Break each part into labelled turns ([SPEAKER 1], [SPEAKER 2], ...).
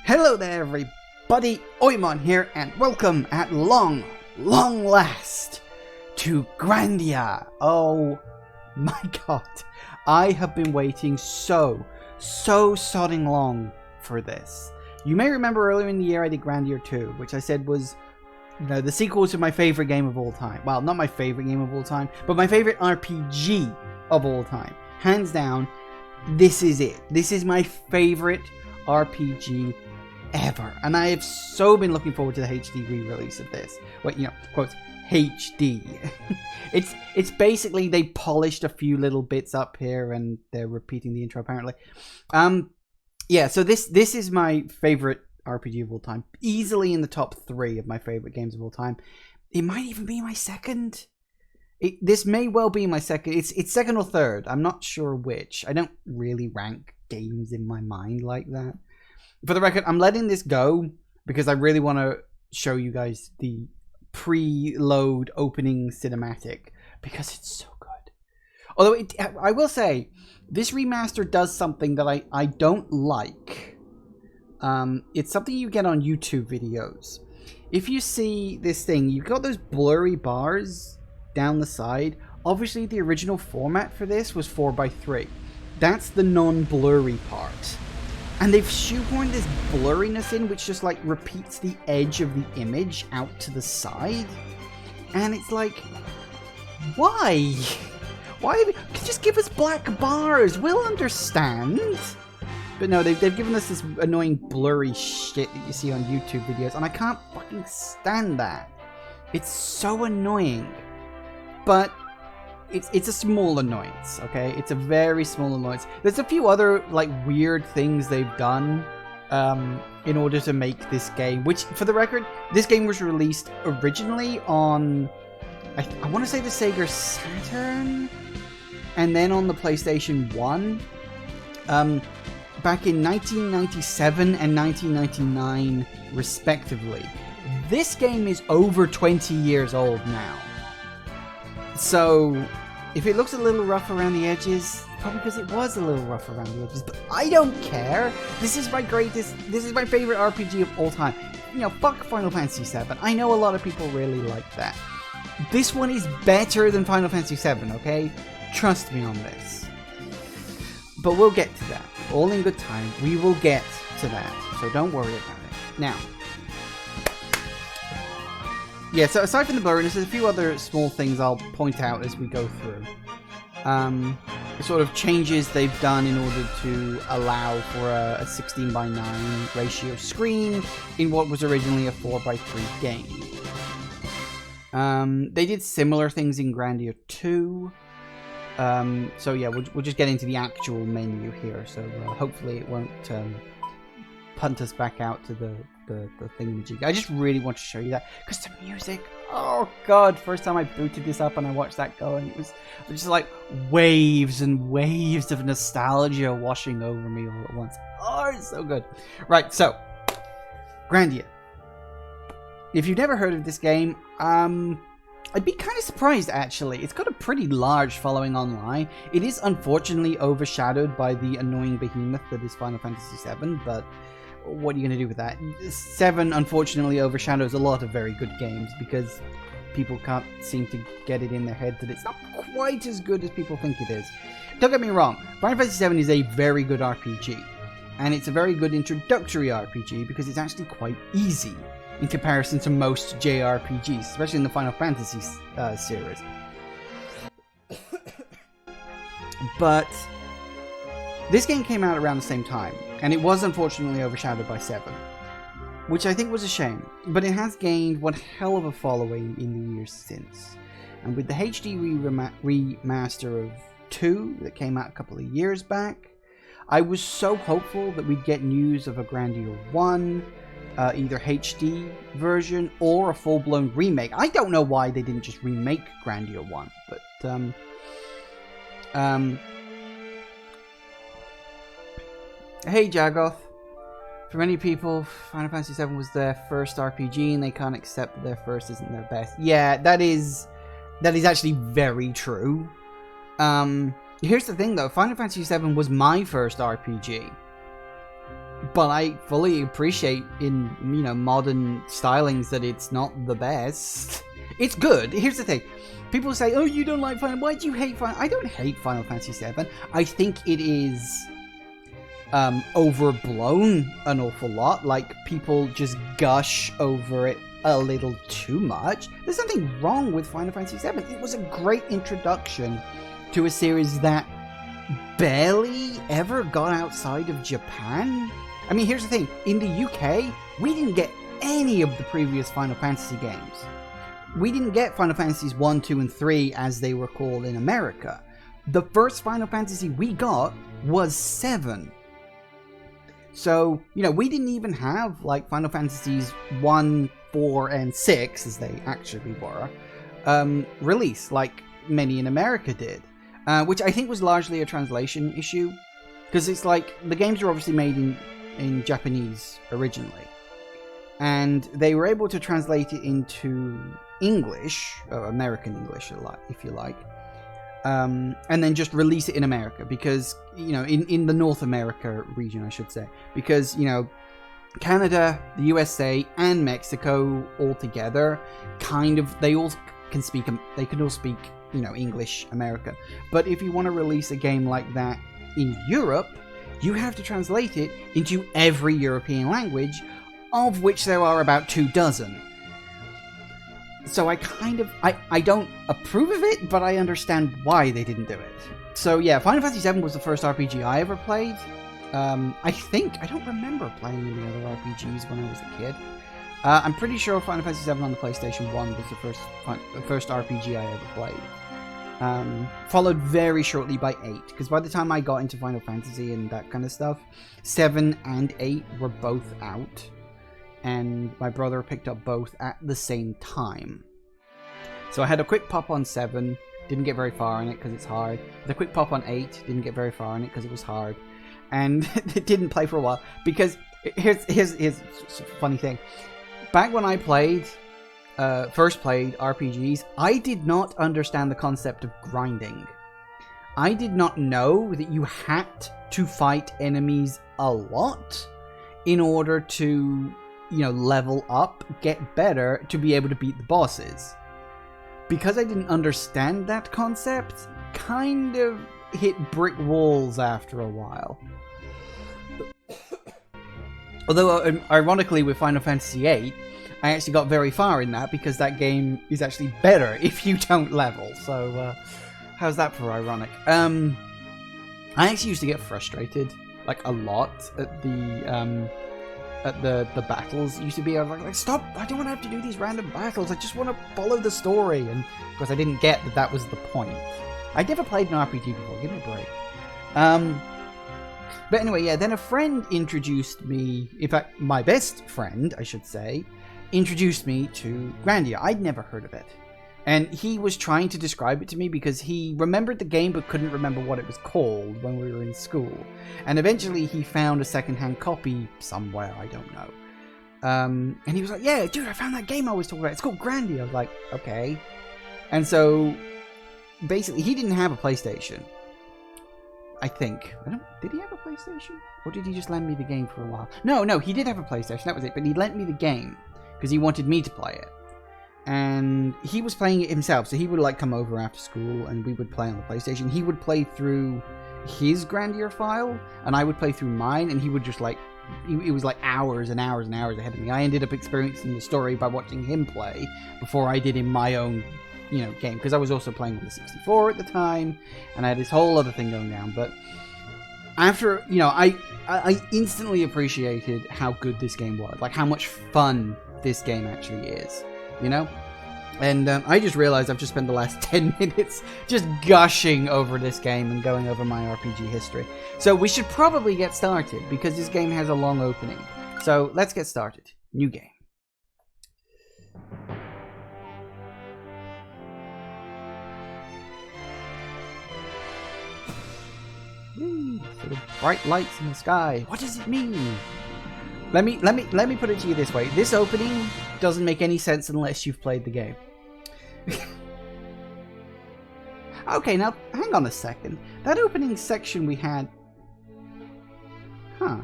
[SPEAKER 1] Hello there everybody, Oimon here, and welcome at long last to Grandia. Oh my god, I have been waiting so sodding long for this. You may remember earlier in the year I did Grandia 2, which I said was, you know, the sequel to my favorite game of all time. Well, not my favorite game of all time, but my favorite RPG of all time. Hands down, this is it. This is my favorite RPG ever, and I have so been looking forward to the HD re-release of this. Well, you know, quotes HD. it's basically they polished a few little bits up here, and they're repeating the intro apparently. Yeah. So this is my favorite RPG of all time, easily in the top 3 of my favorite games of all time. It might even be my second. This may well be my second. It's second or third. I'm not sure which. I don't really rank games in my mind like that. For the record, I'm letting this go because I really want to show you guys the preload opening cinematic because it's so good. Although I will say, this remaster does something that I don't like. It's something you get on YouTube videos. If you see this thing, you've got those blurry bars down the side. Obviously, the original format for this was 4:3. That's the non-blurry part. And they've shoehorned this blurriness in, which just like repeats the edge of the image out to the side. And it's like, why? Why? Just give us black bars. We'll understand. But no, they've given us this annoying blurry shit that you see on YouTube videos. And I can't fucking stand that. It's so annoying. But it's a small annoyance, okay? It's a very small annoyance. There's a few other like weird things they've done in order to make this game, which, for the record, this game was released originally on, I want to say the Sega Saturn, and then on the PlayStation 1, back in 1997 and 1999, respectively. This game is over 20 years old now. So, if it looks a little rough around the edges, probably because it was a little rough around the edges, but I don't care. This is my favorite RPG of all time. You know, fuck Final Fantasy VII. I know a lot of people really like that. This one is better than Final Fantasy VII, okay? Trust me on this. But we'll get to that. All in good time. We will get to that. So don't worry about it. Now, yeah, so aside from the blurriness, there's a few other small things I'll point out as we go through. The sort of changes they've done in order to allow for a 16:9 ratio screen in what was originally a 4:3 game. They did similar things in Grandia 2. So yeah, we'll just get into the actual menu here. So hopefully it won't punt us back out to the thingamajig. I just really want to show you that because the music, oh god, first time I booted this up and I watched that go, and it was just like waves and waves of nostalgia washing over me all at once. Oh, it's so good. Right, so Grandia. If you've never heard of this game, I'd be kind of surprised actually. It's got a pretty large following online. It is unfortunately overshadowed by the annoying behemoth that is Final Fantasy VII, but what are you going to do with that? 7 unfortunately overshadows a lot of very good games because people can't seem to get it in their head that it's not quite as good as people think it is. Don't get me wrong, Final Fantasy VII is a very good RPG, and it's a very good introductory RPG because it's actually quite easy in comparison to most JRPGs, especially in the Final Fantasy series. But this game came out around the same time, and it was unfortunately overshadowed by 7, which I think was a shame, but it has gained one hell of a following in the years since. And with the HD remaster of 2 that came out a couple of years back, I was so hopeful that we'd get news of a Grandia 1, either HD version or a full-blown remake. I don't know why they didn't just remake Grandia 1, but hey Jagoth. For many people, Final Fantasy VII was their first RPG and they can't accept that their first isn't their best. Yeah, that is actually very true. Here's the thing though, Final Fantasy VII was my first RPG. but I fully appreciate in, you know, modern stylings that it's not the best. It's good. Here's the thing. People say, oh, you don't like Final... Why do you hate Final... I don't hate Final Fantasy VII. I think it is overblown an awful lot. Like, people just gush over it a little too much. There's nothing wrong with Final Fantasy VII. It was a great introduction to a series that barely ever got outside of Japan. I mean, here's the thing. In the UK, we didn't get any of the previous Final Fantasy games. We didn't get Final Fantasies 1, 2, and 3 as they were called in America. The first Final Fantasy we got was 7. So, you know, we didn't even have, like, Final Fantasies 1, 4, and 6, as they actually were, released, like many in America did. Which I think was largely a translation issue. Because it's like, the games were obviously made in Japanese originally. And they were able to translate it into English, or American English, if you like, and then just release it in America, because, you know, in the North America region, I should say, because, you know, Canada, the USA, and Mexico all together, kind of, they all can speak, you know, English America. But if you want to release a game like that in Europe, you have to translate it into every European language, of which there are about 24. So I kind of, I don't approve of it, but I understand why they didn't do it. So yeah, Final Fantasy VII was the first RPG I ever played. I don't remember playing any other RPGs when I was a kid. I'm pretty sure Final Fantasy VII on the PlayStation 1 was the first RPG I ever played. Followed very shortly by 8, because by the time I got into Final Fantasy and that kind of stuff, 7 and 8 were both out. And my brother picked up both at the same time. So I had a quick pop on 7, didn't get very far in it because it's hard. Had a quick pop on 8, didn't get very far in it because it was hard. And it didn't play for a while, because here's a funny thing. Back when I first played RPGs, I did not understand the concept of grinding. I did not know that you had to fight enemies a lot in order to, you know, level up, get better, to be able to beat the bosses. Because I didn't understand that concept, kind of hit brick walls after a while. Although, ironically, with Final Fantasy VIII, I actually got very far in that, because that game is actually better if you don't level. So, how's that for ironic? I actually used to get frustrated, like, a lot at the battles. Used to be, I was like, stop, I don't want to have to do these random battles, I just want to follow the story. And of course I didn't get that that was the point. I'd never played an RPG before, give me a break. But anyway, yeah, then a friend introduced me, in fact, my best friend, I should say, introduced me to Grandia. I'd never heard of it. And he was trying to describe it to me because he remembered the game but couldn't remember what it was called when we were in school. And eventually he found a secondhand copy somewhere, I don't know. And he was like, yeah, dude, I found that game I was talking about. It's called Grandia. I was like, okay. And so, basically, he didn't have a PlayStation. I think. Did he have a PlayStation? Or did he just lend me the game for a while? No, he did have a PlayStation, that was it. But he lent me the game because he wanted me to play it. And he was playing it himself, so he would like come over after school and we would play on the PlayStation. He would play through his Grandia file and I would play through mine, and he would just like, it was like hours and hours and hours ahead of me. I ended up experiencing the story by watching him play before I did in my own, you know, game, because I was also playing on the 64 at the time and I had this whole other thing going down. But after, you know, I instantly appreciated how good this game was, like how much fun this game actually is, you know? And I just realized I've just spent the last 10 minutes just gushing over this game and going over my RPG history. So we should probably get started, because this game has a long opening. So let's get started. New game. Whee, sort of bright lights in the sky. What does it mean? Let me put it to you this way. This opening doesn't make any sense unless you've played the game. Okay, now hang on a second. That opening section we had... Huh.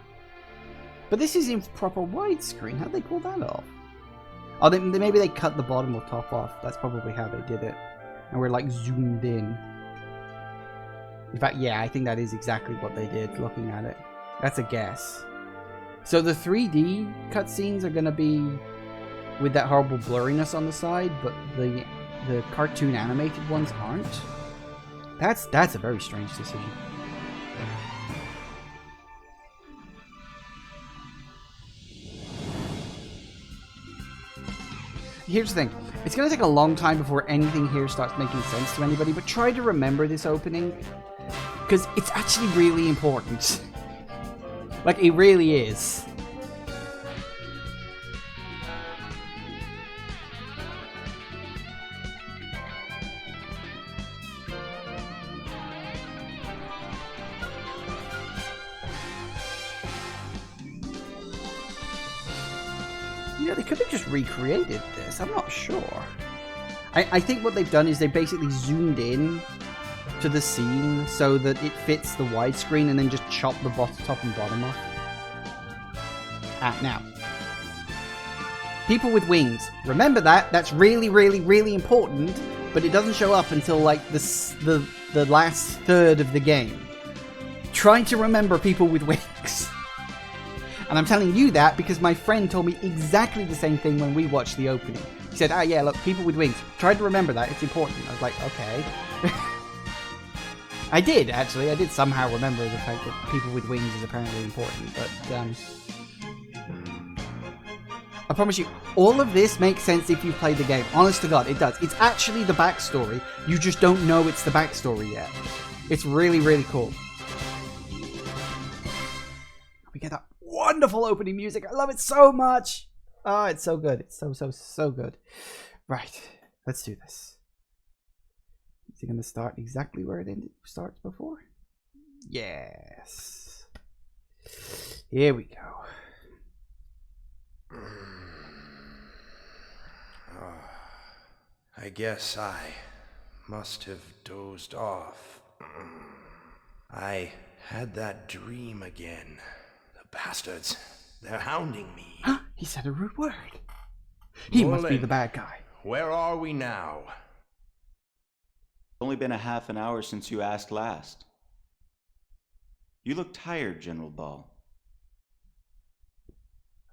[SPEAKER 1] But this is in proper widescreen. How'd they pull that off? Oh, maybe they cut the bottom or top off. That's probably how they did it. And we're like zoomed in. In fact, yeah, I think that is exactly what they did, looking at it. That's a guess. So the 3D cutscenes are going to be with that horrible blurriness on the side, but the cartoon animated ones aren't. That's a very strange decision. Here's the thing. It's going to take a long time before anything here starts making sense to anybody, but try to remember this opening, because it's actually really important. Like, it really is. Yeah, they could have just recreated this. I'm not sure. I think what they've done is they basically zoomed in to the scene so that it fits the widescreen and then just chop the top and bottom off. Now. People with wings. Remember that. That's really, really, really important, but it doesn't show up until like the last third of the game. Try to remember people with wings. And I'm telling you that because my friend told me exactly the same thing when we watched the opening. He said, yeah, look, people with wings. Try to remember that. It's important. I was like, okay. I did, actually. I did somehow remember the fact that people with wings is apparently important. But, I promise you, all of this makes sense if you play the game. Honest to God, it does. It's actually the backstory. You just don't know it's the backstory yet. It's really, really cool. We get that wonderful opening music. I love it so much. Oh, it's so good. It's so good. Right. Let's do this. Is it going to start exactly where it starts before? Yes. Here we go.
[SPEAKER 2] I guess I must have dozed off. I had that dream again. The bastards. They're hounding me.
[SPEAKER 1] He said a rude word. He must be the bad guy.
[SPEAKER 2] Where are we now?
[SPEAKER 3] It's only been a half an hour since you asked last. You look tired, General Ball.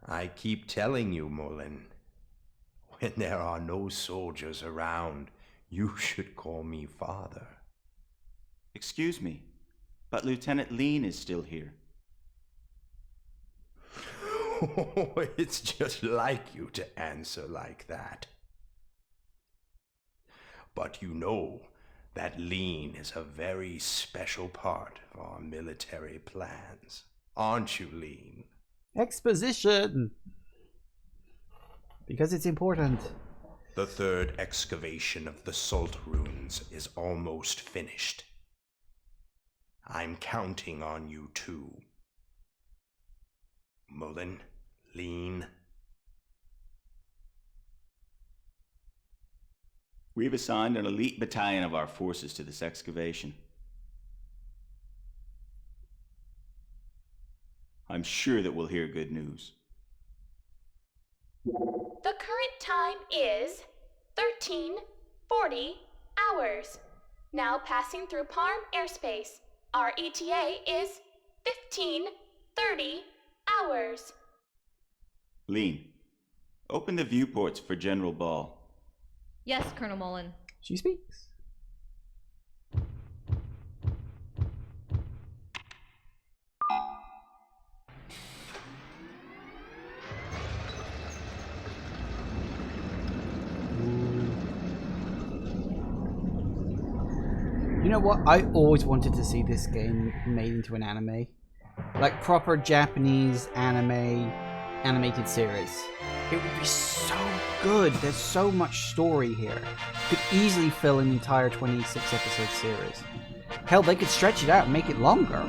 [SPEAKER 2] I keep telling you, Mullen. When there are no soldiers around, you should call me father.
[SPEAKER 3] Excuse me, but Lieutenant Lean is still here.
[SPEAKER 2] It's just like you to answer like that. But you know that Lean is a very special part of our military plans. Aren't you, Lean?
[SPEAKER 1] Exposition! Because it's important.
[SPEAKER 2] The third excavation of the Salt Ruins is almost finished. I'm counting on you too. Mullen, Lean.
[SPEAKER 3] We've assigned an elite battalion of our forces to this excavation. I'm sure that we'll hear good news.
[SPEAKER 4] The current time is 13:40 hours. Now passing through Parm airspace. Our ETA is 15:30 hours.
[SPEAKER 3] Lean, open the viewports for General Ball.
[SPEAKER 5] Yes, Colonel Mullen.
[SPEAKER 1] She speaks. You know what? I always wanted to see this game made into an anime. Like proper Japanese animated series. It would be so good. There's so much story here. Could easily fill an entire 26 episode series. Hell, they could stretch it out and make it longer.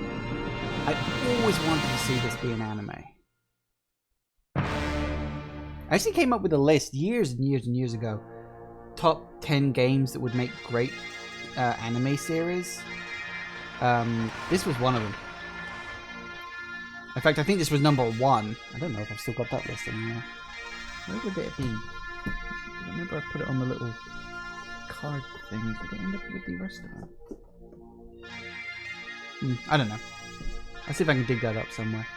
[SPEAKER 1] I always wanted to see this be an anime. I actually came up with a list years and years and years ago. Top 10 games that would make great anime series. This was one of them. In fact, I think this was number 1. I don't know if I've still got that list anymore. Where would it be? I remember I put it on the little card thing. Did it end up with the rest of them? I don't know. I'll see if I can dig that up somewhere.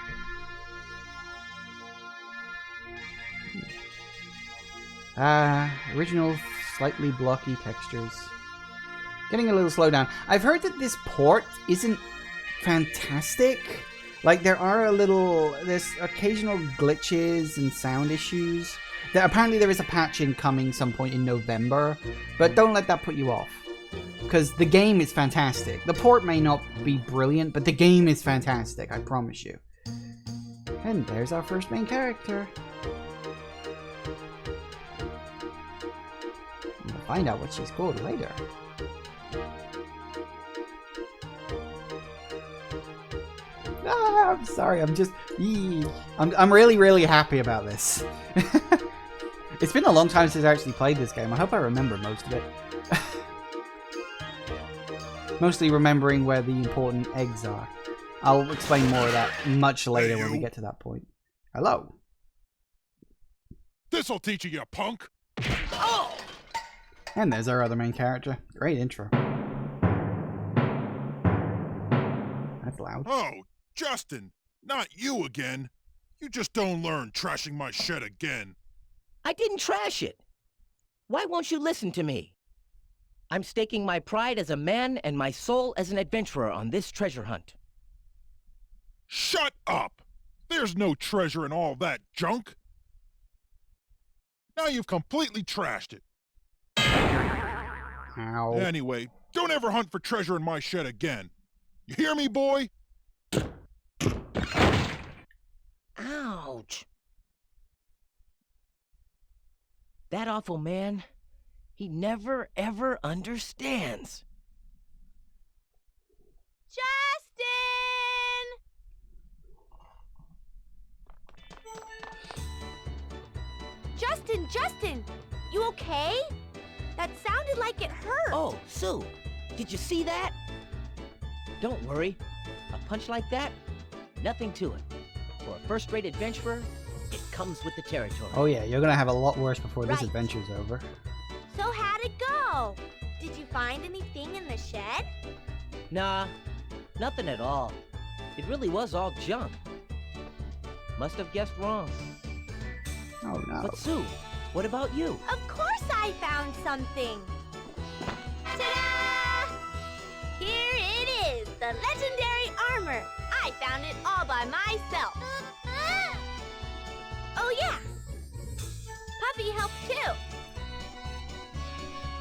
[SPEAKER 1] Original slightly blocky textures. Getting a little slow down. I've heard that this port isn't fantastic. Like, there's occasional glitches and sound issues. Apparently there is a patch incoming some point in November, but don't let that put you off. Because the game is fantastic. The port may not be brilliant, but the game is fantastic, I promise you. And there's our first main character. We'll find out what she's called later. I'm sorry, I'm just... I'm really, really happy about this. It's been a long time since I actually played this game. I hope I remember most of it. Mostly remembering where the important eggs are. I'll explain more of that much later when we get to that point. Hello.
[SPEAKER 6] This'll teach you, punk!
[SPEAKER 1] Oh! And there's our other main character. Great intro. That's loud.
[SPEAKER 6] Oh, Justin! Not you again! You just don't learn trashing my shed again.
[SPEAKER 7] I didn't trash it. Why won't you listen to me? I'm staking my pride as a man and my soul as an adventurer on this treasure hunt.
[SPEAKER 6] Shut up! There's no treasure in all that junk! Now you've completely trashed it.
[SPEAKER 1] Ow.
[SPEAKER 6] Anyway, don't ever hunt for treasure in my shed again. You hear me, boy?
[SPEAKER 7] Ouch. That awful man, he never ever understands.
[SPEAKER 8] Justin, you okay? That sounded like it hurt.
[SPEAKER 7] Oh, Sue, did you see that? Don't worry, a punch like that, nothing to it. For a first-rate adventurer, it comes with the territory.
[SPEAKER 1] Oh yeah, you're gonna have a lot worse before this
[SPEAKER 8] Right.
[SPEAKER 1] adventure's over.
[SPEAKER 8] So how'd it go? Did you find anything in the shed?
[SPEAKER 7] Nah, nothing at all. It really was all junk. Must have guessed wrong.
[SPEAKER 1] Oh no.
[SPEAKER 7] But Sue, what about you?
[SPEAKER 8] Of course I found something. Ta-da! Here it is, the legendary armor. I found it all by myself. Oh yeah, Puppy helped too.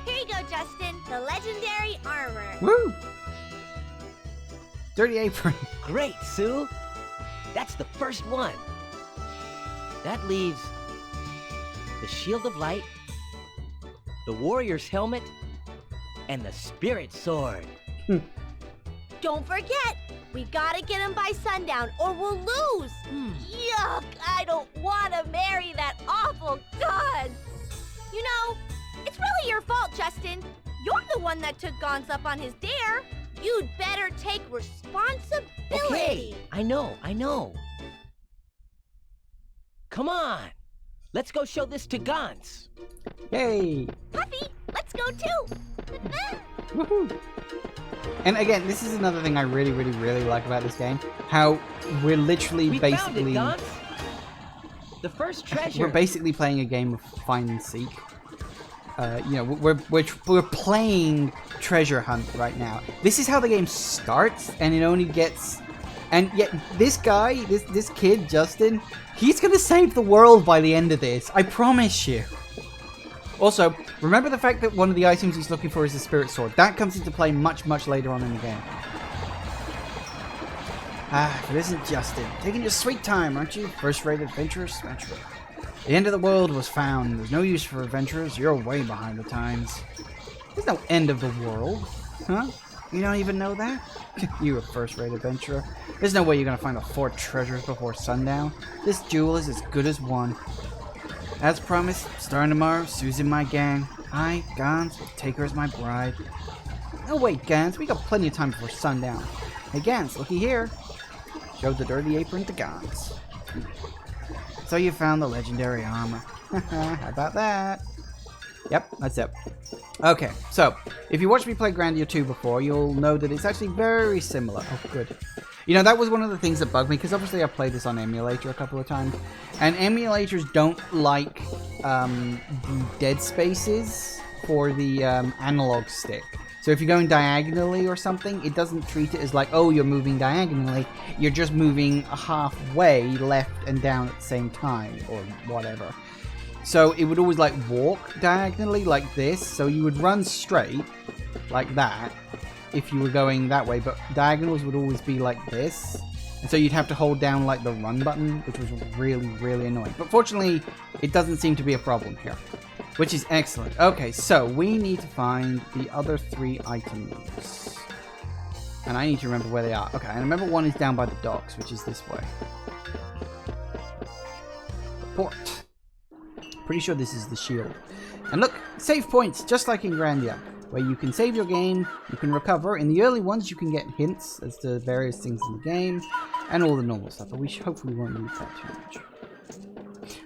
[SPEAKER 8] Here you go, Justin, the legendary armor.
[SPEAKER 1] Woo! Dirty apron.
[SPEAKER 7] Great, Sue. That's the first one. That leaves the Shield of Light, the Warrior's Helmet, and the Spirit Sword.
[SPEAKER 8] Don't forget, we gotta get him by sundown or we'll lose. Yuck, I don't want to marry that awful god. You know, it's really your fault, Justin. You're the one that took Gons up on his dare. You'd better take responsibility.
[SPEAKER 7] Okay, I know. Come on, let's go show this to Gons.
[SPEAKER 1] Yay!
[SPEAKER 8] Puffy, let's go too.
[SPEAKER 1] Woohoo! And again, this is another thing I really, really, really like about this game. How we're literally
[SPEAKER 7] We
[SPEAKER 1] basically...
[SPEAKER 7] found it, Gons. The first treasure.
[SPEAKER 1] We're basically playing a game of find and seek. You know, we're playing treasure hunt right now. This is how the game starts, and it only gets... And yet, this guy, this kid, Justin, he's gonna save the world by the end of this. I promise you. Also, remember the fact that one of the items he's looking for is the Spirit Sword. That comes into play much, much later on in the game. If it isn't Justin. Taking your sweet time, aren't you? First-rate adventurers? That's right. The end of the world was found. There's no use for adventurers. You're way behind the times. There's no end of the world. Huh? You don't even know that? You're a first-rate adventurer. There's no way you're gonna find the 4 treasures before sundown. This jewel is as good as one. As promised, starting tomorrow, Sue's in my gang. I, Gans, will take her as my bride. No wait, Gans, we got plenty of time before sundown. Hey Gans, looky here. Show the dirty apron to Gans. So you found the legendary armor. How about that? Yep, that's it. Okay, so if you watched me play Grandia 2 before, you'll know that it's actually very similar. Oh, good. You know, that was one of the things that bugged me, because obviously I played this on emulator a couple of times, and emulators don't like the dead spaces for the analog stick. So if you're going diagonally or something, it doesn't treat it as like, oh, you're moving diagonally. You're just moving halfway left and down at the same time, or whatever. So it would always like walk diagonally like this. So you would run straight like that if you were going that way, but diagonals would always be like this. And so you'd have to hold down like the run button, which was really, really annoying. But fortunately, it doesn't seem to be a problem here, which is excellent. Okay, so we need to find the other 3 items. And I need to remember where they are. Okay, and remember one is down by the docks, which is this way. Port. Pretty sure this is the shield. And look, save points, just like in Grandia, where you can save your game, you can recover. In the early ones, you can get hints as to various things in the game, and all the normal stuff, but we hopefully won't lose that too much.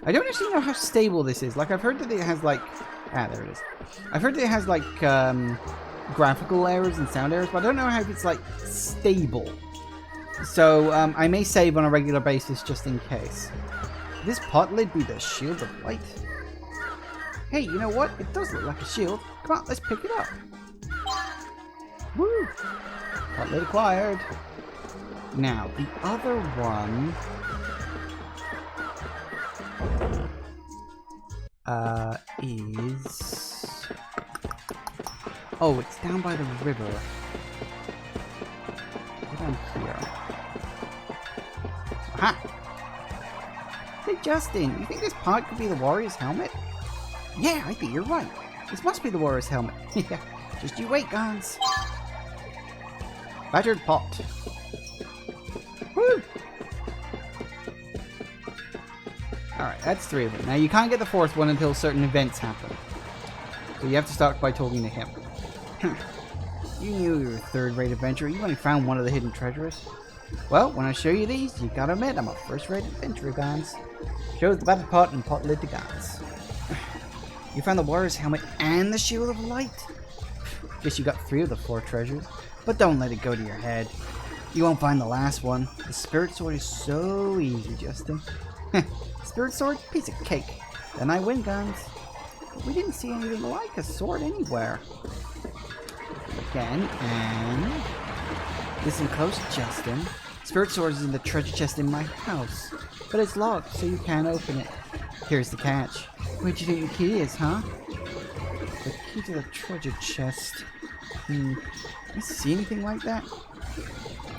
[SPEAKER 1] I don't actually know how stable this is. Like, I've heard that it has, like... Ah, there it is. I've heard that it has, like, graphical errors and sound errors, but I don't know how it's, like, stable. So, I may save on a regular basis just in case. Could this pot lid be the Shield of Light? Hey, you know what? It does look like a shield. Come on, let's pick it up. Woo! Pot lid acquired. Now, the other one... is... Oh, it's down by the river. Right down here. Aha! Hey, Justin, you think this pot could be the warrior's helmet? Yeah, I think you're right. This must be the warrior's helmet. Yeah, just you wait, Gans. Battered pot. Woo! Alright, that's 3 of them. Now, you can't get the 4th one until certain events happen. So you have to start by talking to him. You knew you were a 3rd-rate adventurer. You only found one of the hidden treasures. Well, when I show you these, you gotta admit I'm a 1st-rate adventurer, Gans. Shows the battered pot and pot lid to Gans. You found the warrior's helmet and the shield of light. Guess you got 3 of the 4 treasures, but don't let it go to your head. You won't find the last one. The spirit sword is so easy, Justin. Spirit sword? Piece of cake. Then I win, Gans. But we didn't see anything like a sword anywhere. Again, and... Listen close, Justin. Spirit sword is in the treasure chest in my house. But it's locked, so you can't open it. Here's the catch. Where do you think the key is, huh? The key to the treasure chest. You see anything like that?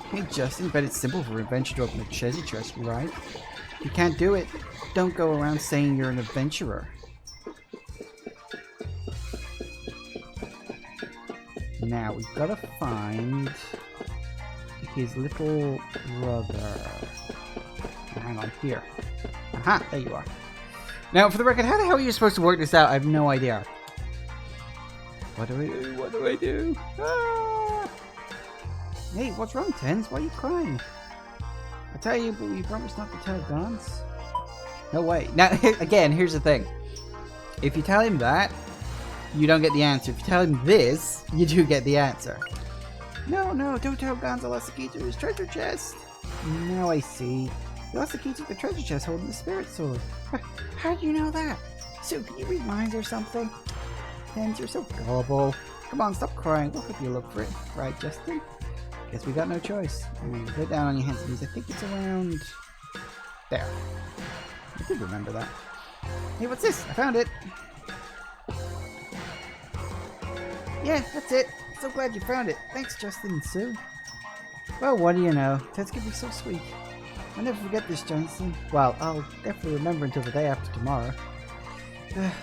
[SPEAKER 1] Hey, Justin, bet it's simple for an adventurer to open a treasure chest, right? If you can't do it, don't go around saying you're an adventurer. Now, we've got to find his little brother. Hang on, here. Aha, there you are. Now, for the record, how the hell are you supposed to work this out? I have no idea. What do I do? What do I do? Ah! Hey, what's wrong, Tens? Why are you crying? I tell you, but you promised not to tell Gans. No way. Now, again, here's the thing. If you tell him that, you don't get the answer. If you tell him this, you do get the answer. No, don't tell Gans I lost the key to his treasure chest. Now I see. You lost the key to the treasure chest holding the spirit sword. How do you know that? Sue, can you read minds or something? Tens, you're so gullible. Come on, stop crying. We'll help you look for it. Right, Justin? Guess we got no choice. Put down on your hands and knees. I think it's around... there. I did remember that. Hey, what's this? I found it. Yeah, that's it. So glad you found it. Thanks, Justin and Sue. Well, what do you know? Ted's gonna be so sweet. I'll never forget this, Justin. Well, I'll definitely remember until the day after tomorrow.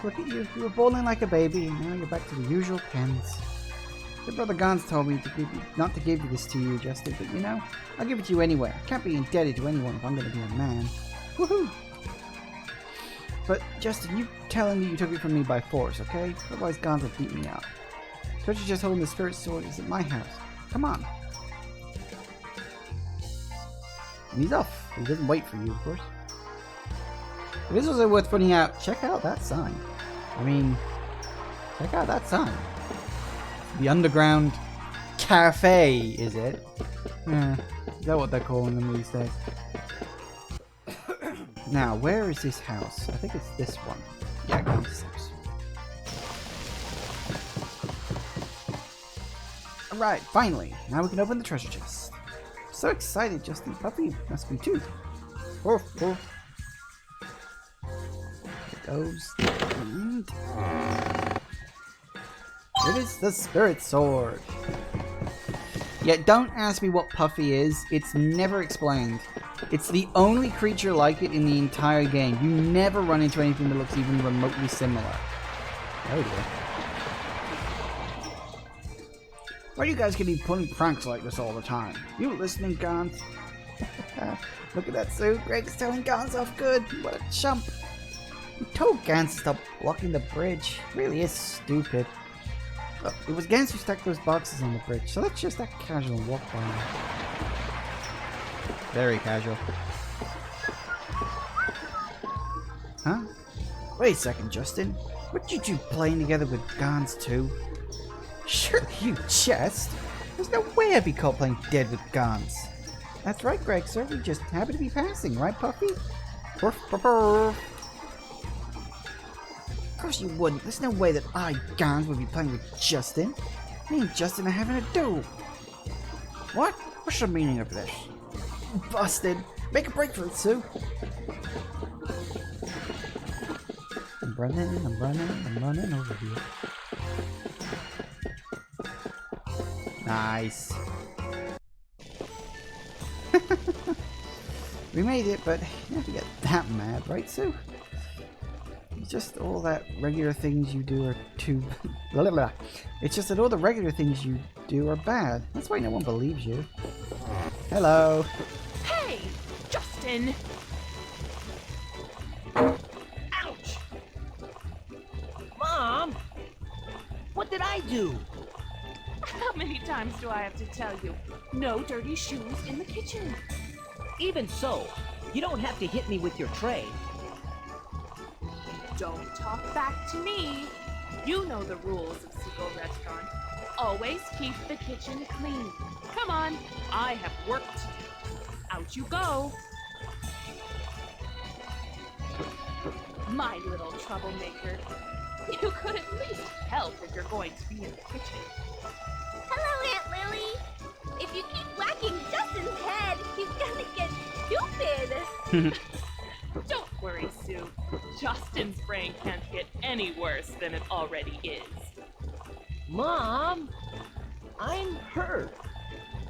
[SPEAKER 1] Look at you. You were bawling like a baby, and now you're back to the usual pens. Your brother Gans told me not to give this to you, Justin, but you know, I'll give it to you anyway. I can't be indebted to anyone if I'm going to be a man. Woohoo! But, Justin, you telling me you took it from me by force, okay? Otherwise Gans will beat me up. Treasure just holding the spirit sword is at my house. Come on. And he's off. He doesn't wait for you, of course. It is also worth pointing out, check out that sign. I mean, check out that sign. The underground cafe, is it? Yeah, is that what they're calling them these days? Now, where is this house? I think it's this one. Yeah, go to this house. Alright, finally. Now we can open the treasure chest. So excited, Justin. Puppy must be too. Woof, woof. There goes. And it is the spirit sword. Yeah, don't ask me what Puffy is. It's never explained. It's the only creature like it in the entire game. You never run into anything that looks even remotely similar. Oh dear. Why are you guys gonna be pulling pranks like this all the time? You listening, Gans? Look at that suit. Greg's telling Gans off good. What a chump. You told Gans to stop blocking the bridge. Really is stupid. Look, it was Gans who stacked those boxes on the bridge, so let's just act casual and walk by. Very casual. Huh? Wait a second, Justin. What did you playing together with Gans too? Sure, you jest. There's no way I'd be caught playing dead with Gans. That's right, Greg, sir. We just happen to be passing, right, Puffy? Of course you wouldn't. There's no way that I, Gans, would be playing with Justin. Me and Justin are having a duel. What? What's the meaning of this? Busted. Make a break for it, Sue. I'm running over here. Nice. We made it, but you have to get that mad, right, Sue? It's just all that regular things you do are too... blah, blah, blah. It's just that all the regular things you do are bad. That's why no one believes you. Hello.
[SPEAKER 9] Hey, Justin! Ouch!
[SPEAKER 7] Mom! What did I do?
[SPEAKER 9] How many times do I have to tell you? No dirty shoes in the kitchen.
[SPEAKER 7] Even so, you don't have to hit me with your tray.
[SPEAKER 9] Don't talk back to me. You know the rules of Seagull Restaurant. Always keep the kitchen clean. Come on, I have work to do. Out you go. My little troublemaker. You could at least help if you're going to be in the kitchen.
[SPEAKER 8] Hello, Aunt Lily. If you keep whacking Justin's head, he's gonna get stupid.
[SPEAKER 9] Don't worry, Sue. Justin's brain can't get any worse than it already is.
[SPEAKER 7] Mom! I'm hurt.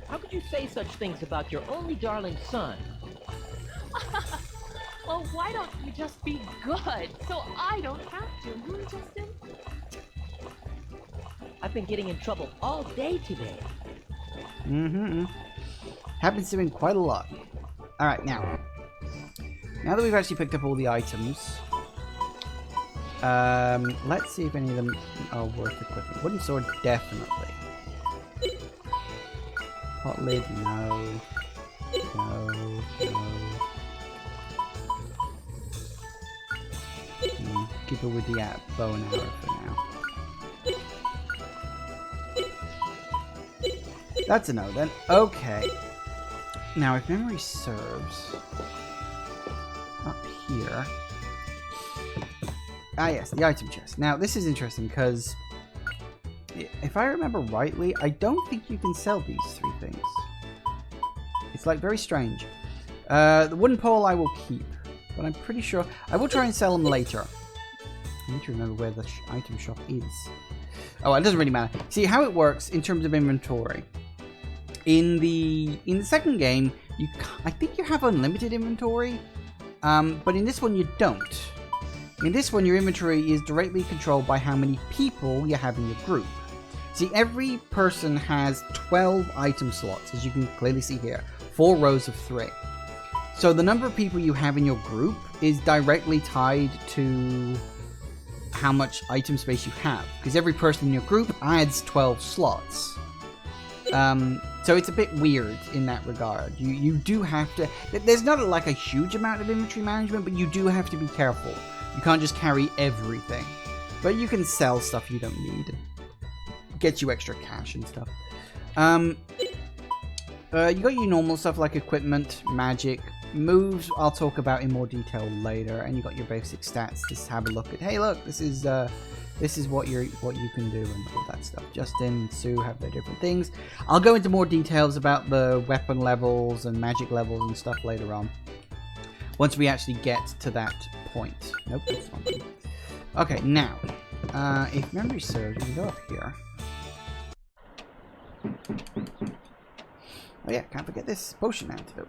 [SPEAKER 7] How could you say such things about your only darling son?
[SPEAKER 9] Well, why don't you just be good so I don't have to, Justin?
[SPEAKER 7] I've been getting in trouble all day today.
[SPEAKER 1] Happens to him quite a lot. Alright, now that we've actually picked up all the items, let's see if any of them are worth equipping. Wooden sword, definitely. Pot lid, no. Keep it with the bow and arrow for now. That's a no then. Okay. Now, if memory serves, up here. Ah, yes, the item chest. Now, this is interesting because if I remember rightly, I don't think you can sell these three things. It's like very strange. The wooden pole I will keep, but I'm pretty sure I will try and sell them later. I need to remember where the item shop is. Oh, it doesn't really matter. See how it works in terms of inventory. In the second game, I think you have unlimited inventory, but in this one you don't. In this one, your inventory is directly controlled by how many people you have in your group. See, every person has 12 item slots, as you can clearly see here, 4 rows of 3. So the number of people you have in your group is directly tied to how much item space you have, because every person in your group adds 12 slots. So it's a bit weird in that regard. You do have to... There's not like a huge amount of inventory management, but you do have to be careful. You can't just carry everything. But you can sell stuff you don't need. Get you extra cash and stuff. You got your normal stuff like equipment, magic, moves I'll talk about in more detail later, and you got your basic stats. Just have a look at, hey look, this is what you can do and all that stuff. Justin and Sue have their different things. I'll go into more details about the weapon levels and magic levels and stuff later on. Once we actually get to that point. Nope, that's not good. Okay, now, if memory serves, we can go up here. Oh yeah, can't forget this potion antidote.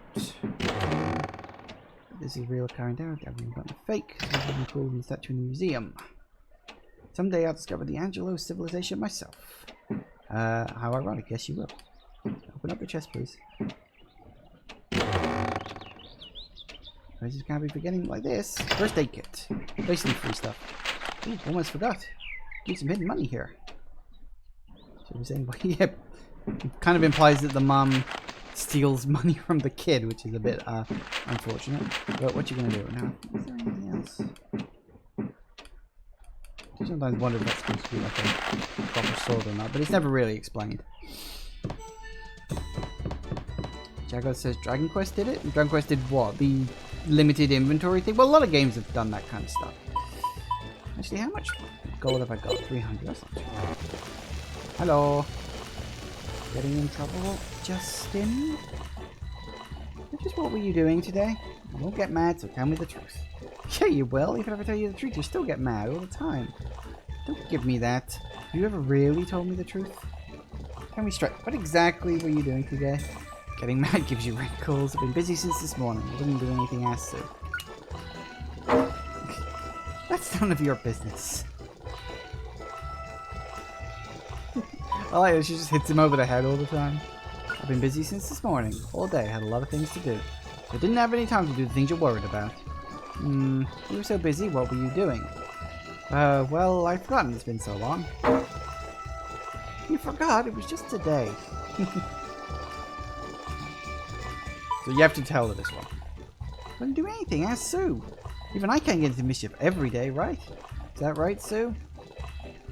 [SPEAKER 1] This is real current out. I've even gotten a fake. Something cool in the statue in the museum. Someday I'll discover the Angelo civilization myself. How ironic. Yes, you will. Open up the chest, please. I just can't be forgetting like this. First aid kit. Basically free stuff. Ooh, almost forgot. Get some hidden money here. So is anybody? Yep. It kind of implies that the mum steals money from the kid, which is a bit unfortunate. But what you gonna do now? Is there anything else? I sometimes wonder if that's supposed to be like a proper sword or not, but it's never really explained. Jago says Dragon Quest did it? Dragon Quest did what? The limited inventory thing? Well, a lot of games have done that kind of stuff. Actually, how much gold have I got? 300. That's not too bad. Hello. Getting in trouble, Justin? Just what were you doing today? I won't get mad, so tell me the truth. Yeah, you will. Even if I tell you the truth, you still get mad all the time. Don't give me that. Have you ever really told me the truth? Tell me straight. What exactly were you doing today? Getting mad gives you wrinkles. I've been busy since this morning. I didn't do anything else to. That's none of your business. I like it. She just hits him over the head all the time. I've been busy since this morning. All day. Had a lot of things to do. So I didn't have any time to do the things you're worried about. You were so busy. What were you doing? Well, I've forgotten. It's been so long. You forgot? It was just today. So you have to tell her this one. I didn't do anything. Ask Sue. Even I can't get into mischief every day, right? Is that right, Sue?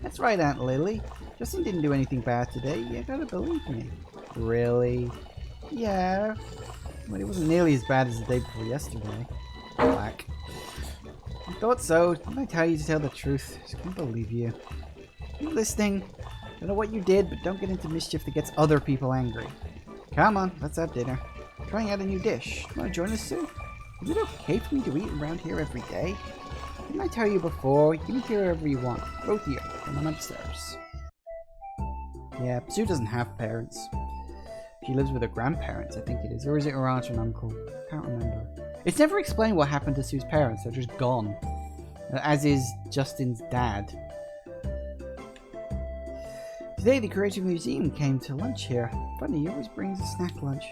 [SPEAKER 1] That's right, Aunt Lily. Justin didn't do anything bad today. You gotta believe me. Really? Yeah. But it wasn't nearly as bad as the day before yesterday. Black. I thought so. Didn't I tell you to tell the truth? Just can't believe you. You listening? Don't know what you did, but don't get into mischief that gets other people angry. Come on, let's have dinner. I'm trying out a new dish. Want to join us, Sue? Is it okay for me to eat around here every day? Didn't I tell you before? You can eat here wherever you want. Both here. Come on upstairs. Yeah, Sue doesn't have parents. She lives with her grandparents, I think it is. Or is it her aunt and uncle? Can't remember. It's never explained what happened to Sue's parents. They're just gone. As is Justin's dad. Today the Creative Museum came to lunch here. Funny, he always brings a snack lunch.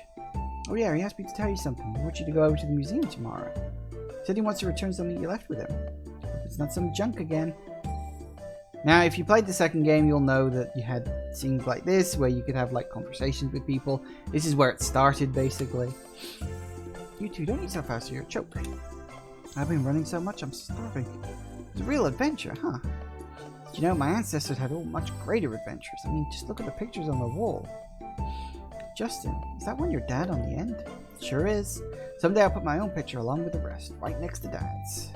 [SPEAKER 1] Oh yeah, he asked me to tell you something. I want you to go over to the museum tomorrow. He said he wants to return something you left with him. Hope it's not some junk again. Now, if you played the second game, you'll know that you had scenes like this, where you could have, like, conversations with people. This is where it started, basically. You two, don't eat so fast or you'll choke. I've been running so much, I'm starving. It's a real adventure, huh? You know, my ancestors had all much greater adventures. I mean, just look at the pictures on the wall. Justin, is that one your dad on the end? It sure is. Someday I'll put my own picture along with the rest, right next to Dad's.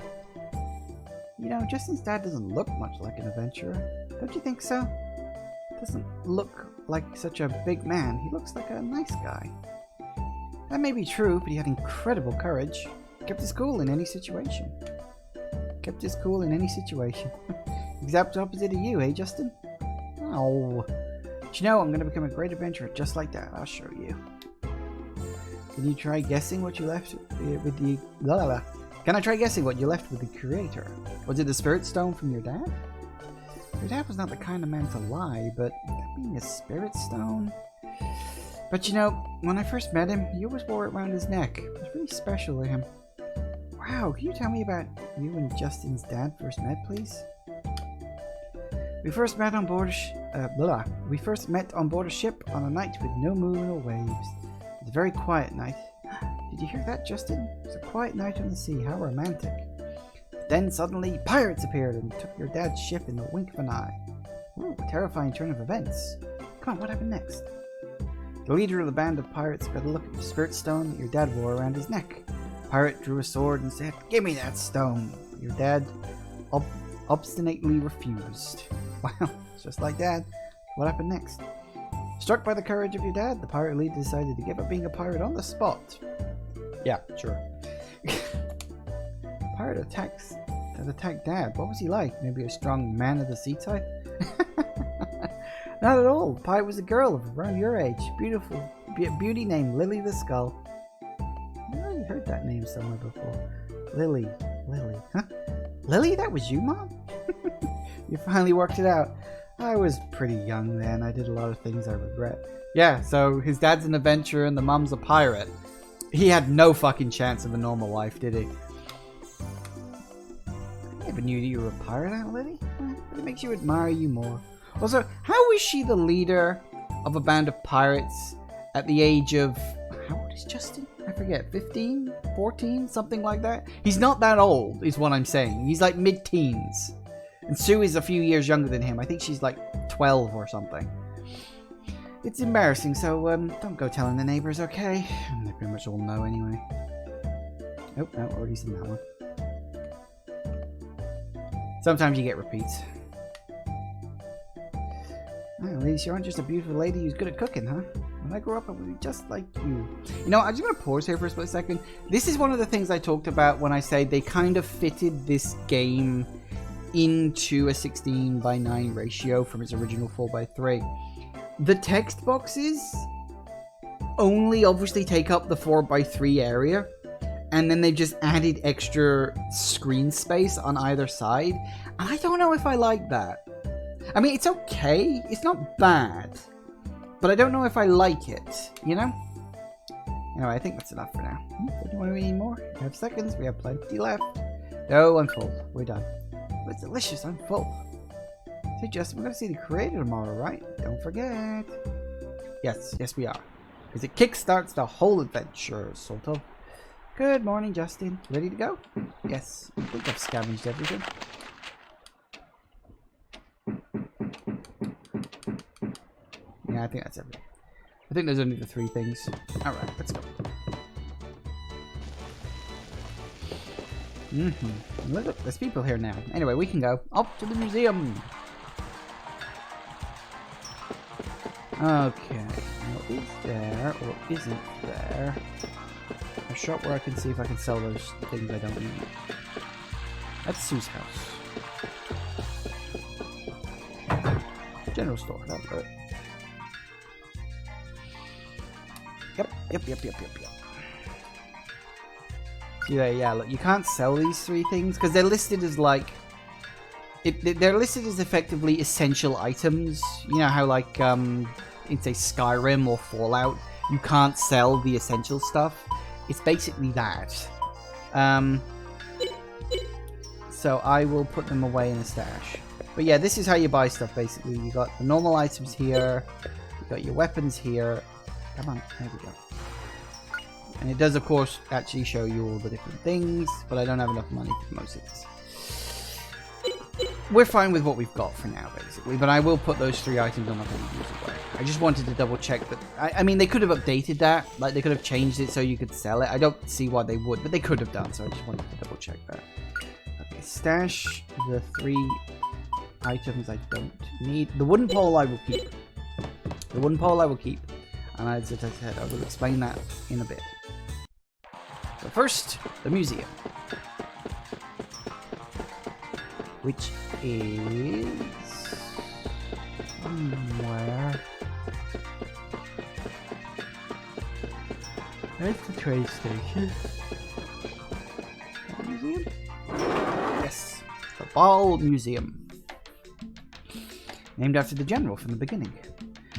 [SPEAKER 1] You know, Justin's dad doesn't look much like an adventurer. Don't you think so? Doesn't look like such a big man. He looks like a nice guy. That may be true, but he had incredible courage. Kept his cool in any situation. Kept his cool in any situation. Exact opposite of you, eh, Justin? Oh. But you know, I'm going to become a great adventurer just like that. I'll show you. Can you try guessing what you left with the... Blah, blah, blah. Can I try guessing what you left with the Creator? Was it the Spirit Stone from your dad? Your dad was not the kind of man to lie, but that being a Spirit Stone... But you know, when I first met him, he always wore it around his neck. It was really special to him. Wow, can you tell me about you and Justin's dad first met, please? We first met on board a ship on a night with no moon or waves. It was a very quiet night. Did you hear that, Justin? It was a quiet night on the sea. How romantic. Then suddenly, pirates appeared and took your dad's ship in the wink of an eye. Ooh, a terrifying turn of events. Come on, what happened next? The leader of the band of pirates got a look at the spirit stone that your dad wore around his neck. The pirate drew a sword and said, "Give me that stone." Your dad obstinately refused. Well, just like that. What happened next? Struck by the courage of your dad, the pirate leader decided to give up being a pirate on the spot. Yeah, sure. Pirate attacked Dad. What was he like? Maybe a strong man of the sea type? Not at all. The pirate was a girl of around your age. Beautiful beauty named Lily the Skull. I already heard that name somewhere before. Lily. Huh? Lily? That was you, Mom? You finally worked it out. I was pretty young then. I did a lot of things I regret. Yeah, so his dad's an adventurer and the mom's a pirate. He had no fucking chance of a normal life, did he? I never knew that you were a pirate, Aunt Lily. It makes you admire you more. Also, how is she the leader of a band of pirates at the age of... How old is Justin? I forget. 15? 14? Something like that? He's not that old, is what I'm saying. He's like mid-teens. And Sue is a few years younger than him. I think she's like 12 or something. It's embarrassing, so don't go telling the neighbors, okay? They pretty much all know anyway. Nope, no, already seen that one. Sometimes you get repeats. Well, at least you aren't just a beautiful lady who's good at cooking, huh? When I grow up, I will be just like you. You know, I just want to pause here for a split second. This is one of the things I talked about when I say they kind of fitted this game into a 16:9 ratio from its original 4:3. The text boxes only obviously take up the 4:3 area, and then they've just added extra screen space on either side. And I don't know if I like that. I mean, it's okay. It's not bad. But I don't know if I like it, you know? Anyway, I think that's enough for now. Do you want to eat any more? We have seconds. We have plenty left. No, I'm full. We're done. But it's delicious. I'm full. Hey, Justin, we're going to see the creator tomorrow, right? Don't forget. Yes, we are. Because it kickstarts the whole adventure, sort of. Good morning, Justin. Ready to go? Yes. I think I've scavenged everything. Yeah, I think that's everything. I think there's only the 3 things. Alright, let's go. Look, there's people here now. Anyway, we can go. Off to the museum! Okay. What is there or isn't there? A shop where I can see if I can sell those things I don't need. That's Sue's house. General store, that'll do it. Yep. Yeah, look, you can't sell these 3 things because they're listed as like... They're listed as effectively essential items. You know how like, in say Skyrim or Fallout, you can't sell the essential stuff? It's basically that. So I will put them away in a stash. But yeah, this is how you buy stuff basically. You got the normal items here, you got your weapons here. Come on, there we go. And it does, of course, actually show you all the different things, but I don't have enough money for most of this. We're fine with what we've got for now, basically, but I will put those 3 items on the use away. I just wanted to double check that. I mean, they could have updated that, like they could have changed it so you could sell it. I don't see why they would, but they could have done, so I just wanted to double check that. Okay, stash the 3 items I don't need. The wooden pole I will keep. And as I said, I will explain that in a bit. But first, the museum. Which is... somewhere... There's the train station. Museum? Yes, the Ball Museum. Named after the general from the beginning.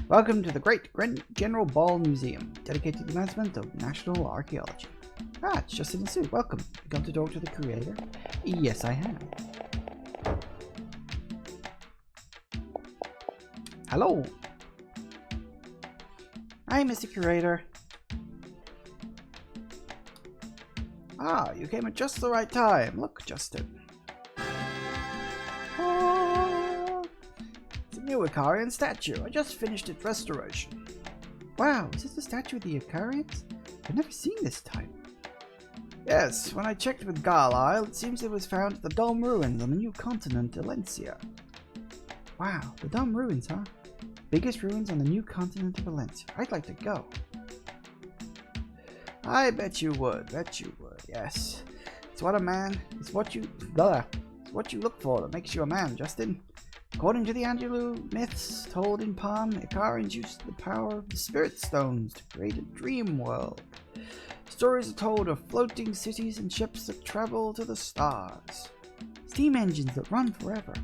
[SPEAKER 1] Welcome to the Great General Ball Museum, dedicated to the advancement of national archaeology. Ah, it's Justin and Sue. Welcome. You come to talk to the creator? Yes, I have. Hello. Hi, Mr. Curator. Ah, you came at just the right time. Look, Justin. Oh, it's a new Icarian statue. I just finished its restoration. Wow, is this the statue of the Icarians? I've never seen this type. Yes, when I checked with Garlisle, it seems it was found at the Dome Ruins on the new continent, Valencia. Wow, the Dome Ruins, huh? Biggest ruins on the new continent of Valencia. I'd like to go. I bet you would, yes. It's what a man, it's what you look for that makes you a man, Justin. According to the Angelou myths told in Palm, Icarians used the power of the spirit stones to create a dream world. Stories are told of floating cities and ships that travel to the stars. Steam engines that run forever.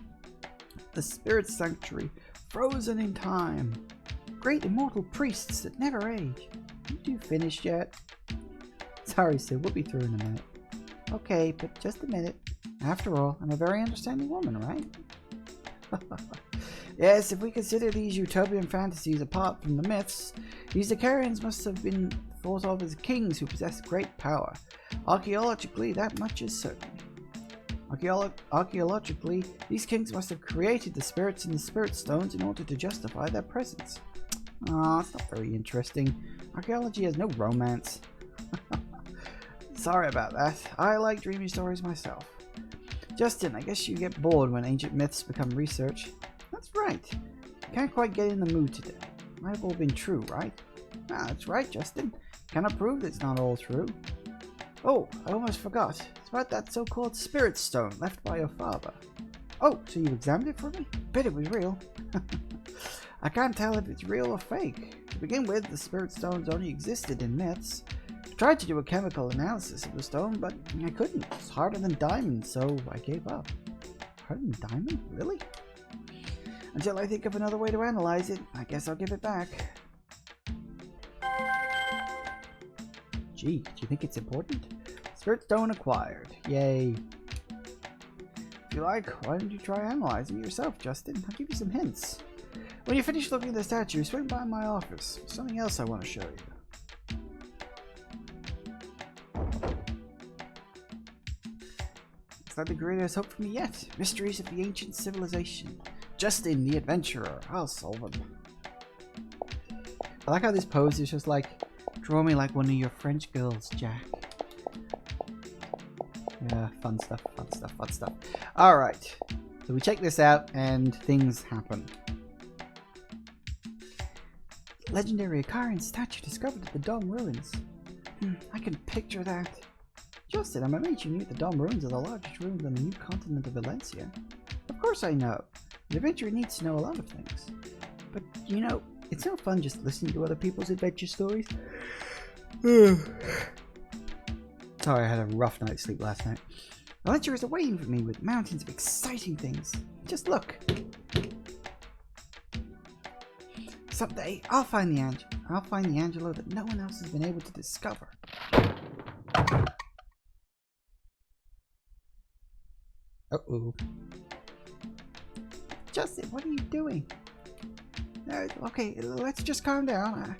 [SPEAKER 1] The spirit sanctuary, frozen in time. Great immortal priests that never age. Aren't you finished yet? Sorry, Sue, we'll be through in a minute. Okay, but just a minute. After all, I'm a very understanding woman, right? Yes, if we consider these utopian fantasies apart from the myths, these Icarians must have been thought of as kings who possessed great power. Archaeologically, that much is certain. Archaeologically, these kings must have created the spirits in the spirit stones in order to justify their presence. Ah, it's not very interesting. Archaeology has no romance. Sorry about that. I like dreamy stories myself. Justin, I guess you get bored when ancient myths become research. That's right. Can't quite get in the mood today. Might have all been true, right? Ah, that's right, Justin. Cannot prove that it's not all true. Oh, I almost forgot. It's about that so-called spirit stone left by your father. Oh, so you examined it for me? Bet it was real. I can't tell if it's real or fake. To begin with, the spirit stones only existed in myths. I tried to do a chemical analysis of the stone, but I couldn't. It's harder than diamond, so I gave up. Harder than diamond? Really? Until I think of another way to analyze it, I guess I'll give it back. Gee, do you think it's important? Spirit stone acquired. Yay. If you like, why don't you try analyzing it yourself, Justin? I'll give you some hints. When you finish looking at the statue, swing by my office. There's something else I want to show you. It's not the greatest hope for me yet. Mysteries of the ancient civilization. Justin, the adventurer. I'll solve them. I like how this pose is just like, draw me like one of your French girls, Jack. Yeah, fun stuff, fun stuff, fun stuff. Alright. So we check this out and things happen. Legendary Icarian statue discovered at the Dome Ruins. I can picture that. Justin, I'm amazed you knew the Dome Ruins are the largest ruins on the new continent of Valencia. Of course I know. The adventurer needs to know a lot of things. But, you know, it's no fun just listening to other people's adventure stories. Sorry, I had a rough night's sleep last night. Valencia is waiting for me with mountains of exciting things. Just look. Someday, I'll find the Angelo that no one else has been able to discover. Uh-oh. Justin, what are you doing? Okay, let's just calm down.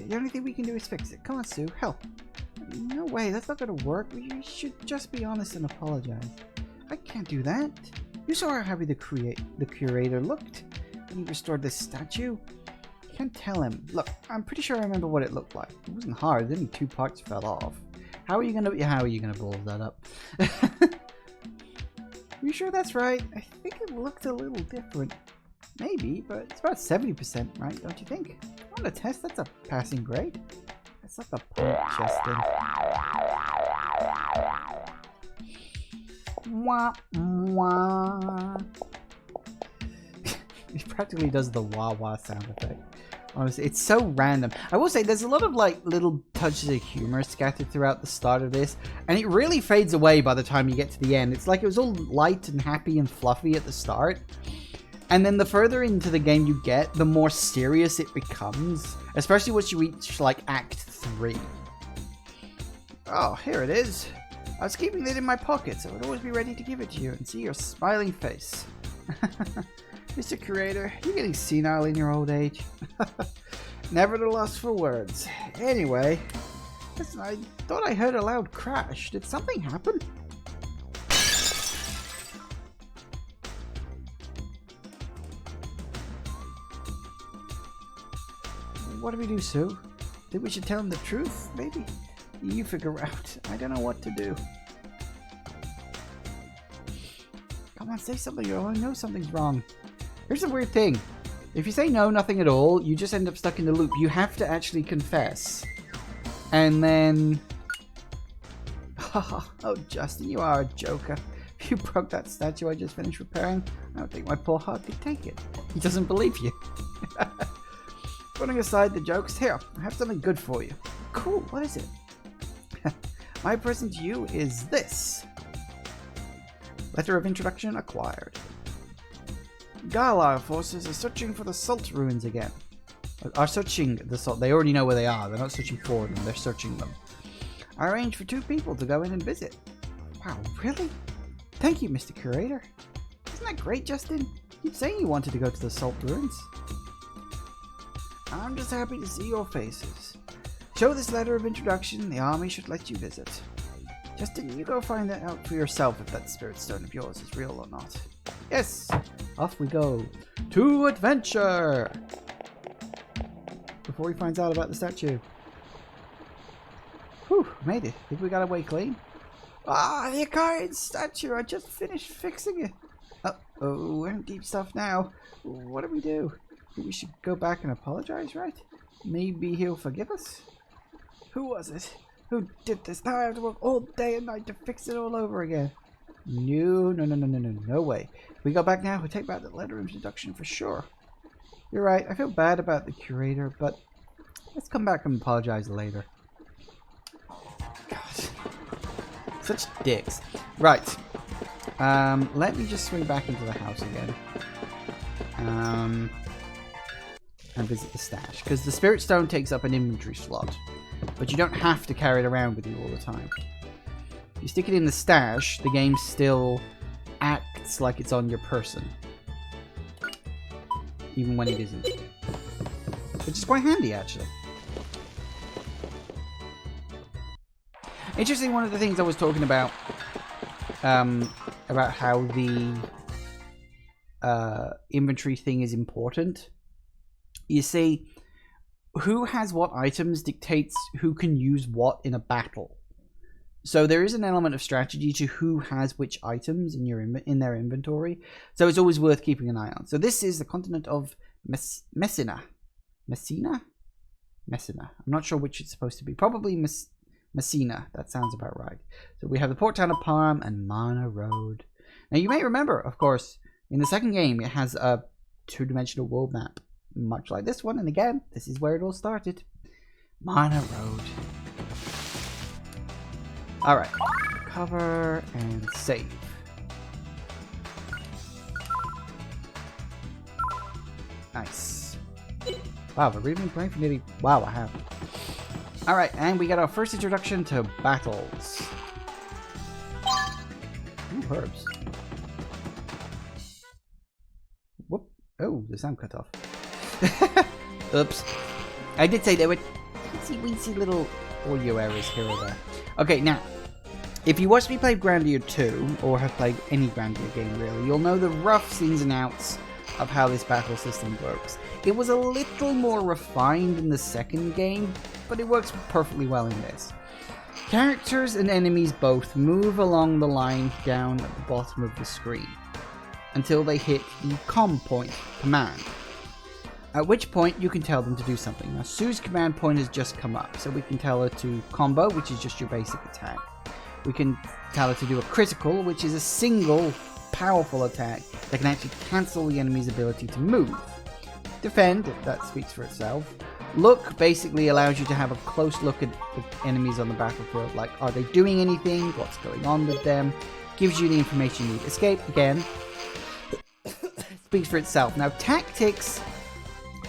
[SPEAKER 1] The only thing we can do is fix it. Come on, Sue, help. No way, that's not gonna work. You should just be honest and apologize. I can't do that. You saw how happy the curator looked when he restored this statue. I can't tell him. Look, I'm pretty sure I remember what it looked like. It wasn't hard. Only 2 parts fell off. How are you gonna blow that up? You sure that's right? I think it looked a little different. Maybe, but it's about 70%, right? Don't you think? On a test, that's a passing grade. That's not the point, Justin. Wah, wah. He practically does the wah wah sound effect. Honestly, it's so random. I will say there's a lot of like little touches of humor scattered throughout the start of this, and it really fades away by the time you get to the end. It's like it was all light and happy and fluffy at the start, and then the further into the game you get, the more serious it becomes, especially once you reach like Act 3. Oh, here it is. I was keeping it in my pocket so I'd always be ready to give it to you and see your smiling face. Mr. Curator, you're getting senile in your old age. Never at a loss for words. Anyway, listen, I thought I heard a loud crash. Did something happen? What do we do, Sue? Think we should tell him the truth, maybe? You figure out. I don't know what to do. Come on, say something, or I know something's wrong. Here's the weird thing. If you say no, nothing at all, you just end up stuck in the loop. You have to actually confess. And then... Oh, Justin, you are a joker. If you broke that statue I just finished repairing, I don't think my poor heart could take it. He doesn't believe you. Putting aside the jokes, here, I have something good for you. Cool, what is it? My present to you is this. Letter of introduction acquired. Galar forces are searching for the Salt Ruins again. Are searching the Salt. They already know where they are. They're not searching for them, they're searching them. I arranged for 2 people to go in and visit. Wow, really? Thank you, Mr. Curator. Isn't that great, Justin? You keep saying you wanted to go to the Salt Ruins. I'm just happy to see your faces. Show this letter of introduction, the army should let you visit. Justin, you go find that out for yourself if that spirit stone of yours is real or not. Yes! Off we go. To adventure! Before he finds out about the statue. Whew, made it. Think we got away clean? Ah, the Akarian statue! I just finished fixing it. Uh-oh, we're in deep stuff now. What do we do? We should go back and apologize, right? Maybe he'll forgive us? Who was it? Who did this? Now I have to work all day and night to fix it all over again. No way. If we go back now, we'll take back the letter of introduction for sure. You're right, I feel bad about the curator, but let's come back and apologize later. God. Such dicks. Right. Let me just swing back into the house again. And visit the stash, because the spirit stone takes up an inventory slot, but you don't have to carry it around with you all the time. If you stick it in the stash, the game still acts like it's on your person, even when it isn't, which is quite handy actually. Interesting, one of the things I was talking about how the inventory thing is important. You see, who has what items dictates who can use what in a battle. So there is an element of strategy to who has which items in their inventory. So it's always worth keeping an eye on. So this is the continent of Messina. Messina? Messina. I'm not sure which it's supposed to be. Probably Messina. That sounds about right. So we have the port town of Parm and Mana Road. Now you may remember, of course, in the second game it has a 2-dimensional world map. Much like this one, and again, this is where it all started. Mana Road. Alright. Cover and save. Nice. Wow, I've really been playing for nearly... Wow, I have. Alright, and we got our first introduction to battles. Ooh, herbs. Whoop. Oh, the sound cut off. Oops. I did say there were teensy-weensy little audio errors here or there. Okay, now, if you watched me play Grandia 2, or have played any Grandia game really, you'll know the rough ins and outs of how this battle system works. It was a little more refined in the second game, but it works perfectly well in this. Characters and enemies both move along the line down at the bottom of the screen until they hit the command. At which point you can tell them to do something. Now Sue's command point has just come up, so we can tell her to combo, which is just your basic attack. We can tell her to do a critical, which is a single powerful attack that can actually cancel the enemy's ability to move. Defend, that speaks for itself. Look basically allows you to have a close look at the enemies on the battlefield, like are they doing anything, what's going on with them, gives you the information you need. Escape, again, speaks for itself. Now tactics,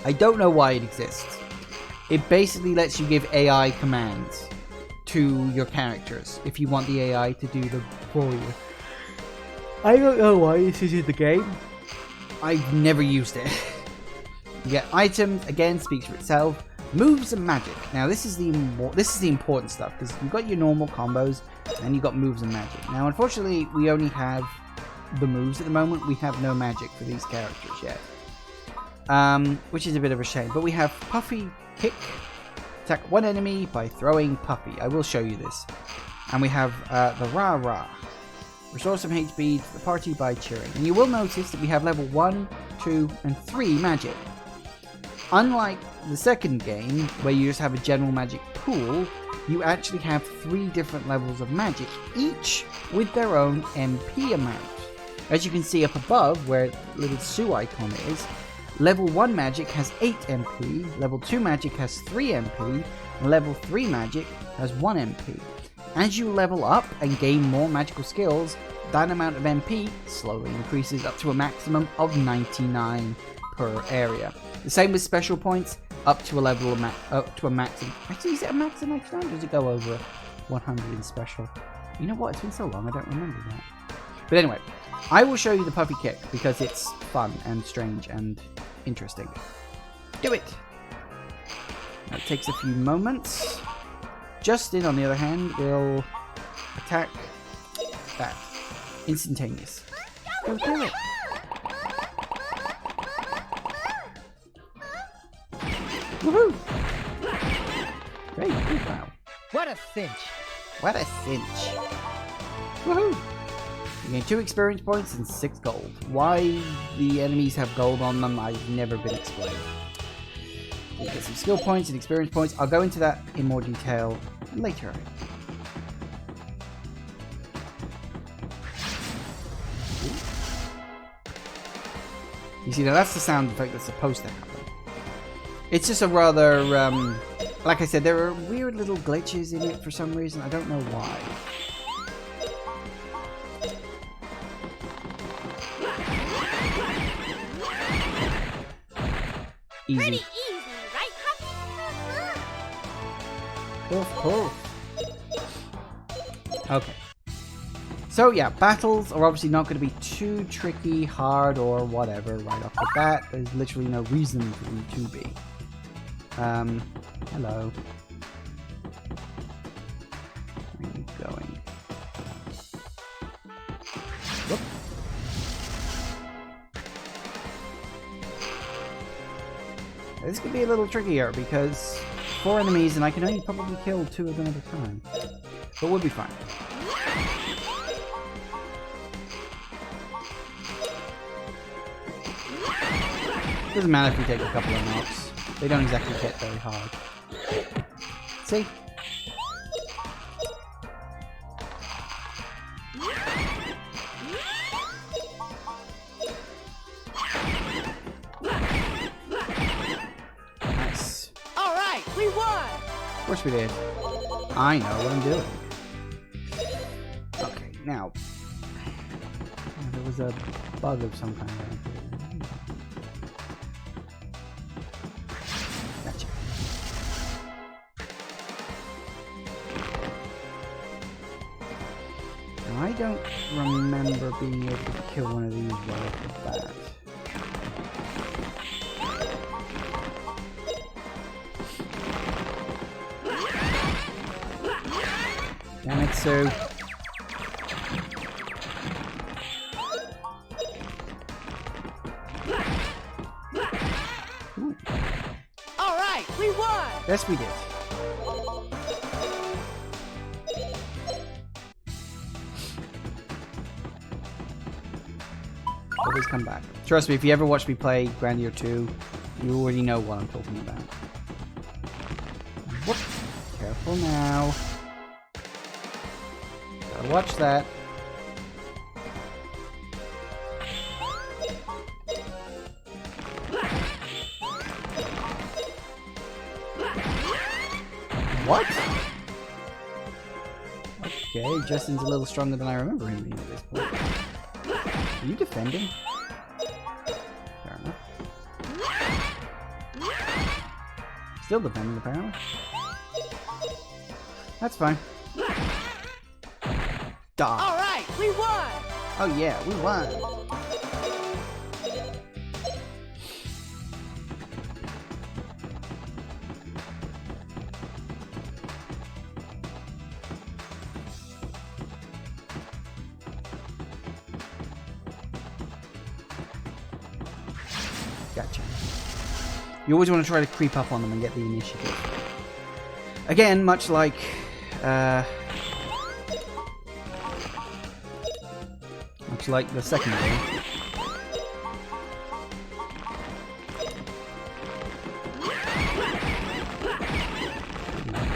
[SPEAKER 1] I don't know why it exists. It basically lets you give AI commands to your characters if you want the AI to do them for you. I don't know why this is in the game. I've never used it. You get items, again, speaks for itself. Moves and magic. Now this is the important stuff, because you've got your normal combos, and then you've got moves and magic. Now unfortunately, we only have the moves at the moment. We have no magic for these characters yet. Which is a bit of a shame. But we have Puffy Kick. Attack one enemy by throwing Puffy. I will show you this. And we have the Rah Rah. Restore some HP to the party by cheering. And you will notice that we have level 1, 2, and 3 magic. Unlike the second game, where you just have a general magic pool, you actually have 3 different levels of magic, each with their own MP amount. As you can see up above, where the little Sue icon is, level 1 magic has 8 MP, level 2 magic has 3 MP, and level 3 magic has 1 MP. As you level up and gain more magical skills, that amount of MP slowly increases up to a maximum of 99 per area. The same with special points, up to a level of up to a maximum. Actually, is it a maximum next time? Or does it go over 100 in special? You know what? It's been so long, I don't remember that. But anyway, I will show you the Puffy Kick because it's fun and strange and interesting. Do it! Now, it takes a few moments. Justin, on the other hand, will attack that. Instantaneous. Go do it! Woohoo! Great, wow.
[SPEAKER 7] What a cinch!
[SPEAKER 1] What a cinch. Woohoo! You gain 2 experience points and 6 gold. Why the enemies have gold on them, I've never been explained. You get some skill points and experience points. I'll go into that in more detail later. You see, now that's the sound effect that's supposed to happen. It's just a rather, like I said, there are weird little glitches in it for some reason. I don't know why. Easy.
[SPEAKER 8] Pretty easy, right, Puffy?
[SPEAKER 1] Poof, poof. Okay. So yeah, battles are obviously not going to be too tricky, hard, or whatever right off the bat. There's literally no reason for them to be. Hello. Where are you going? Whoop. This could be a little trickier because 4 enemies and I can only probably kill 2 of them at a time. But we'll be fine. Doesn't matter if we take a couple of knocks. They don't exactly hit very hard. See? Nice.
[SPEAKER 7] Alright, we won!
[SPEAKER 1] Of course we did. I know what I'm doing. Okay, now. There was a bug of some kind around here. Gotcha. Now, I don't remember being able to kill one of these right off the bat. Damn it, Sue.
[SPEAKER 7] Alright, we won!
[SPEAKER 1] Yes, we did. Always come back. Trust me, if you ever watch me play Grandia 2, you already know what I'm talking about. Whoop. Careful now. Gotta watch that. What? Okay, Justin's a little stronger than I remember him being at this point. Are you defending? Fair enough. Still defending, apparently. That's fine. Die.
[SPEAKER 7] Alright, we won!
[SPEAKER 1] Oh yeah, we won. Gotcha. You always want to try to creep up on them and get the initiative. Again, much like the second game.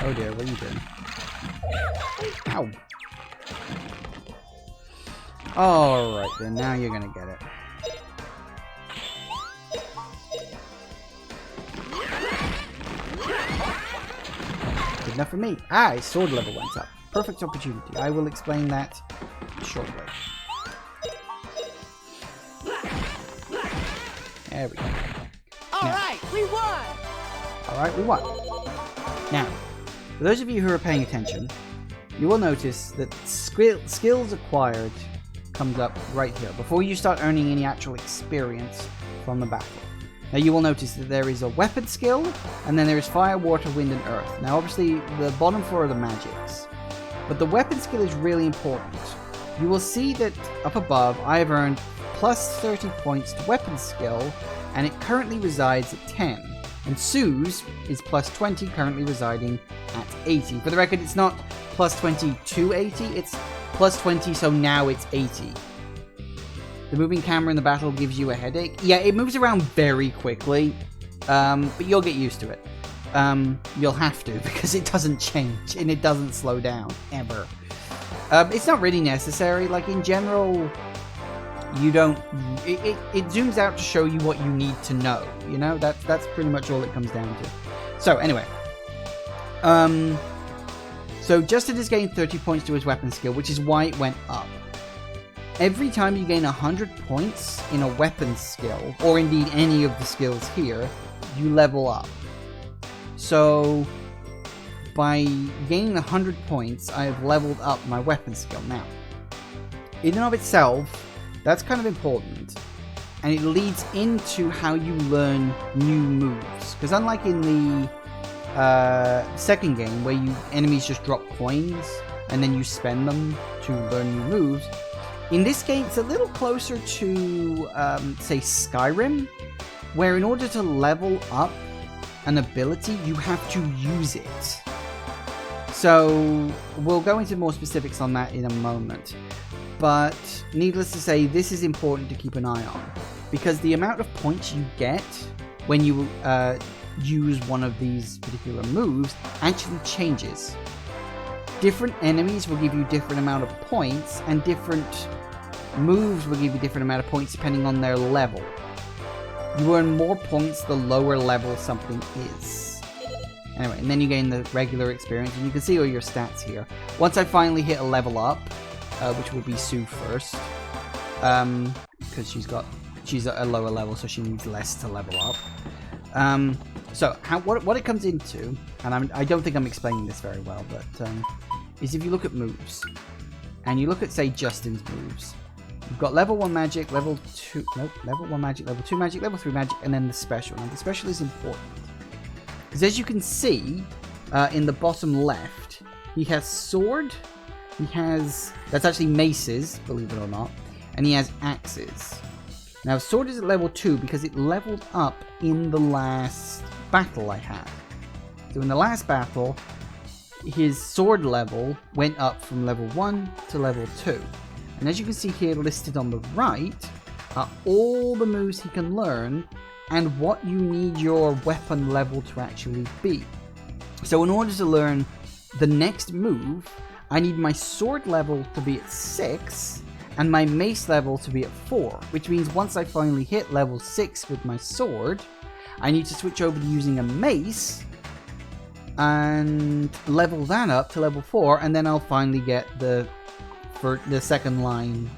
[SPEAKER 1] Oh dear, what are you doing? Ow! Alright then, now you're gonna get it. Good enough for me. Ah, his sword level went up. Perfect opportunity. I will explain that shortly. There we go.
[SPEAKER 8] Alright, we won!
[SPEAKER 1] Alright, we won. Now, for those of you who are paying attention, you will notice that skills acquired comes up right here before you start earning any actual experience from the battle. Now you will notice that there is a weapon skill, and then there is fire, water, wind, and earth. Now obviously the bottom four are the magics, but the weapon skill is really important. You will see that up above I have earned plus 30 points to weapon skill, and it currently resides at 10. And Sue's is plus 20, currently residing at 80. For the record, it's not plus 20 to 80, it's plus 20, so now it's 80. The moving camera in the battle gives you a headache. Yeah, it moves around very quickly, but you'll get used to it. You'll have to, because it doesn't change, and it doesn't slow down, ever. It's not really necessary, like in general, you don't, it zooms out to show you what you need to know, you know? That's pretty much all it comes down to. So, anyway. So Justin has gained 30 points to his weapon skill, which is why it went up. Every time you gain 100 points in a weapon skill, or indeed any of the skills here, you level up. So, by gaining 100 points, I have leveled up my weapon skill. Now, in and of itself, that's kind of important, and it leads into how you learn new moves. Because unlike in the second game, where enemies just drop coins, and then you spend them to learn new moves, in this game it's a little closer to, say, Skyrim, where in order to level up an ability, you have to use it. So, we'll go into more specifics on that in a moment. But, needless to say, this is important to keep an eye on. Because the amount of points you get when you use one of these particular moves actually changes. Different enemies will give you different amount of points, and different moves will give you different amount of points depending on their level. You earn more points the lower level something is. Anyway, and then you gain the regular experience, and you can see all your stats here. Once I finally hit a level up, which will be Sue first, because she's at a lower level, so she needs less to level up. So what it comes into, and I don't think I'm explaining this very well, but is if you look at moves, and you look at, say, Justin's moves, you've got level 1 magic, level 2 magic, level 2 magic, level 3 magic, and then the special. Now the special is important, because as you can see in the bottom left, he has sword, that's actually maces, believe it or not, and he has axes. Now sword is at level 2 because it leveled up in the last battle I had. So in the last battle, his sword level went up from level 1 to level 2. And as you can see here listed on the right are all the moves he can learn and what you need your weapon level to actually be. So in order to learn the next move, I need my sword level to be at 6 and my mace level to be at 4, which means once I finally hit level 6 with my sword, I need to switch over to using a mace and level that up to level 4, and then I'll finally get the second line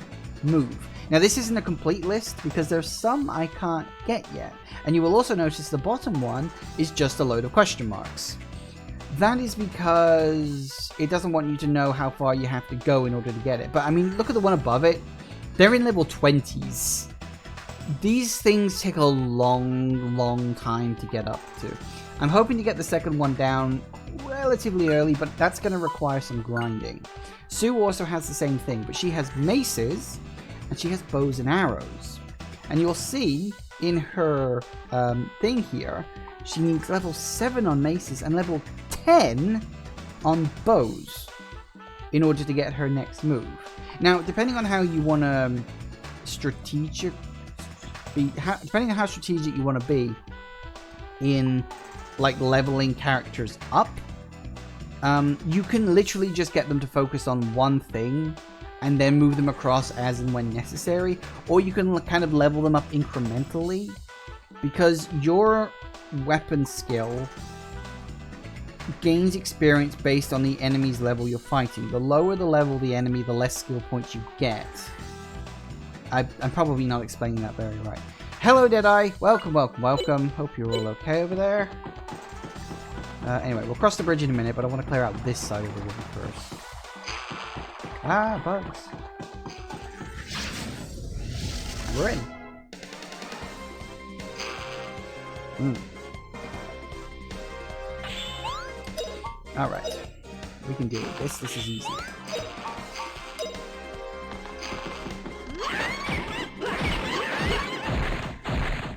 [SPEAKER 1] move. Now this isn't a complete list because there's some I can't get yet, and you will also notice the bottom one is just a load of question marks. That is because it doesn't want you to know how far you have to go in order to get it. But I mean, look at the one above it. They're in level 20s. These things take a long time to get up to. I'm hoping to get the second one down relatively early, but that's going to require some grinding. Sue also has the same thing, but she has maces and she has bows and arrows. And you'll see in her thing here, she needs level 7 on maces and level 10 on bows in order to get her next move. Now, depending on how you want to depending on how strategic you want to be in like leveling characters up, you can literally just get them to focus on one thing and then move them across as and when necessary, or you can kind of level them up incrementally, because your weapon skill gains experience based on the enemy's level you're fighting. The lower the level the enemy, the less skill points you get. I'm probably not explaining that very right. Hello, Deadeye. Welcome, welcome, welcome. Hope you're all okay over there. Anyway, we'll cross the bridge in a minute, but I want to clear out this side of the river first. Ah, bugs. We're in. Alright. We can deal with this. This is easy.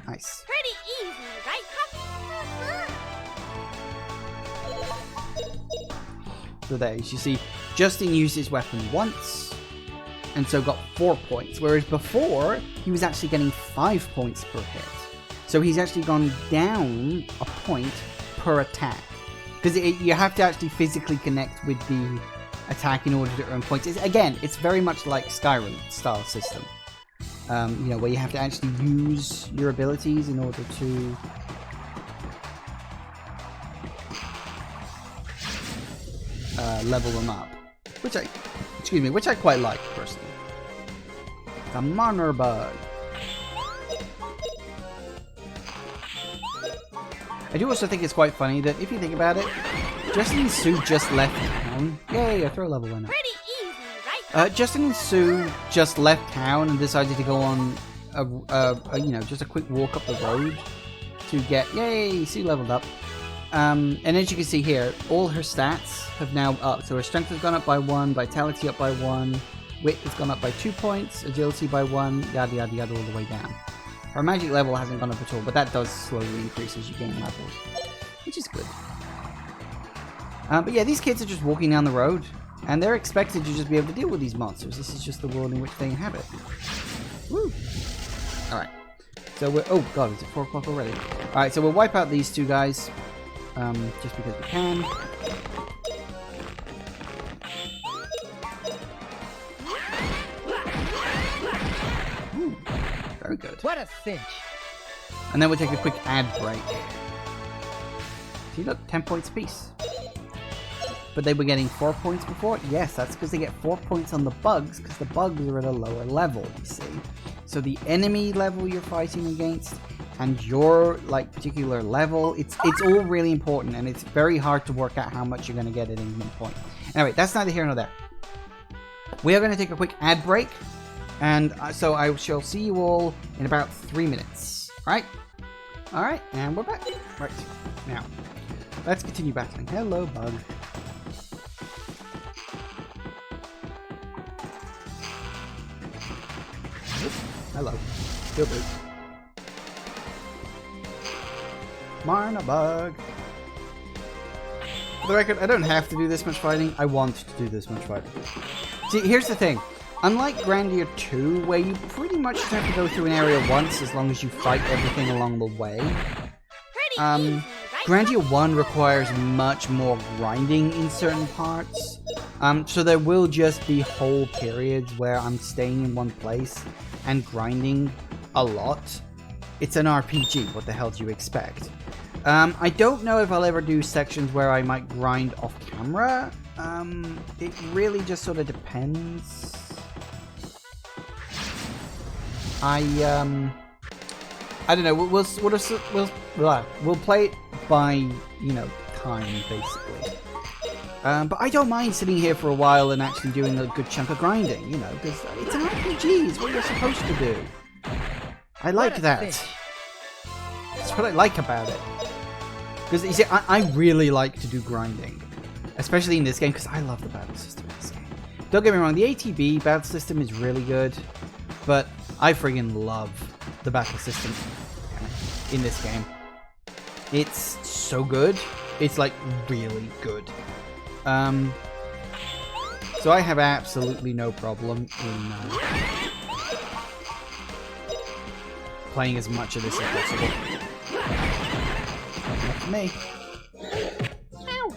[SPEAKER 1] Nice.
[SPEAKER 8] Pretty easy, right,
[SPEAKER 1] So there, as you see, Justin used his weapon once, and so got 4 points, whereas before, he was actually getting 5 points per hit. So he's actually gone down a point per attack. Because you have to actually physically connect with the attack in order to earn points. It's very much like Skyrim style system. You know, where you have to actually use your abilities in order to level them up, which I quite like personally. The Monner Bug. I do also think it's quite funny that if you think about it, Justin and Sue just left town. Yay, a throw level went up.
[SPEAKER 8] Pretty easy, right?
[SPEAKER 1] Justin and Sue just left town and decided to go on just a quick walk up the road to get, yay, Sue leveled up. And as you can see here, all her stats have now up. So her strength has gone up by 1, vitality up by 1, wit has gone up by 2 points, agility by 1, yada yada yada all the way down. Her magic level hasn't gone up at all, but that does slowly increase as you gain levels, which is good. But yeah, these kids are just walking down the road, and they're expected to just be able to deal with these monsters. This is just the world in which they inhabit. Woo! Alright. So we're... Oh god, is it 4 o'clock already? Alright, so we'll wipe out these two guys. Just because we can. Ooh, very good.
[SPEAKER 7] What a cinch!
[SPEAKER 1] And then we'll take a quick ad break. See, look, 10 points apiece. But they were getting 4 points before? Yes, that's because they get 4 points on the bugs, because the bugs are at a lower level, you see. So the enemy level you're fighting against and your like particular level, it's all really important, and it's very hard to work out how much you're going to get at any given point. Anyway, that's neither here nor there. We are going to take a quick ad break, and so I shall see you all in about 3 minutes. Alright, and we're back. Right, now, let's continue battling. Hello, bug. Hello. Good bug. Marna bug. For the record, I don't have to do this much fighting. I want to do this much fighting. See, here's the thing. Unlike Grandia 2, where you pretty much just have to go through an area once as long as you fight everything along the way, Grandia 1 requires much more grinding in certain parts. So there will just be whole periods where I'm staying in one place and grinding a lot. It's an RPG, what the hell do you expect? I don't know if I'll ever do sections where I might grind off camera. It really just sort of depends. I don't know. We'll play it by, you know, time basically. But I don't mind sitting here for a while and actually doing a good chunk of grinding, you know, because it's an RPG. It's what you're supposed to do. I like that. That's what I like about it. Because you see, I really like to do grinding, especially in this game, because I love the battle system in this game. Don't get me wrong, the ATB battle system is really good, but I friggin' love the battle system in this game. It's so good. It's like really good. So I have absolutely no problem in playing as much of this as possible. Not for me. Ow!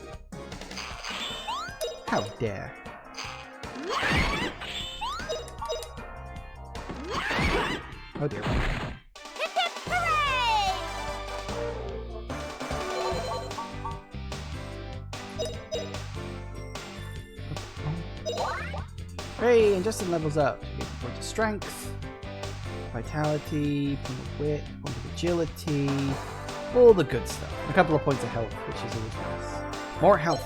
[SPEAKER 1] How dare. Oh dear.
[SPEAKER 8] Hip hip hooray!
[SPEAKER 1] Hey, and Justin levels up. You get a point of strength, vitality, point of wit, point of agility, all the good stuff. A couple of points of health, which is always nice. More health.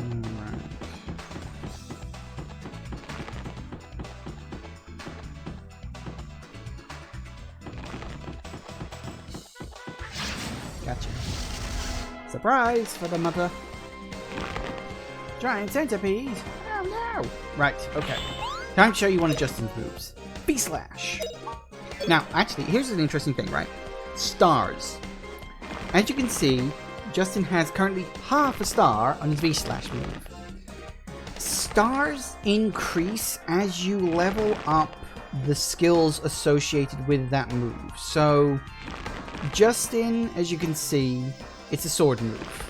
[SPEAKER 1] Alright. Gotcha. Surprise for the mother. Giant centipede. Oh no. Right, okay. Time to show you one of Justin's moves. B-slash. Now, actually, here's an interesting thing, right? Stars. As you can see, Justin has currently half a star on his V-slash move. Stars increase as you level up the skills associated with that move. So, Justin, as you can see, it's a sword move.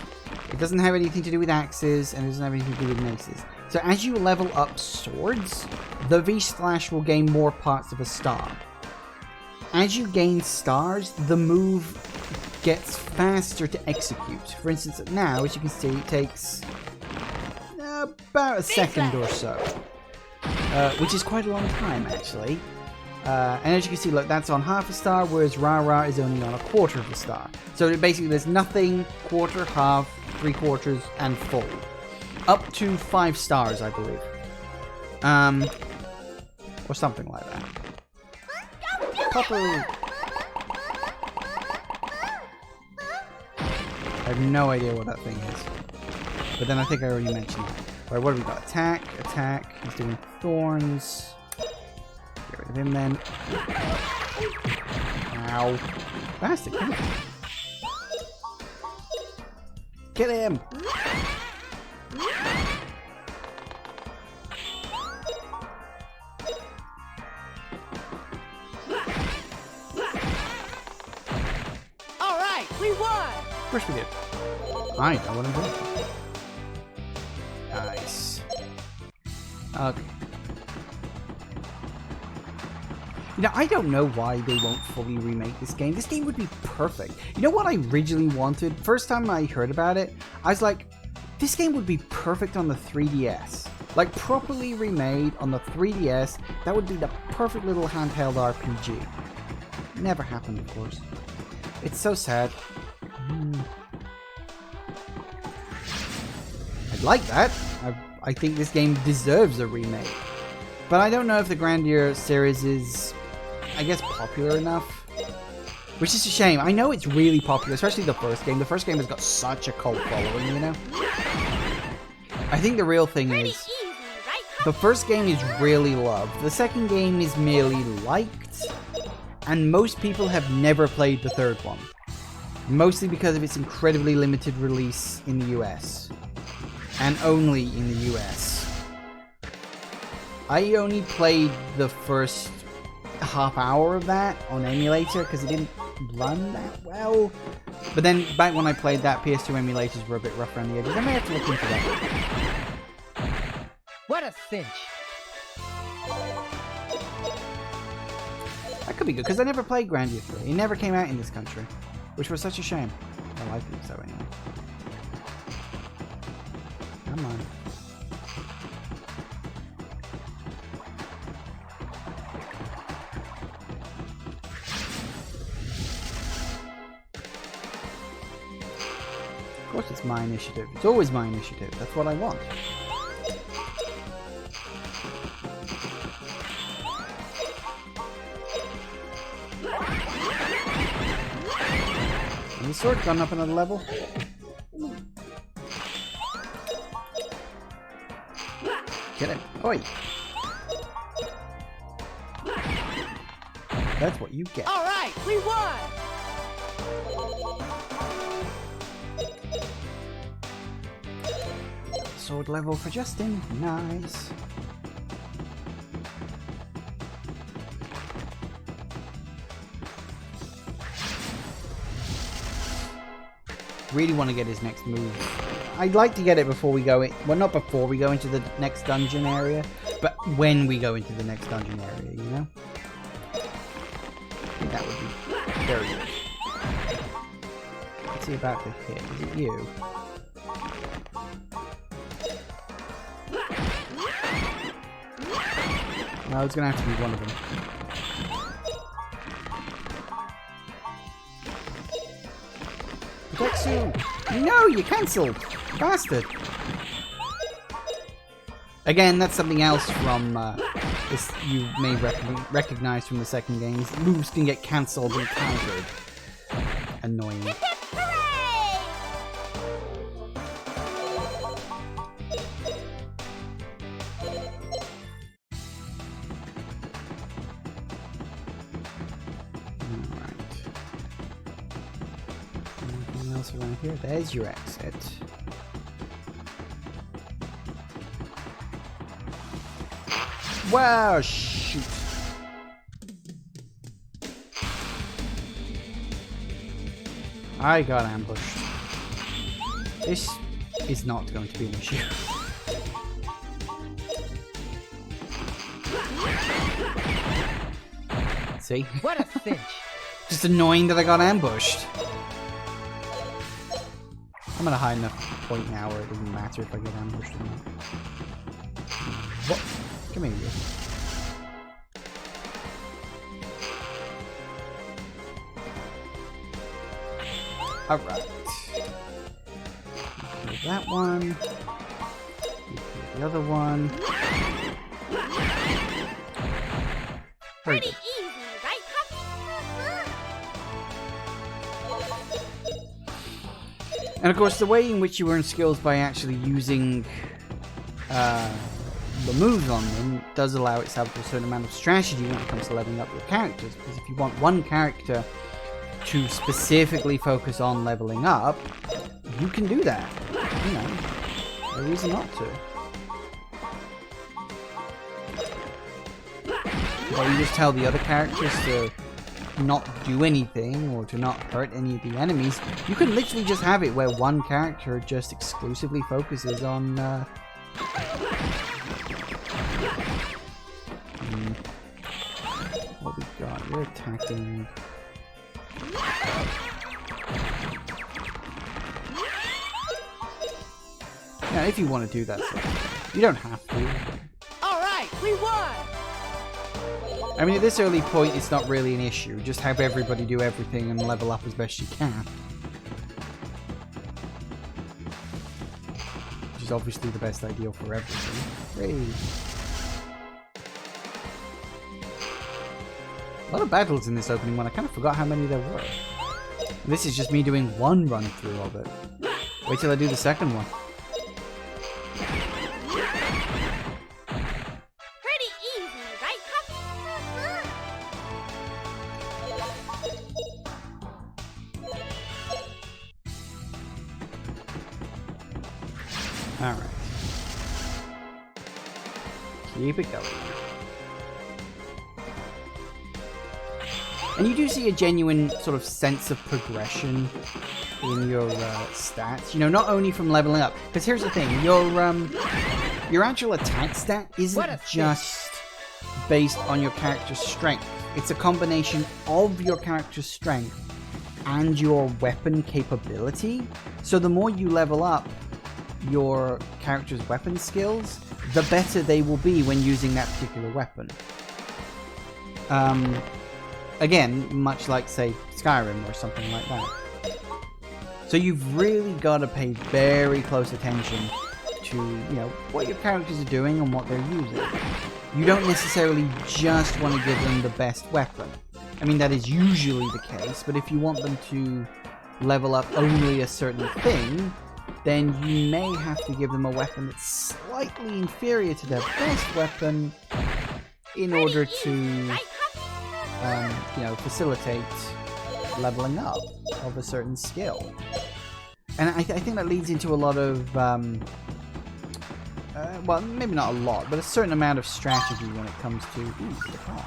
[SPEAKER 1] It doesn't have anything to do with axes, and it doesn't have anything to do with maces. So as you level up swords, the V-slash will gain more parts of a star. As you gain stars, the move gets faster to execute. For instance, now, as you can see, it takes about a second or so. Which is quite a long time, actually. And as you can see, look, that's on half a star, whereas Rara is only on a quarter of a star. So basically there's nothing, quarter, half, 3/4, and full. Up to 5 stars, I believe. Or something like that. Pupper! I have no idea what that thing is. But then I think I already mentioned it. Alright, what have we got? Attack, attack. He's doing thorns. Get rid of him then. Ow. Bastard, come on. Get him!
[SPEAKER 7] Alright, we won!
[SPEAKER 1] Of course we did. I know what I'm doing. Nice. Okay. You know, I don't know why they won't fully remake this game. This game would be perfect. You know what I originally wanted? First time I heard about it, I was like, this game would be perfect on the 3DS. Like, properly remade on the 3DS, that would be the perfect little handheld RPG. Never happened, of course. It's so sad. I'd like that. I think this game deserves a remake. But I don't know if the Grandia series is, I guess, popular enough. Which is a shame. I know it's really popular, especially the first game. The first game has got such a cult following, you know? I think the real thing is, the first game is really loved. The second game is merely liked. And most people have never played the third one. Mostly because of its incredibly limited release in the US. And only in the US. I only played the first half hour of that on emulator because it didn't run that well. But then back when I played that, PS2 emulators were a bit rough around the edges. I may have to look into that.
[SPEAKER 7] What a cinch!
[SPEAKER 1] That could be good because I never played Grandia 3. It never came out in this country, which was such a shame. I like it so anyway. Come on. Of course it's my initiative. It's always my initiative. That's what I want. And the sword's gone up another level. Get it. Oi! That's what you get.
[SPEAKER 7] All right, we won.
[SPEAKER 1] Sword level for Justin. Nice. Really want to get his next move. I'd like to get it before we go in. Well, not before we go into the next dungeon area, but when we go into the next dungeon area, you know? I think that would be very good. What's he about to hit? Is it you? No, it's going to have to be one of them. Detsu! No, you cancelled! Bastard! Again, that's something else from this you may recognize from the second games. Moves can get cancelled and countered. Annoying. Around here, there's your exit. Wow, shoot. I got ambushed. This is not going to be an issue. See?
[SPEAKER 7] What a cinch.
[SPEAKER 1] Just annoying that I got ambushed. I'm at a high enough point now where it doesn't matter if I get ambushed or not. What? Come here, you. Alright. That one. The other one. Very good.
[SPEAKER 8] Easy, right,
[SPEAKER 1] And of course, the way in which you earn skills by actually using the moves on them does allow itself to a certain amount of strategy when it comes to leveling up your characters. Because if you want one character to specifically focus on leveling up, you can do that. You know, no reason not to. Or you just tell the other characters to not do anything or to not hurt any of the enemies. You can literally just have it where one character just exclusively focuses on what we got. You're attacking. Now if you want to do that sort of thing, you don't have to.
[SPEAKER 7] Alright, we won!
[SPEAKER 1] I mean, at this early point, it's not really an issue. Just have everybody do everything and level up as best you can. Which is obviously the best ideal for everything. Hey. A lot of battles in this opening one. I kind of forgot how many there were. And this is just me doing one run through of it. Wait till I do the second one. Alright. Keep it going. And you do see a genuine sort of sense of progression in your stats. You know, not only from leveling up. Because here's the thing, your actual attack stat isn't just based on your character's strength. It's a combination of your character's strength and your weapon capability. So the more you level up your character's weapon skills, the better they will be when using that particular weapon. Again, much like, say, Skyrim or something like that. So you've really got to pay very close attention to, you know, what your characters are doing and what they're using. You don't necessarily just want to give them the best weapon. I mean, that is usually the case, but if you want them to level up only a certain thing, then you may have to give them a weapon that's slightly inferior to their best weapon in order to you know, facilitate leveling up of a certain skill. And I think that leads into a lot of, well, maybe not a lot, but a certain amount of strategy when it comes to, ooh, baton.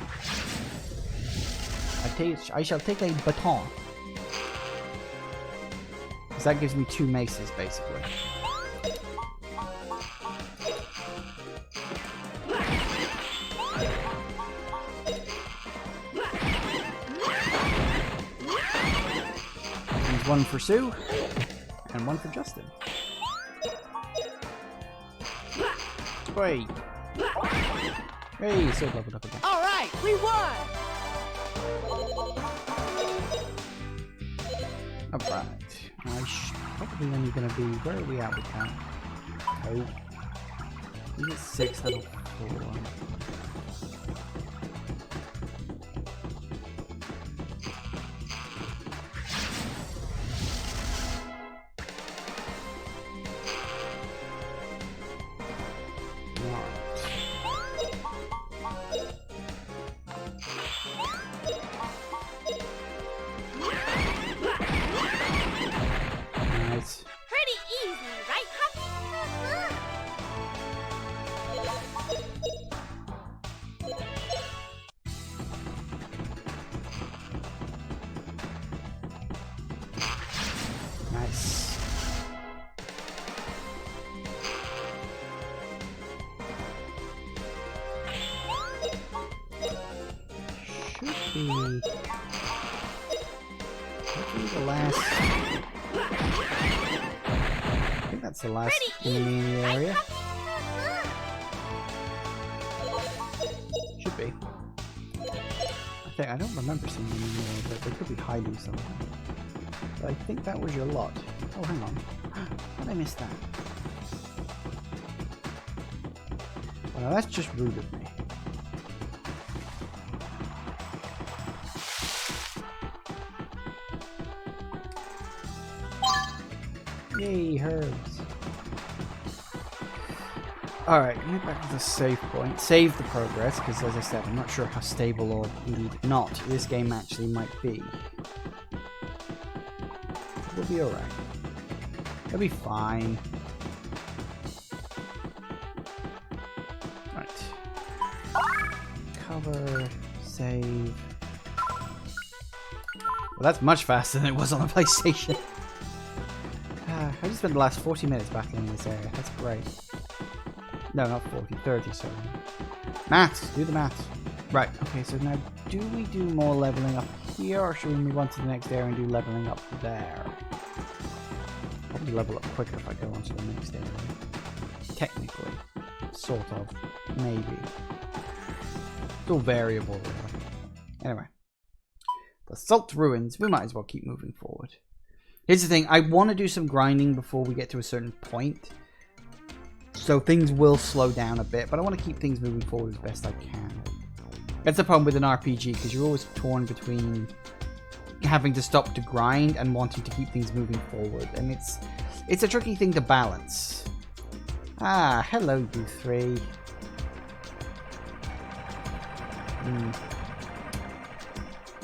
[SPEAKER 1] I shall take a baton. Because that gives me 2 maces, basically. There's 1 for Sue, and 1 for Justin. Great. Hey, so leveled up again.
[SPEAKER 8] All right, we won.
[SPEAKER 1] Alright. Probably only going to be... Where are we at with that? Oh. We get 6 level 4.
[SPEAKER 8] Pretty easy, right, Huff?
[SPEAKER 1] Nice. Should be... Hopefully the last... I think that's the last enemy in the area. Should be. I don't remember seeing any more, but they could be hiding somewhere. But I think that was your lot. Oh, hang on. How did I miss that? Well, that's just rude of me. Yay, herbs. Alright, get back to the save point. Save the progress, because as I said, I'm not sure how stable or indeed not this game actually might be. We'll be alright. It'll be fine. Right. Cover, save. Well, that's much faster than it was on the PlayStation. I just spent the last 40 minutes battling in this area. That's great. No, not 40, 30, sorry. Maths! Do the maths. Right, okay, so now do we do more leveling up here, or should we move on to the next area and do leveling up there? Probably level up quicker if I go on to the next area. Technically. Sort of. Maybe. It's all variable, really. Anyway. The Salt Ruins. We might as well keep moving forward. Here's the thing. I want to do some grinding before we get to a certain point. So things will slow down a bit, but I want to keep things moving forward as best I can. That's the problem with an RPG, because you're always torn between having to stop to grind and wanting to keep things moving forward. And it's a tricky thing to balance. Ah, hello, you three.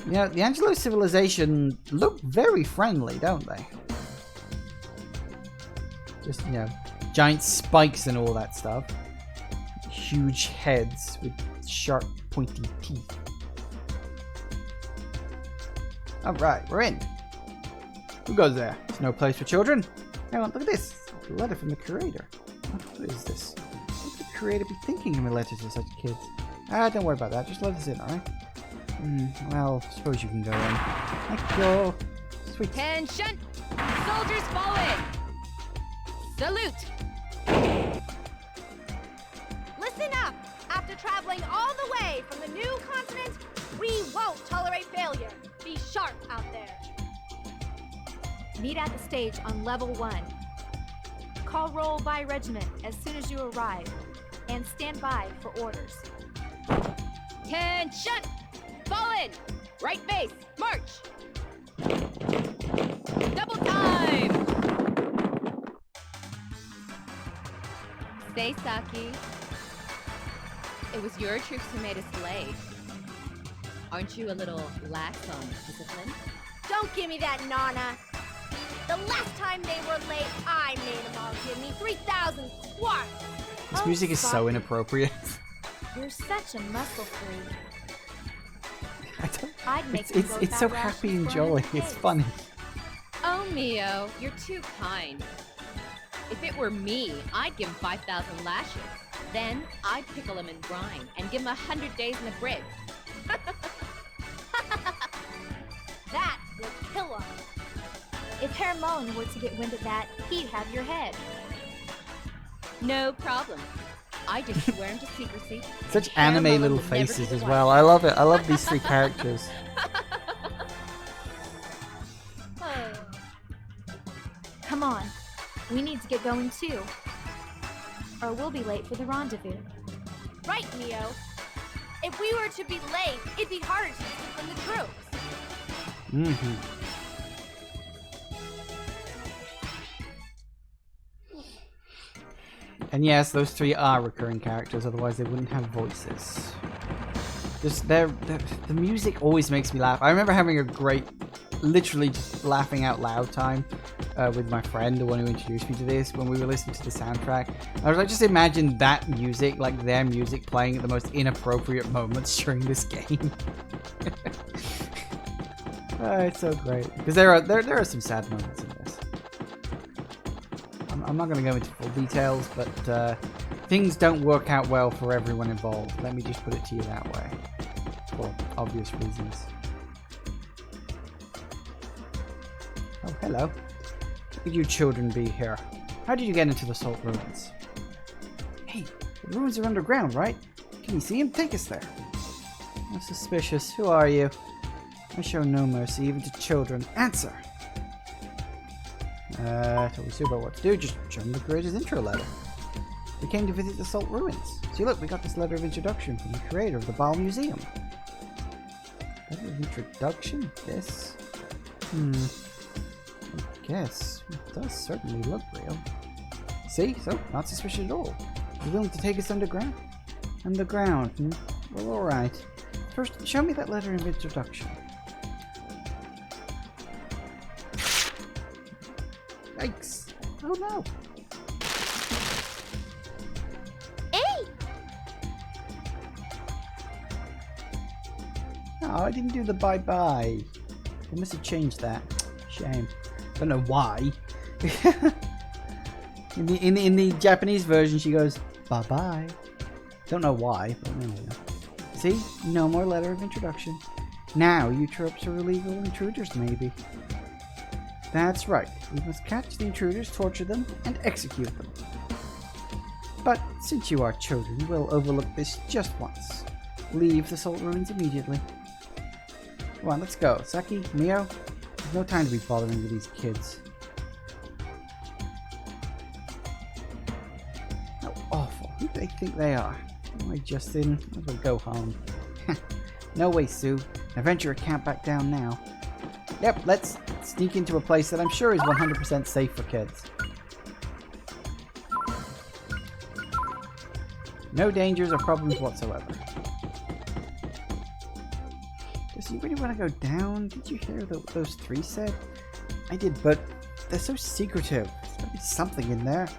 [SPEAKER 1] You know, the Angelo civilization look very friendly, don't they? Just, you know, giant spikes and all that stuff. Huge heads with sharp, pointy teeth. Alright, we're in. Who goes there? There's no place for children. Hang on, look at this. A letter from the curator. What is this? What would the curator be thinking in a letter to such kids? Ah, don't worry about that. Just let us in, alright? Well, suppose you can go in. Thank you. Sweet.
[SPEAKER 5] Attention! Soldiers fall in! Salute!
[SPEAKER 8] Listen up! After traveling all the way from the new continent, we won't tolerate failure. Be sharp out there.
[SPEAKER 5] Meet at the stage on level 1. Call roll by regiment as soon as you arrive, and stand by for orders. Attention! Fall in! Right base, march! Double time! Stay, Saki. It was your troops who made us late.
[SPEAKER 10] Aren't you a little lax on discipline?
[SPEAKER 8] Don't give me that, Nana. The last time they were late, I made them all give me 3,000 squats.
[SPEAKER 1] This music is so inappropriate.
[SPEAKER 5] You're such a muscle freak.
[SPEAKER 1] I
[SPEAKER 5] I'd make
[SPEAKER 1] don't,
[SPEAKER 5] them go
[SPEAKER 1] it's so
[SPEAKER 5] without
[SPEAKER 1] happy
[SPEAKER 5] rations
[SPEAKER 1] and
[SPEAKER 5] for
[SPEAKER 1] jolly.
[SPEAKER 5] 100
[SPEAKER 1] It's
[SPEAKER 5] days.
[SPEAKER 1] funny.
[SPEAKER 10] Oh, Mio, you're too kind. If it were me, I'd give him 5,000 lashes. Then I'd pickle him in brine and give him 100 days in the brig.
[SPEAKER 8] That would kill him.
[SPEAKER 5] If Herr Mullen were to get wind of that, he'd have your head.
[SPEAKER 10] No problem. I just swear him to secrecy.
[SPEAKER 1] Such
[SPEAKER 10] Herr
[SPEAKER 1] anime
[SPEAKER 10] Mullen
[SPEAKER 1] little
[SPEAKER 10] will never
[SPEAKER 1] faces
[SPEAKER 10] be the
[SPEAKER 1] as
[SPEAKER 10] one.
[SPEAKER 1] well. I love it. I love these three characters.
[SPEAKER 5] Come on. We need to get going too. Or we'll be late for the rendezvous.
[SPEAKER 8] Right, Neo. If we were to be late, it'd be harder to see from the troops.
[SPEAKER 1] Mm-hmm. And yes, those three are recurring characters, otherwise they wouldn't have voices. Just the music always makes me laugh. I remember having a great, literally just laughing out loud time with my friend, the one who introduced me to this, when we were listening to the soundtrack. I was like, just imagine that music, like their music playing at the most inappropriate moments during this game. It's so great because there are some sad moments in this. I'm not going to go into full details, but things don't work out well for everyone involved. Let me just put it to you that way, for obvious reasons. Oh, hello. Could you children be here? How did you get into the Salt Ruins? Hey, the ruins are underground, right? Can you see them? Take us there. I'm suspicious. Who are you? I show no mercy, even to children. Answer! Told me about what to do, just show him the creator's intro letter. We came to visit the Salt Ruins. See, look, we got this letter of introduction from the creator of the Ball Museum. Letter of introduction? This? I guess. It does certainly look real. See? So, not suspicious at all. You're willing to take us underground? Underground? Well, alright. First, show me that letter of introduction. Yikes. Oh no.
[SPEAKER 8] Hey!
[SPEAKER 1] No, I didn't do the bye-bye. They must have changed that. Shame. Don't know why. in the Japanese version, she goes, bye-bye. Don't know why, but there we go. See? No more letter of introduction. Now, you tropes are illegal intruders, maybe. That's right. We must catch the intruders, torture them, and execute them. But since you are children, we'll overlook this just once. Leave the Salt Ruins immediately. Come on, let's go. Saki, Mio, there's no time to be bothering with these kids. How awful. Who do they think they are? Am I just in? Might as well go home. No way, Sue. Adventurer can't back down now. Yep, let's sneak into a place that I'm sure is 100% safe for kids. No dangers or problems whatsoever. Does you really want to go down? Did you hear what those three said? I did, but they're so secretive. There's gotta be something in there.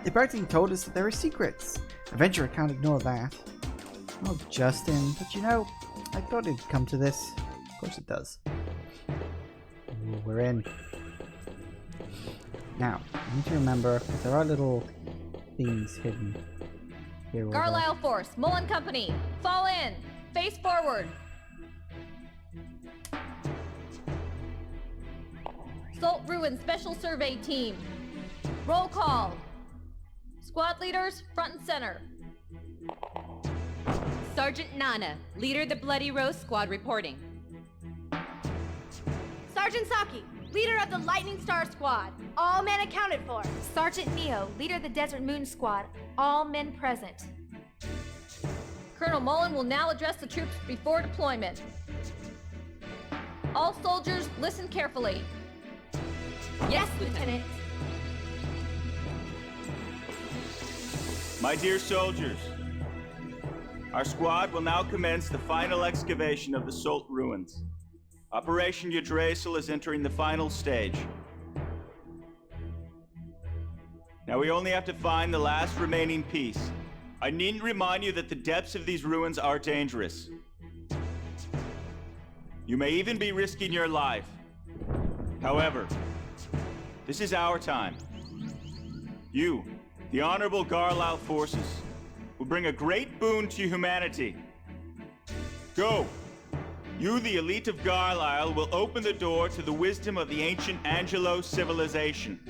[SPEAKER 1] They practically told us that there are secrets. Adventurer can't ignore that. Oh, Justin, but you know, I thought it'd come to this. Of course it does. Ooh, we're in. Now, I need to remember that there are little things hidden here.
[SPEAKER 10] Carlisle Force, Mullen Company, fall in, face forward. Salt Ruin Special Survey Team, roll call. Squad leaders, front and center. Sergeant Nana, leader of the Bloody Rose Squad reporting.
[SPEAKER 8] Sergeant Saki, leader of the Lightning Star Squad. All men accounted for.
[SPEAKER 5] Sergeant Neo, leader of the Desert Moon Squad. All men present.
[SPEAKER 10] Colonel Mullen will now address the troops before deployment. All soldiers, listen carefully. Yes, Lieutenant.
[SPEAKER 3] My dear soldiers, Our squad will now commence the final excavation of the Salt ruins. Operation Yggdrasil is entering the final stage. Now we only have to find the last remaining piece. I needn't remind you that the depths of these ruins are dangerous. You may even be risking your life. However, this is our time. You, the Honorable Garlisle forces, will bring a great boon to humanity. Go! You, the elite of Garlisle, will open the door to the wisdom of the ancient Angelo civilization.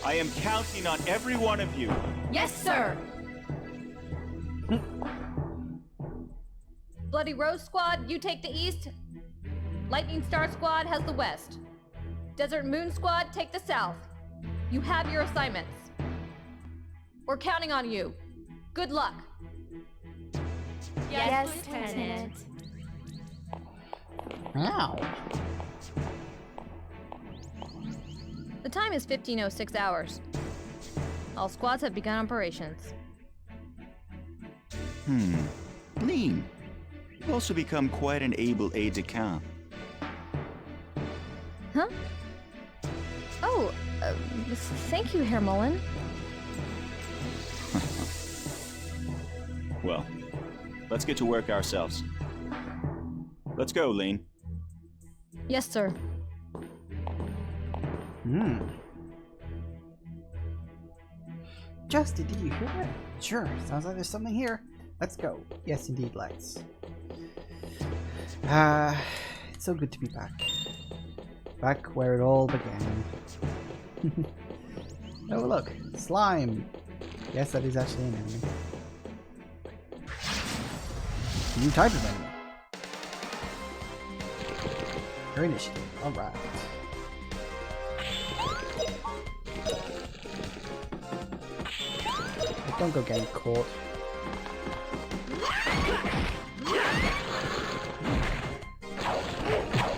[SPEAKER 3] I am counting on every one of you.
[SPEAKER 10] Yes, sir! Bloody Rose Squad, you take the east. Lightning Star Squad has the west. Desert Moon Squad, take the south. You have your assignments. We're counting on you. Good luck.
[SPEAKER 5] Yes, Lieutenant.
[SPEAKER 1] Ow.
[SPEAKER 10] The time is 15:06 hours. All squads have begun operations.
[SPEAKER 3] Lean. You've also become quite an able aide-de-camp.
[SPEAKER 10] Huh? Oh, thank you, Herr Mullen.
[SPEAKER 3] Well, let's get to work ourselves. Let's go, Lean.
[SPEAKER 10] Yes, sir.
[SPEAKER 1] Justy, did you hear that? Sure, sounds like there's something here. Let's go. Yes, indeed, let's. It's so good to be back. Back where it all began. Oh, look, slime. Yes, that is actually an enemy. A new type of enemy. Your initiative. Alright. Don't go getting caught.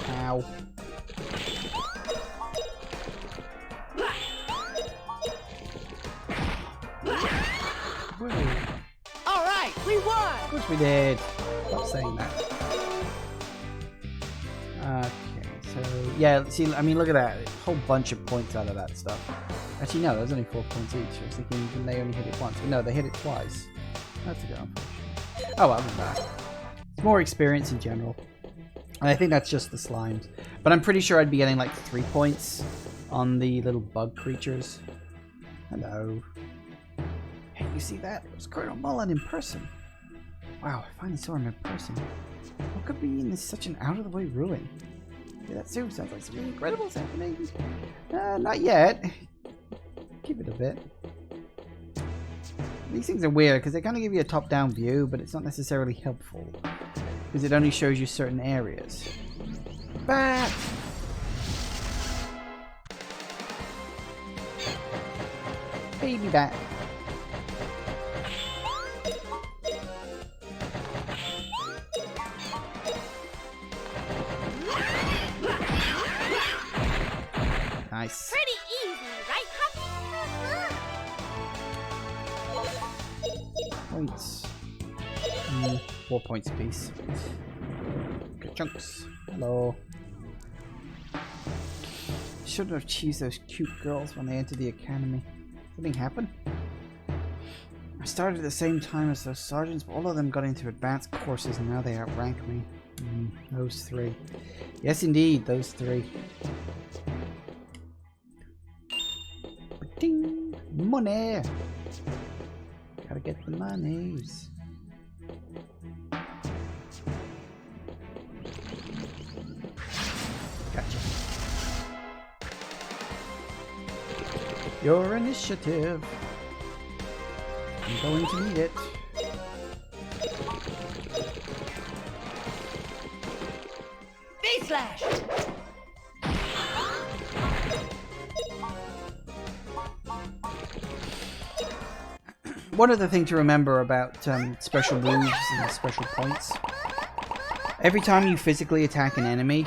[SPEAKER 1] Ow.
[SPEAKER 7] All right, we won.
[SPEAKER 1] Of course we did. Stop saying that. Okay, so yeah, see, I mean, look at that. A whole bunch of points out of that stuff. Actually, no, there's only 4 points each. I was thinking they only hit it once. But no, they hit it twice. That's a bit unfortunate. Oh, well, that. It's more experience in general. And I think that's just the slimes. But I'm pretty sure I'd be getting like 3 points on the little bug creatures. Hello. Hey, you see that? It was Colonel Mullen in person. Wow, I finally saw him in person. What could be in such an out-of-the-way ruin? Yeah, that soon sounds like something incredible's happening. Not yet. Give it a bit. These things are weird because they kind of give you a top-down view, but it's not necessarily helpful because it only shows you certain areas. Bat! Baby bat. Nice.
[SPEAKER 8] Pretty easy, right, Huffy?
[SPEAKER 1] Points. 4 points apiece. Good chunks. Hello. Shouldn't have cheesed those cute girls when they entered the academy. Something happened? I started at the same time as those sergeants, but all of them got into advanced courses and now they outrank me. Those 3. Yes, indeed, those 3. Ding! Money! Gotta get the monies. Gotcha. Your initiative. I'm going to need it.
[SPEAKER 7] Face slash.
[SPEAKER 1] One other thing to remember about special moves and special points. Every time you physically attack an enemy,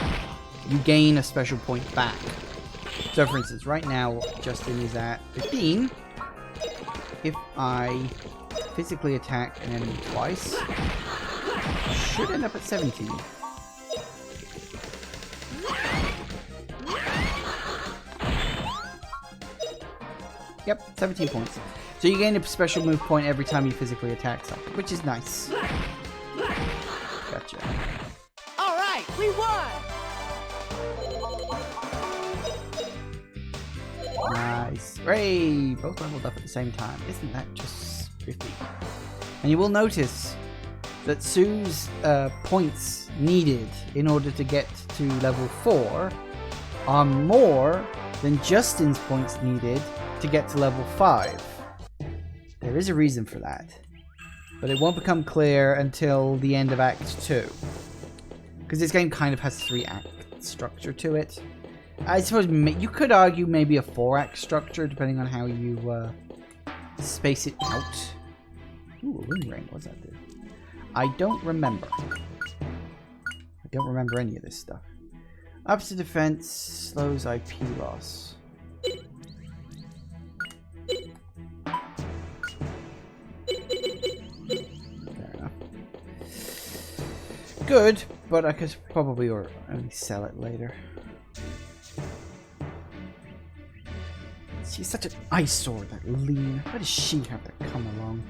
[SPEAKER 1] you gain a special point back. So for instance, right now, Justin is at 15. If I physically attack an enemy twice, I should end up at 17. Yep, 17 points. So you gain a special move point every time you physically attack something, which is nice. Gotcha.
[SPEAKER 7] All right, we won!
[SPEAKER 1] Nice. Hooray! Both leveled up at the same time. Isn't that just 50? And you will notice that Sue's points needed in order to get to level 4 are more than Justin's points needed to get to level 5. There is a reason for that, but it won't become clear until the end of Act 2. Because this game kind of has 3-act structure to it. I suppose you could argue maybe a 4-act structure, depending on how you space it out. Ooh, a ring ring. What does that do? I don't remember. I don't remember any of this stuff. Ups to defense, slows IP loss. Fair enough. Good, but I could probably only sell it later. She's such an eyesore, that Lean. Why does she have to come along?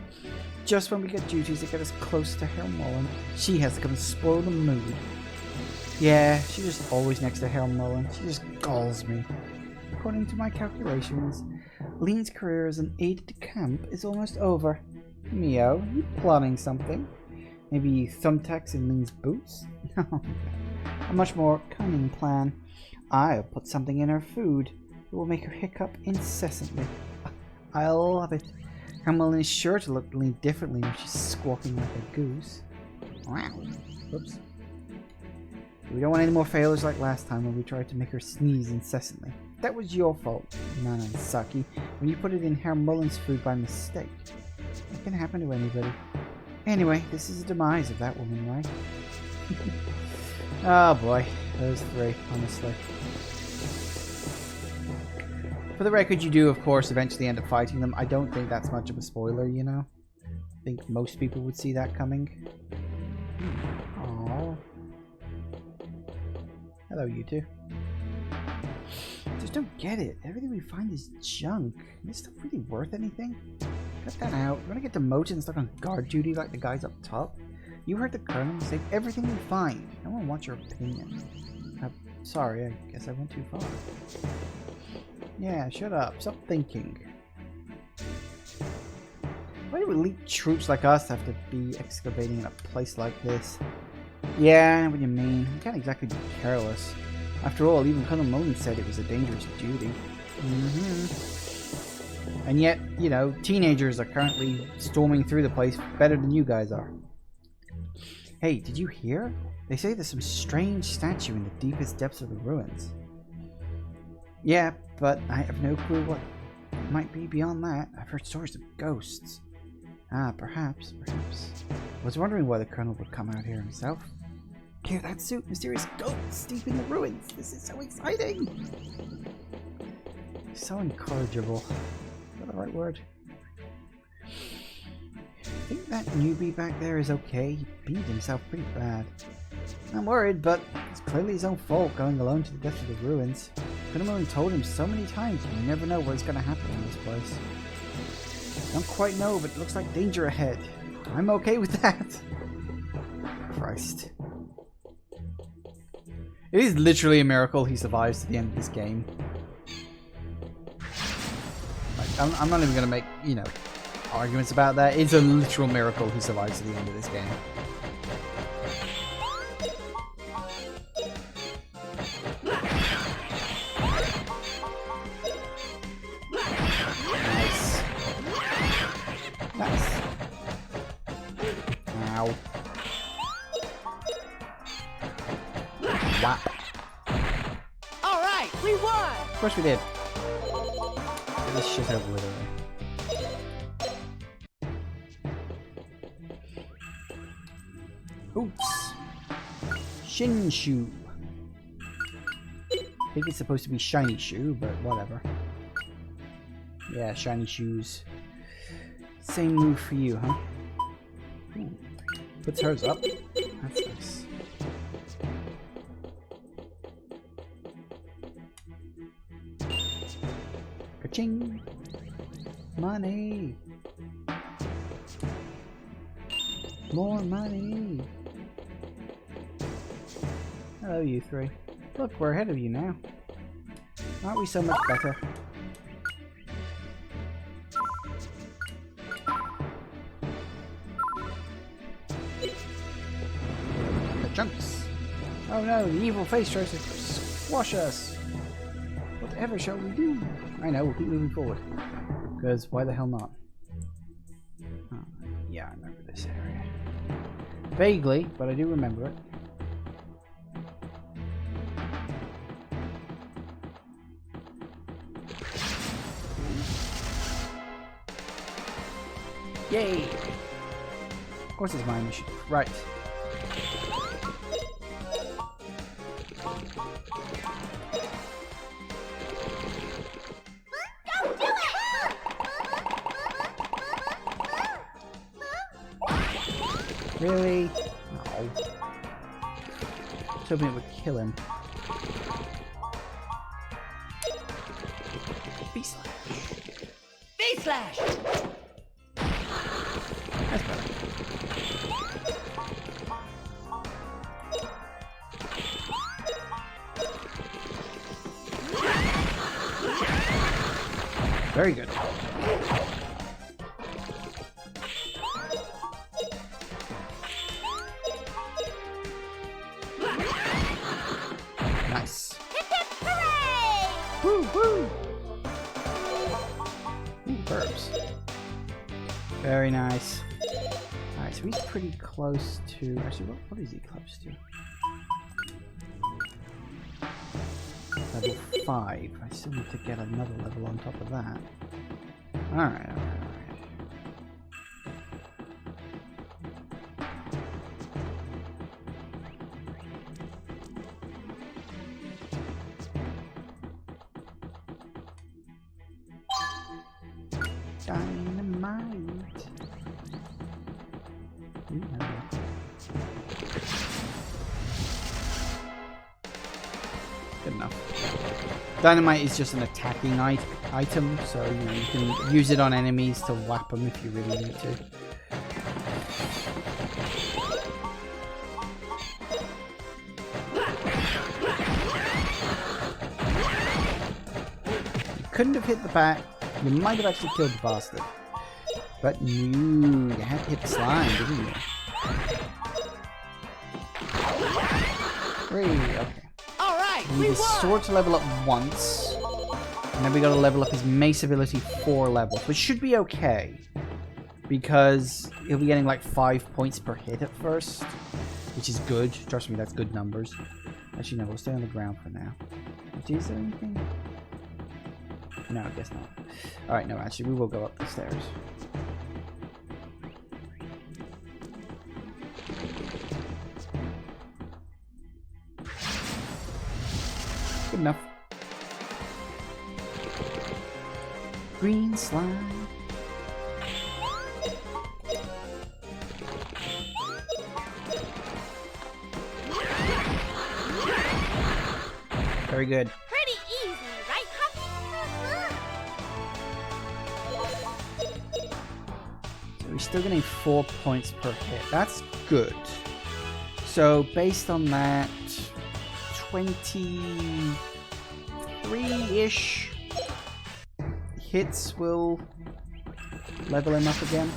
[SPEAKER 1] Just when we get duties that get us close to Helmullen, she has to come and spoil the mood. Yeah, she's just always next to Helmullen. She just galls me. According to my calculations, Lean's career as an aide-de-camp is almost over. Mio, you plotting something? Maybe thumbtacks in Lean's boots? No. A much more cunning plan. I'll put something in her food. It will make her hiccup incessantly. I love it. Helmullen is sure to look Lean differently when she's squawking like a goose. Wow. Oops. We don't want any more failures like last time when we tried to make her sneeze incessantly. That was your fault, Nanansaki, when you put it in Helmullen's food by mistake. It can happen to anybody. Anyway, this is the demise of that woman, right? Oh boy, those three, honestly. For the record, you do, of course, eventually end up fighting them. I don't think that's much of a spoiler, you know? I think most people would see that coming. Aww. Hello, you two. Just don't get it. Everything we find is junk. Is this stuff really worth anything? Cut that out. We're gonna get demoted and stuck on guard duty like the guys up top. You heard the colonel say everything we find. No one wants your opinion. Sorry, I guess I went too far. Yeah, shut up. Stop thinking. Why do elite troops like us have to be excavating in a place like this? Yeah, I know what you mean. We can't exactly be careless. After all, even Colonel Mullen said it was a dangerous duty. And yet, you know, teenagers are currently storming through the place better than you guys are. Hey, did you hear? They say there's some strange statue in the deepest depths of the ruins. Yeah, but I have no clue what might be beyond that. I've heard stories of ghosts. Ah, perhaps. I was wondering why the Colonel would come out here himself. Hear that, Suit? Mysterious ghosts deep in the ruins. This is so exciting. So incorrigible. Is that the right word? I think that newbie back there is okay. He beat himself pretty bad. I'm worried, but it's clearly his own fault going alone to the depths of the ruins. Colonel told him so many times you never know what's going to happen in this place. Don't quite know, but it looks like danger ahead. I'm okay with that. Christ. It is literally a miracle he survives to the end of this game. Like, I'm not even going to make, you know, arguments about that. It's a literal miracle he survives to the end of this game. Nice. Ow. Whap.
[SPEAKER 7] Alright, we won!
[SPEAKER 1] Of course we did. Get this shit over with already. Oops. Shinshu. I think it's supposed to be shiny shoe, but whatever. Yeah, shiny shoes. Same move for you, huh? Ooh. Puts hers up. That's nice. Ka-ching! Money! More money! Hello, you three. Look, we're ahead of you now. Aren't we so much better? The chunks! Oh no, the evil face tries to squash us! Whatever shall we do? I know, we'll keep moving forward. Because why the hell not? Oh, yeah, I remember this area. Vaguely, but I do remember it. Yay! Of course it's my initiative. Right.
[SPEAKER 8] Don't do it!
[SPEAKER 1] Really? No. I was hoping it would kill him. B-slash.
[SPEAKER 7] V-slash!
[SPEAKER 1] That's better. Very good. Nice.
[SPEAKER 8] Hip hip hooray!
[SPEAKER 1] Woo woo! Ooh, verbs. Very nice. Alright, so he's pretty close to... Actually, what is he close to? Level 5. I still need to get another level on top of that. Alright, alright, alright. Dynamite. Ooh, hello. Good enough. Dynamite is just an attacking item, so you know you can use it on enemies to whap them if you really need to. You couldn't have hit the back. You might have actually killed the bastard. But you had to hit the slime, didn't you? 3, okay.
[SPEAKER 7] Alright,
[SPEAKER 1] We need his sword to level up once. And then we gotta level up his mace ability 4 levels, which should be okay. Because he'll be getting like 5 points per hit at first. Which is good. Trust me, that's good numbers. Actually, no, we'll stay on the ground for now. Is there anything? No, I guess not. Alright, no, actually, we will go up the stairs. Good enough. Green slime. Very good.
[SPEAKER 8] Pretty easy, right, Puppy?
[SPEAKER 1] So we're still getting 4 points per hit. That's good. So based on that, 23-ish hits will level him up again.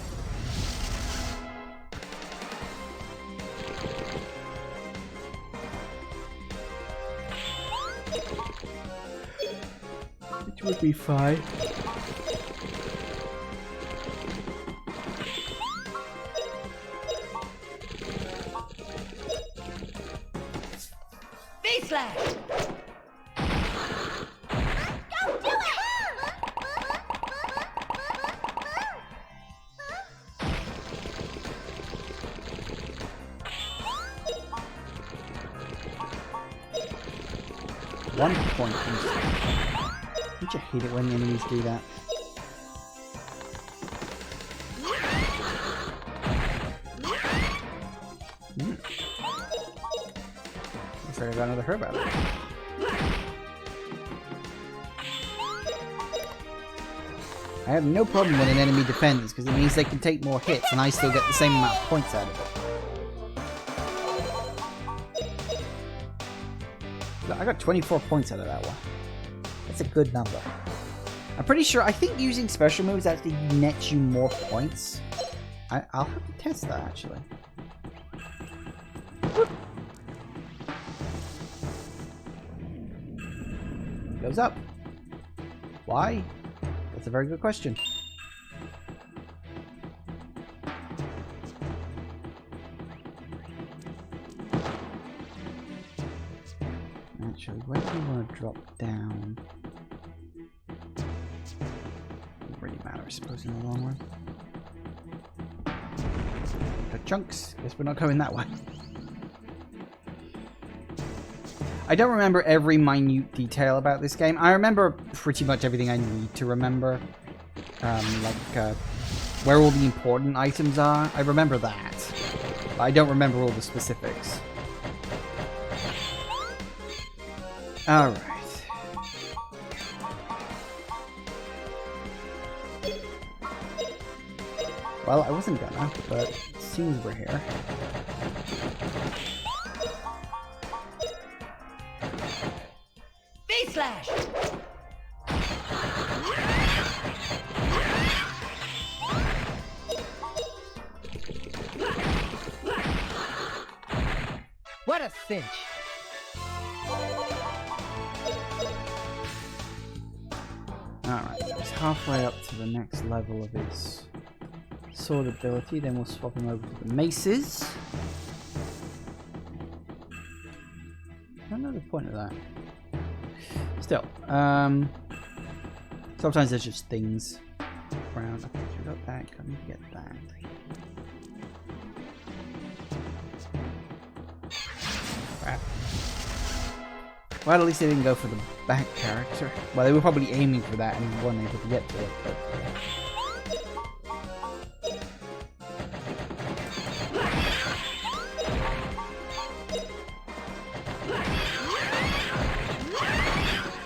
[SPEAKER 1] Which would be fine.
[SPEAKER 7] V-slash!
[SPEAKER 8] Don't do it!
[SPEAKER 1] 1 point. Don't you hate it when enemies do that? Looks like I got another herb out of it. I have no problem when an enemy defends, because it means they can take more hits and I still get the same amount of points out of it. I got 24 points out of that one. That's a good number. I'm pretty sure, I think using special moves actually nets you more points. I'll have to test that actually. Goes up. Why? That's a very good question. Actually, where do we want to drop down? Doesn't really matter, I suppose, in the long run. Got chunks. Guess we're not going that way. I don't remember every minute detail about this game. I remember pretty much everything I need to remember. Where all the important items are. I remember that. But I don't remember all the specifics. Alright. Well, I wasn't gonna, but it seems we're here.
[SPEAKER 7] Face slash! What a cinch!
[SPEAKER 1] Alright, so he's halfway up to the next level of his sword ability, then we'll swap him over to the maces. I don't know the point of that. Still, sometimes there's just things around. Okay, so we got that, let me get that. Crap. Well, at least they didn't go for the back character. Well, they were probably aiming for that and weren't able to get to it, but...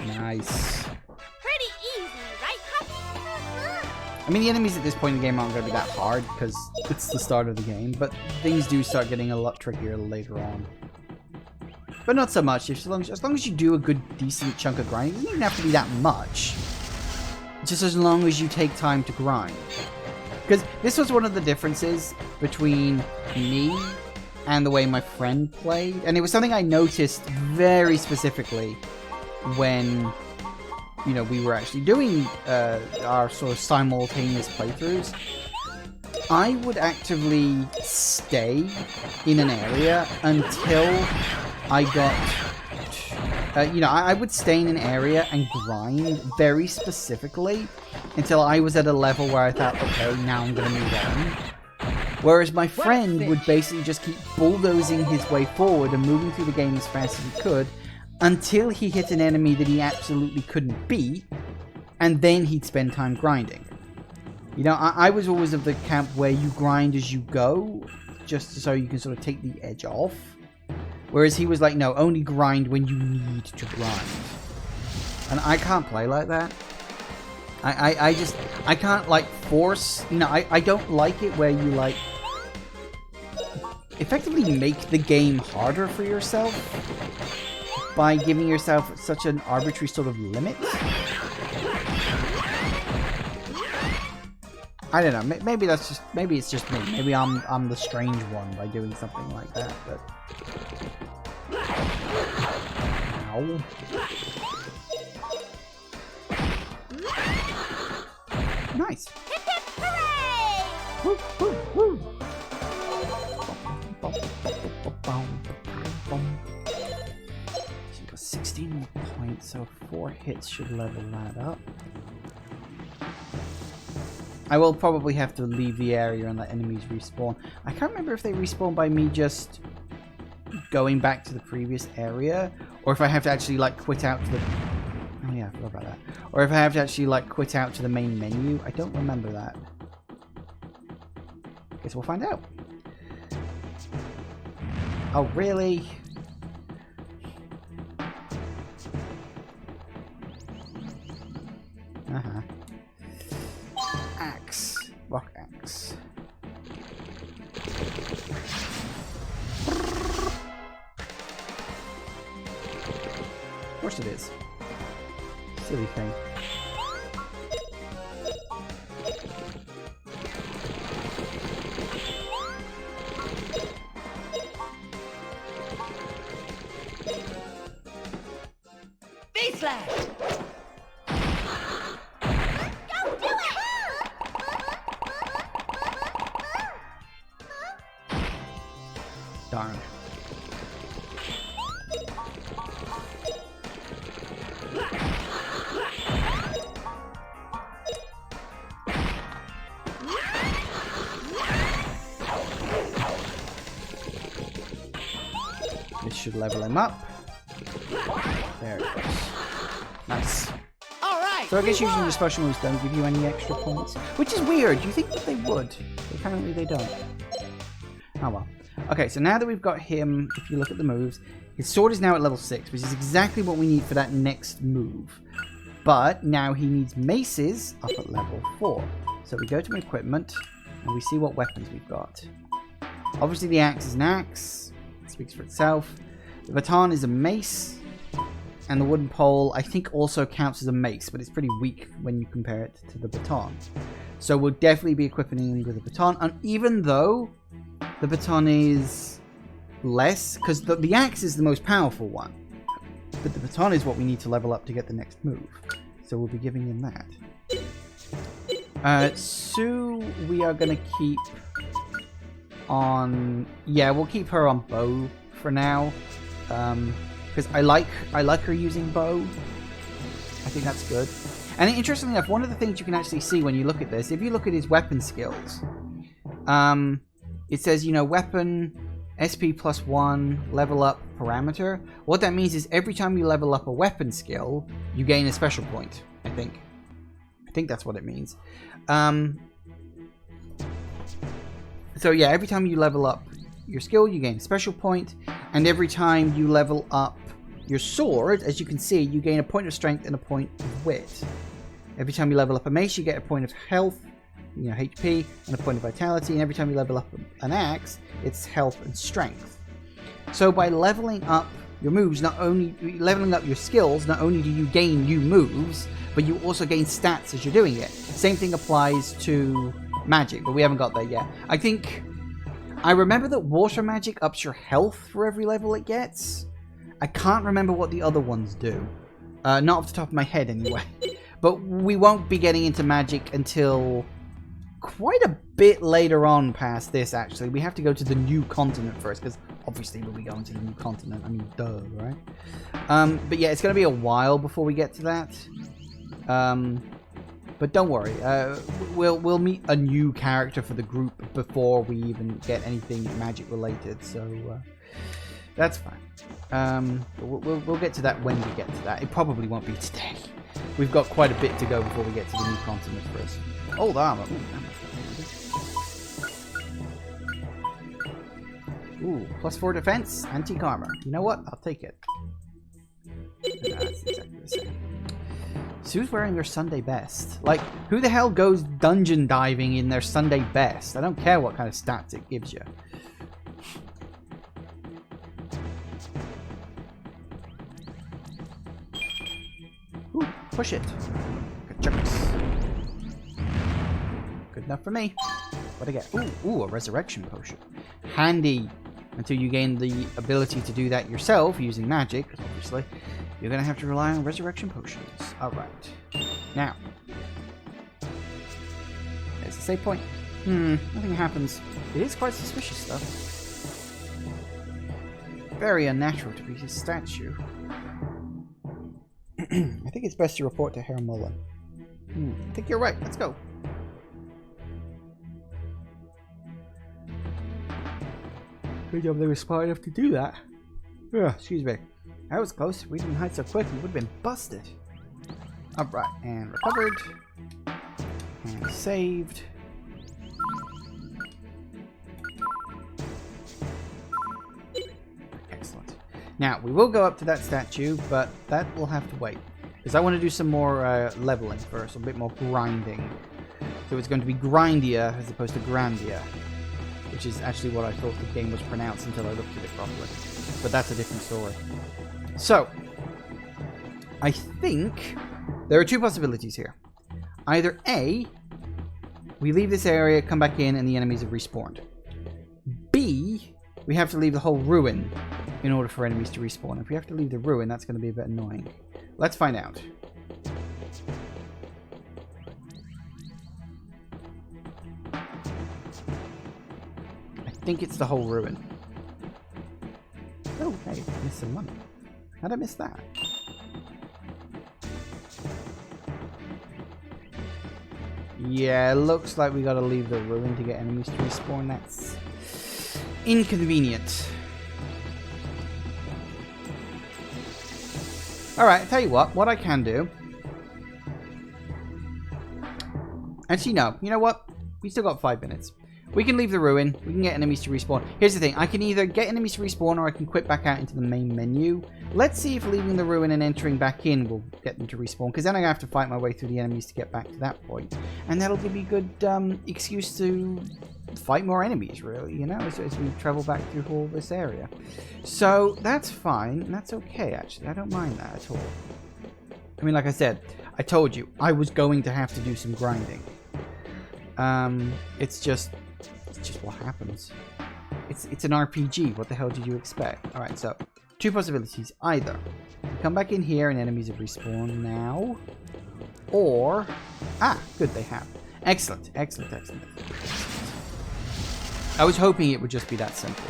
[SPEAKER 1] Nice.
[SPEAKER 8] Pretty easy, right, Puppy?
[SPEAKER 1] I mean, the enemies at this point in the game aren't going to be that hard because it's the start of the game, but things do start getting a lot trickier later on. But not so much. As long as you do a good, decent chunk of grinding, it doesn't even have to be that much. Just as long as you take time to grind. Because this was one of the differences between me and the way my friend played. And it was something I noticed very specifically when, you know, we were actually doing our sort of simultaneous playthroughs. I would actively stay in an area until I got, you know, I would stay in an area and grind very specifically until I was at a level where I thought, okay, now I'm going to move on. Whereas my friend would basically just keep bulldozing his way forward and moving through the game as fast as he could until he hit an enemy that he absolutely couldn't beat, and then he'd spend time grinding. You know, I was always of the camp where you grind as you go, just so you can sort of take the edge off. Whereas he was like, no, only grind when you need to grind. And I can't play like that. I can't, like, force, you know, I don't like it where you, like, effectively make the game harder for yourself by giving yourself such an arbitrary sort of limit. I don't know, maybe that's just, maybe it's just me. Maybe I'm the strange one by doing something like that, but... Ow. Nice.
[SPEAKER 8] Hip hip hooray!
[SPEAKER 1] Woo, woo, woo. So you got 16 more points, so 4 hits should level that up. I will probably have to leave the area and let enemies respawn. I can't remember if they respawn by me just going back to the previous area, Or if I have to actually like quit out to the... Oh yeah, I forgot about that. Or if I have to actually like quit out to the main menu. I don't remember that. Guess we'll find out. Oh, really? Uh-huh. Axe. Rock axe. Of course it is. Silly thing.
[SPEAKER 7] Face slash!
[SPEAKER 8] Don't do it!
[SPEAKER 1] Darn. This should level him up. There it goes. Nice.
[SPEAKER 7] Alright!
[SPEAKER 1] So I guess using the special moves don't give you any extra points. Which is weird. You think that they would. But apparently they don't. Oh well. Okay, so now that we've got him, if you look at the moves, his sword is now at level 6, which is exactly what we need for that next move. But now he needs maces up at level 4. So we go to equipment, and we see what weapons we've got. Obviously the axe is an axe. It speaks for itself. The baton is a mace. And the wooden pole, I think, also counts as a mace, but it's pretty weak when you compare it to the baton. So we'll definitely be equipping him with the baton, and even though the baton is less, because the axe is the most powerful one, but the baton is what we need to level up to get the next move. So we'll be giving him that. Sue, we are going to keep on... Yeah, we'll keep her on bow for now. Because I like her using bow. I think that's good. And interestingly enough, one of the things you can actually see when you look at this, if you look at his weapon skills, it says, you know, weapon SP +1 level up parameter. What that means is every time you level up a weapon skill, you gain a special point, I think. I think that's what it means. So yeah, every time you level up your skill, you gain a special point, and every time you level up your sword, as you can see, you gain a point of strength and a point of wit. Every time you level up a mace, you get a point of health, you know, HP, and a point of vitality, and every time you level up an axe, it's health and strength. So by leveling up your moves, leveling up your skills, not only do you gain new moves, but you also gain stats as you're doing it. Same thing applies to magic, but we haven't got there yet. I remember that water magic ups your health for every level it gets. I can't remember what the other ones do. Not off the top of my head, anyway. But we won't be getting into magic until quite a bit later on past this, actually. We have to go to the new continent first, because obviously we'll be going to the new continent. I mean, duh, right? But yeah, it's going to be a while before we get to that. But don't worry, we'll meet a new character for the group before we even get anything magic related, so that's fine. We'll get to that when we get to that. It probably won't be today. We've got quite a bit to go before we get to the new continent first. Old armor. Ooh, +4 defense, antique armor. You know what? I'll take it. That's exactly the same. Sue's wearing their Sunday best. Like, who the hell goes dungeon diving in their Sunday best? I don't care what kind of stats it gives you. Ooh, push it. Good chucks. Good enough for me. What'd I get? Ooh, a resurrection potion. Handy. Until you gain the ability to do that yourself using magic, obviously. You're going to have to rely on resurrection potions. Alright. Now. There's the save point. Nothing happens. It is quite suspicious, though. Very unnatural to be his statue. I think it's best to report to Herr Mullen. I think you're right. Let's go. Good job they were smart enough to do that. Ugh, excuse me. That was close. We didn't hide so quick, we would have been busted. Alright, and recovered. And saved. Excellent. Now, we will go up to that statue, but that will have to wait. Because I want to do some more leveling first, a bit more grinding. So it's going to be Grandia as opposed to Grandia. Which is actually what I thought the game was pronounced until I looked at it properly. But that's a different story. So, I think there are two possibilities here. Either A, we leave this area, come back in, and the enemies have respawned. B, we have to leave the whole ruin in order for enemies to respawn. If we have to leave the ruin, that's going to be a bit annoying. Let's find out. I think it's the whole ruin. Oh, hey, I missed some money. How'd I miss that? Yeah, looks like we gotta leave the ruin to get enemies to respawn. That's inconvenient. Alright, I'll tell you what I can do. Actually, no. You know what? We still got 5 minutes. We can leave the ruin. We can get enemies to respawn. Here's the thing. I can either get enemies to respawn or I can quit back out into the main menu. Let's see if leaving the ruin and entering back in will get them to respawn. Because then I have to fight my way through the enemies to get back to that point. And that'll give me a good excuse to fight more enemies, really. You know, as we travel back through all this area. So, that's fine. And that's okay, actually. I don't mind that at all. I mean, like I said, I told you, I was going to have to do some grinding. It's just what happens. It's an RPG. What the hell did you expect? Alright, so, two possibilities. Either we come back in here and enemies have respawned now. Or... Ah, good, they have. Excellent, excellent, excellent. I was hoping it would just be that simple.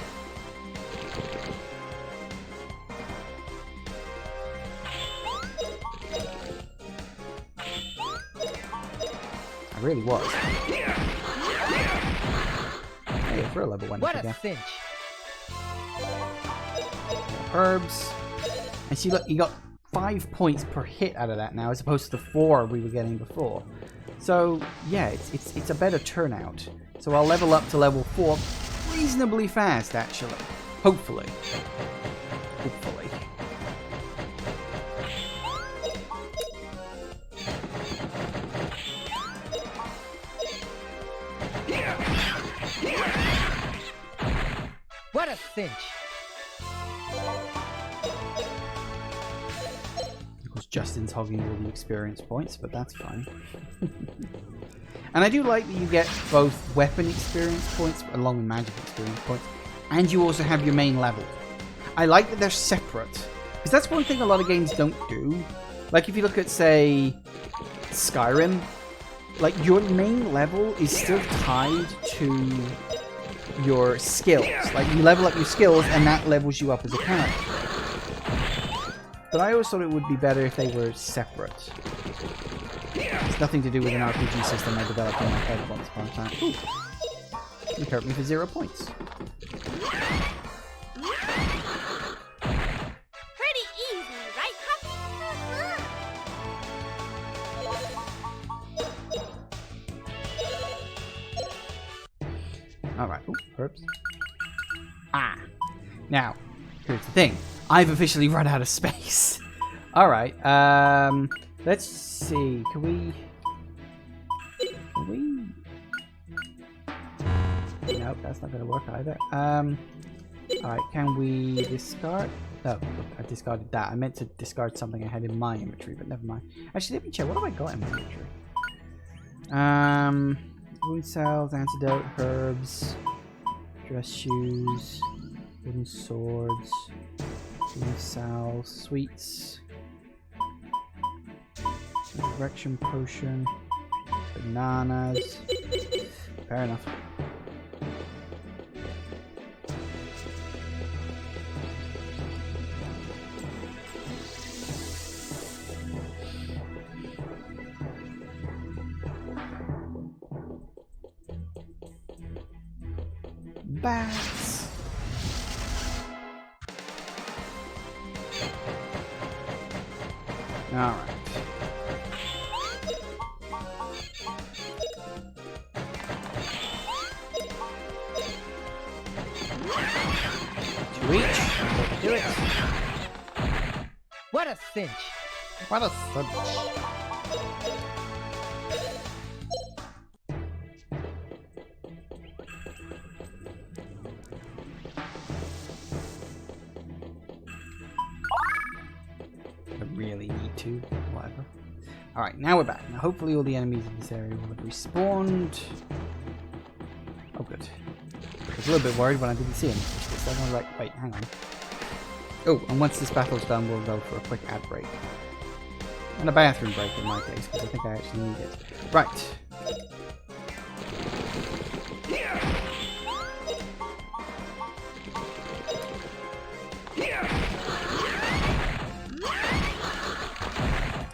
[SPEAKER 1] I really was. Hey, for a level 1.
[SPEAKER 7] What a cinch!
[SPEAKER 1] Herbs. And see, look, you got 5 points per hit out of that now, as opposed to the 4 we were getting before. So, yeah, it's a better turnout. So I'll level up to level 4 reasonably fast, actually. Hopefully. Hopefully.
[SPEAKER 7] What a cinch!
[SPEAKER 1] Of course, Justin's hogging all the experience points, but that's fine. And I do like that you get both weapon experience points along with magic experience points, and you also have your main level. I like that they're separate, because that's one thing a lot of games don't do. Like if you look at, say, Skyrim, like your main level is still tied to your skills. Like you level up your skills and that levels you up as a character. But I always thought it would be better if they were separate. It's nothing to do with an RPG system I developed in my head once upon a time. Ooh. You hurt me for 0 points.
[SPEAKER 8] Pretty easy, right, Puppy?
[SPEAKER 1] Alright, ooh, herbs. Ah! Now, here's the thing. I've officially run out of space. Alright, let's see. Can we... Nope, that's not going to work either. Alright, can we discard? Oh, look, I discarded that. I meant to discard something I had in my inventory, but never mind. Actually, let me check. What have I got in my inventory? Wound cells, antidote, herbs, dress shoes, wooden swords, wound cells, sweets, resurrection potion, bananas. Fair enough. Bats. Alright. Reach. Do it.
[SPEAKER 7] What a cinch!
[SPEAKER 1] What a cinch. I really need to. Whatever. Alright, now we're back. Now hopefully all the enemies in this area will have respawned. Oh good. I was a little bit worried when I didn't see them. I was like, wait, hang on. Oh, and once this battle's done, we'll go for a quick ad break. And a bathroom break in my case, because I think I actually need it. Right.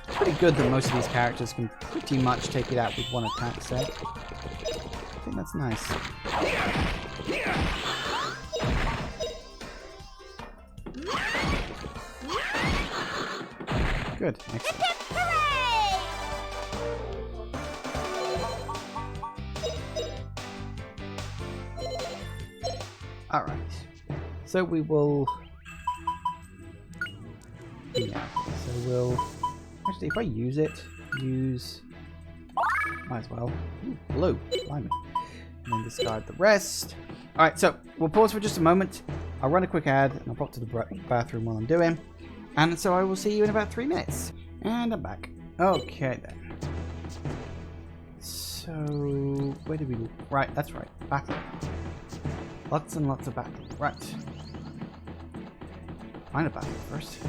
[SPEAKER 1] It's pretty good that most of these characters can pretty much take it out with one attack set. I think that's nice. Good. Excellent. Alright. So we will... Yeah. So we'll... Actually, if I use it, might as well. Ooh, blue. Blimey. And then discard the rest. Alright, so we'll pause for just a moment. I'll run a quick ad and I'll pop to the bathroom while I'm doing. And so I will see you in about 3 minutes. And I'm back. Okay then. So, where did we go? Right, that's right. Battle. Lots and lots of battle. Right. Find a battle first.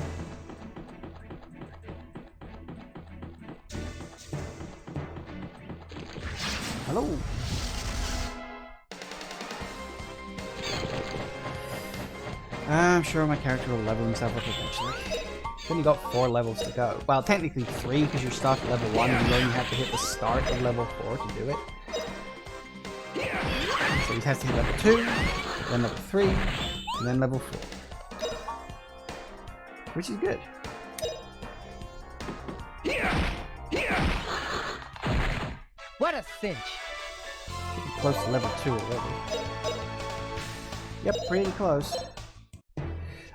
[SPEAKER 1] Hello. I'm sure my character will level himself up eventually. He's only got 4 levels to go. Well, technically 3 because you start at level 1 and you only have to hit the start of level 4 to do it. So he has to hit level 2, then level 3, and then level 4. Which is good.
[SPEAKER 7] What a cinch!
[SPEAKER 1] Getting close to level 2 already. Yep, pretty close.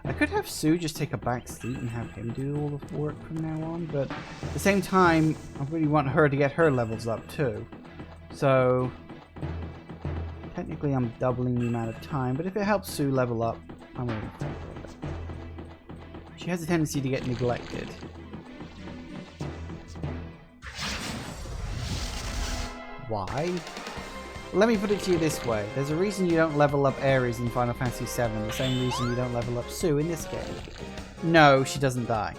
[SPEAKER 1] I could have Sue just take a back seat and have him do all the work from now on, but at the same time, I really want her to get her levels up too. So, technically I'm doubling the amount of time, but if it helps Sue level up, I'm all in favor of it. She has a tendency to get neglected. Why? Let me put it to you this way. There's a reason you don't level up Ares in Final Fantasy VII, the same reason you don't level up Sue in this game. No, she doesn't die.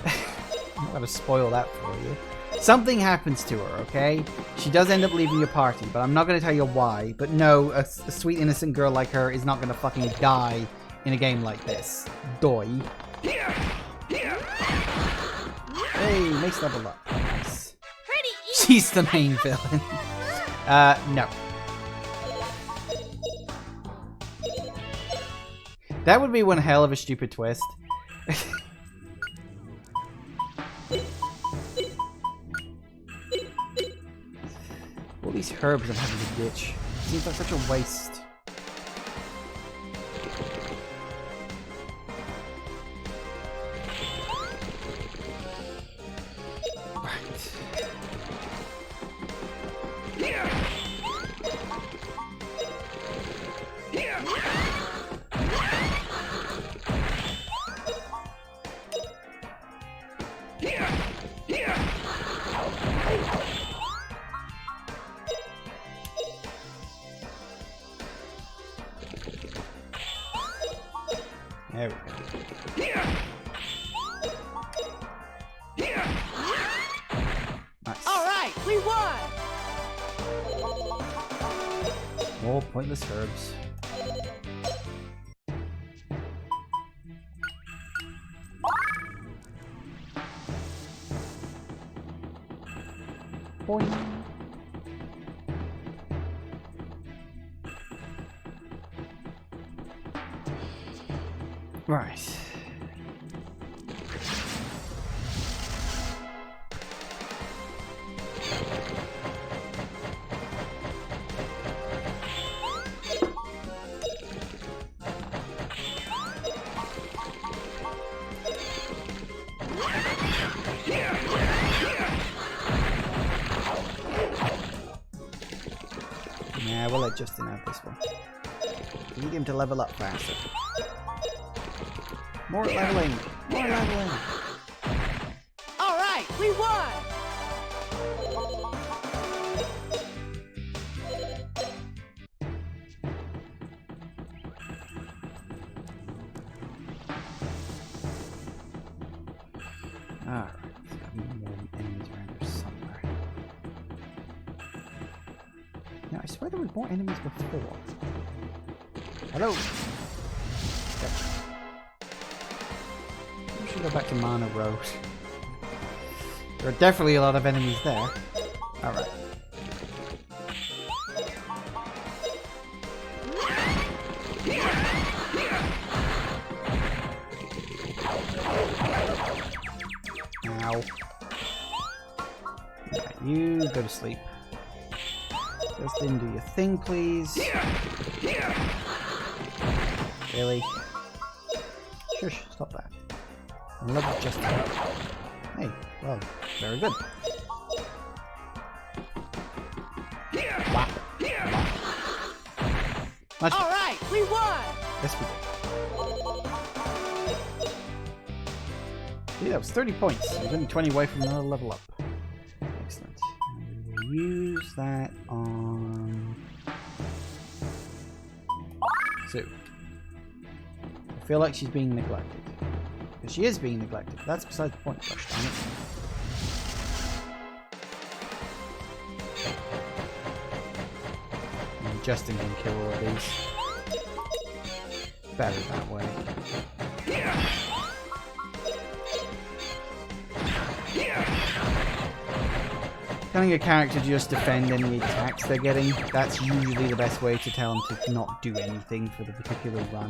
[SPEAKER 1] I'm not going to spoil that for you. Something happens to her, okay? She does end up leaving your party, but I'm not going to tell you why. But no, a sweet innocent girl like her is not going to fucking die in a game like this. Doi. Hey, nice level up. Nice.
[SPEAKER 8] Pretty easy.
[SPEAKER 1] She's the main villain. No. That would be one hell of a stupid twist. All these herbs I'm having to ditch. Seems like such a waste. Right. There we go. Nice.
[SPEAKER 7] Alright, we won!
[SPEAKER 1] More pointless herbs. Boing. Right. Yeah, we'll let Justin have this one. Need him to level up faster. More leveling! More leveling!
[SPEAKER 8] Alright, we won!
[SPEAKER 1] Alright, there's got to be more enemies around here somewhere. Now, I swear there were more enemies before. Hello! Gotcha. We should go back to Mana Road. There are definitely a lot of enemies there. Alright. Ow. Right, you go to sleep. Justin, do your thing, please. Really? Shush, stop that. I love it, Justin. Hey, well, very good. Wow. Much better.
[SPEAKER 8] Alright, we won!
[SPEAKER 1] Yes, we did. See, that was 30 points. We're only 20 away from another level up. Excellent. And we will use that on Sue. I feel like she's being neglected. Because she is being neglected. That's beside the point, gosh darn it. And Justin can kill all of these. Better that way. Telling a character to just defend any attacks they're getting, that's usually the best way to tell them to not do anything for the particular run.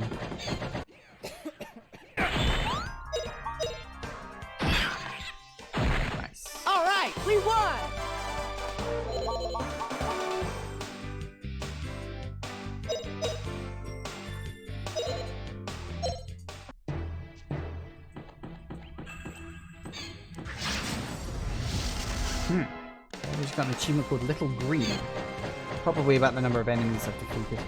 [SPEAKER 1] Nice.
[SPEAKER 8] Alright, we won!
[SPEAKER 1] We've just got an achievement called Little Green. Probably about the number of enemies I've defeated.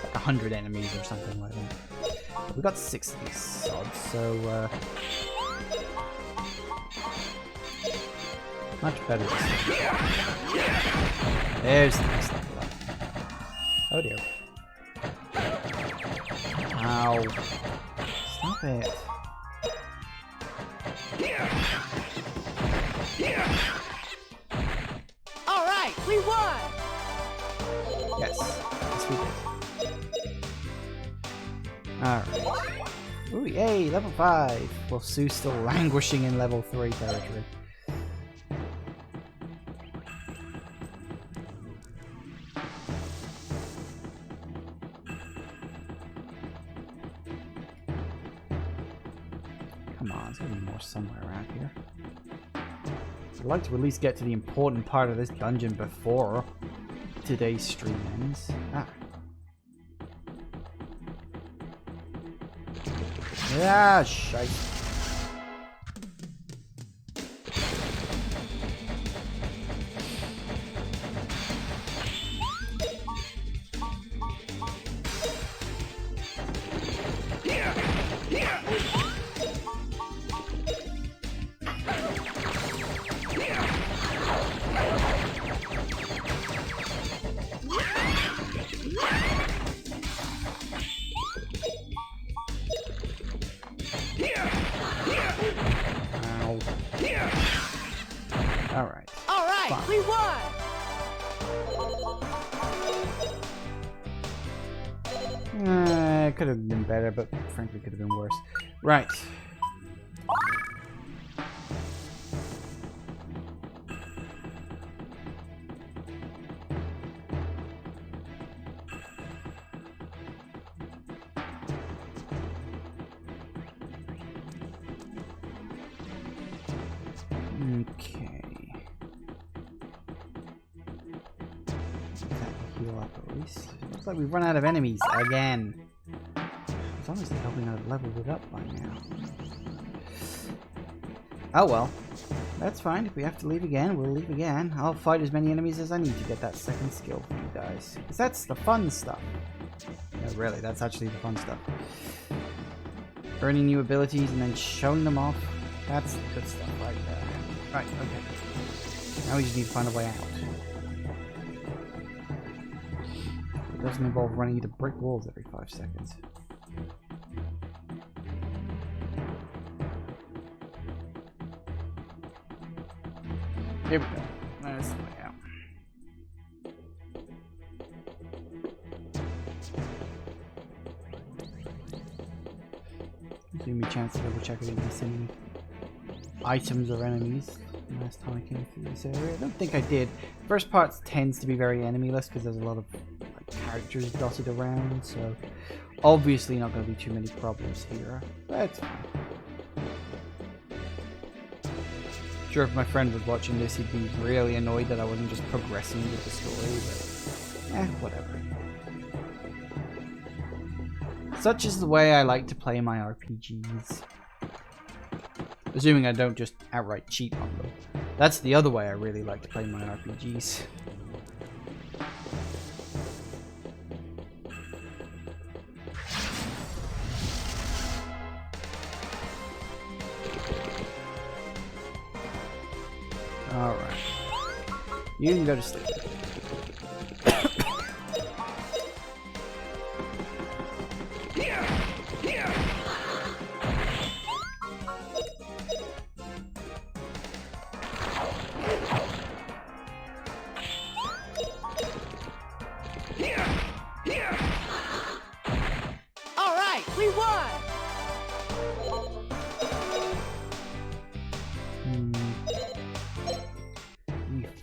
[SPEAKER 1] Like 100 enemies or something like that. We got 6 of these sods, so much better this time. There's the next level up. Oh dear. Ow. Stop it.
[SPEAKER 8] Alright, we won!
[SPEAKER 1] Yes. Yes, we did. Alright. Ooh, yay, level 5. Well, Sue's still languishing in level 3 territory. Come on, there's gonna be more somewhere around here. I'd like to at least get to the important part of this dungeon before today's stream ends. Ah. Yeah, shite. Alright.
[SPEAKER 8] Alright,
[SPEAKER 1] Fine.
[SPEAKER 8] we won!
[SPEAKER 1] It could have been better, but frankly could have been worse. Right. Okay. That will heal up at least. Looks like we've run out of enemies again. As long as they helping I've leveled it up by now. Oh well. That's fine. If we have to leave again, we'll leave again. I'll fight as many enemies as I need to get that second skill for you guys. Because that's the fun stuff. No, really, that's actually the fun stuff. Earning new abilities and then showing them off. That's the good stuff right there. Right, okay. Now we just need to find a way out. It doesn't involve running into brick walls every 5 seconds. Here we go. That's the way out. Gives me a chance to double check if there's any items or enemies. Last time I came through this area, I don't think I did. First part tends to be very enemyless because there's a lot of like, characters dotted around, so obviously not going to be too many problems here. That's fine. Sure, if my friend was watching this, he'd be really annoyed that I wasn't just progressing with the story, but whatever. Such is the way I like to play my RPGs. Assuming I don't just outright cheat on them. That's the other way I really like to play my RPGs. Alright. You can go to sleep.
[SPEAKER 7] Alright, we won!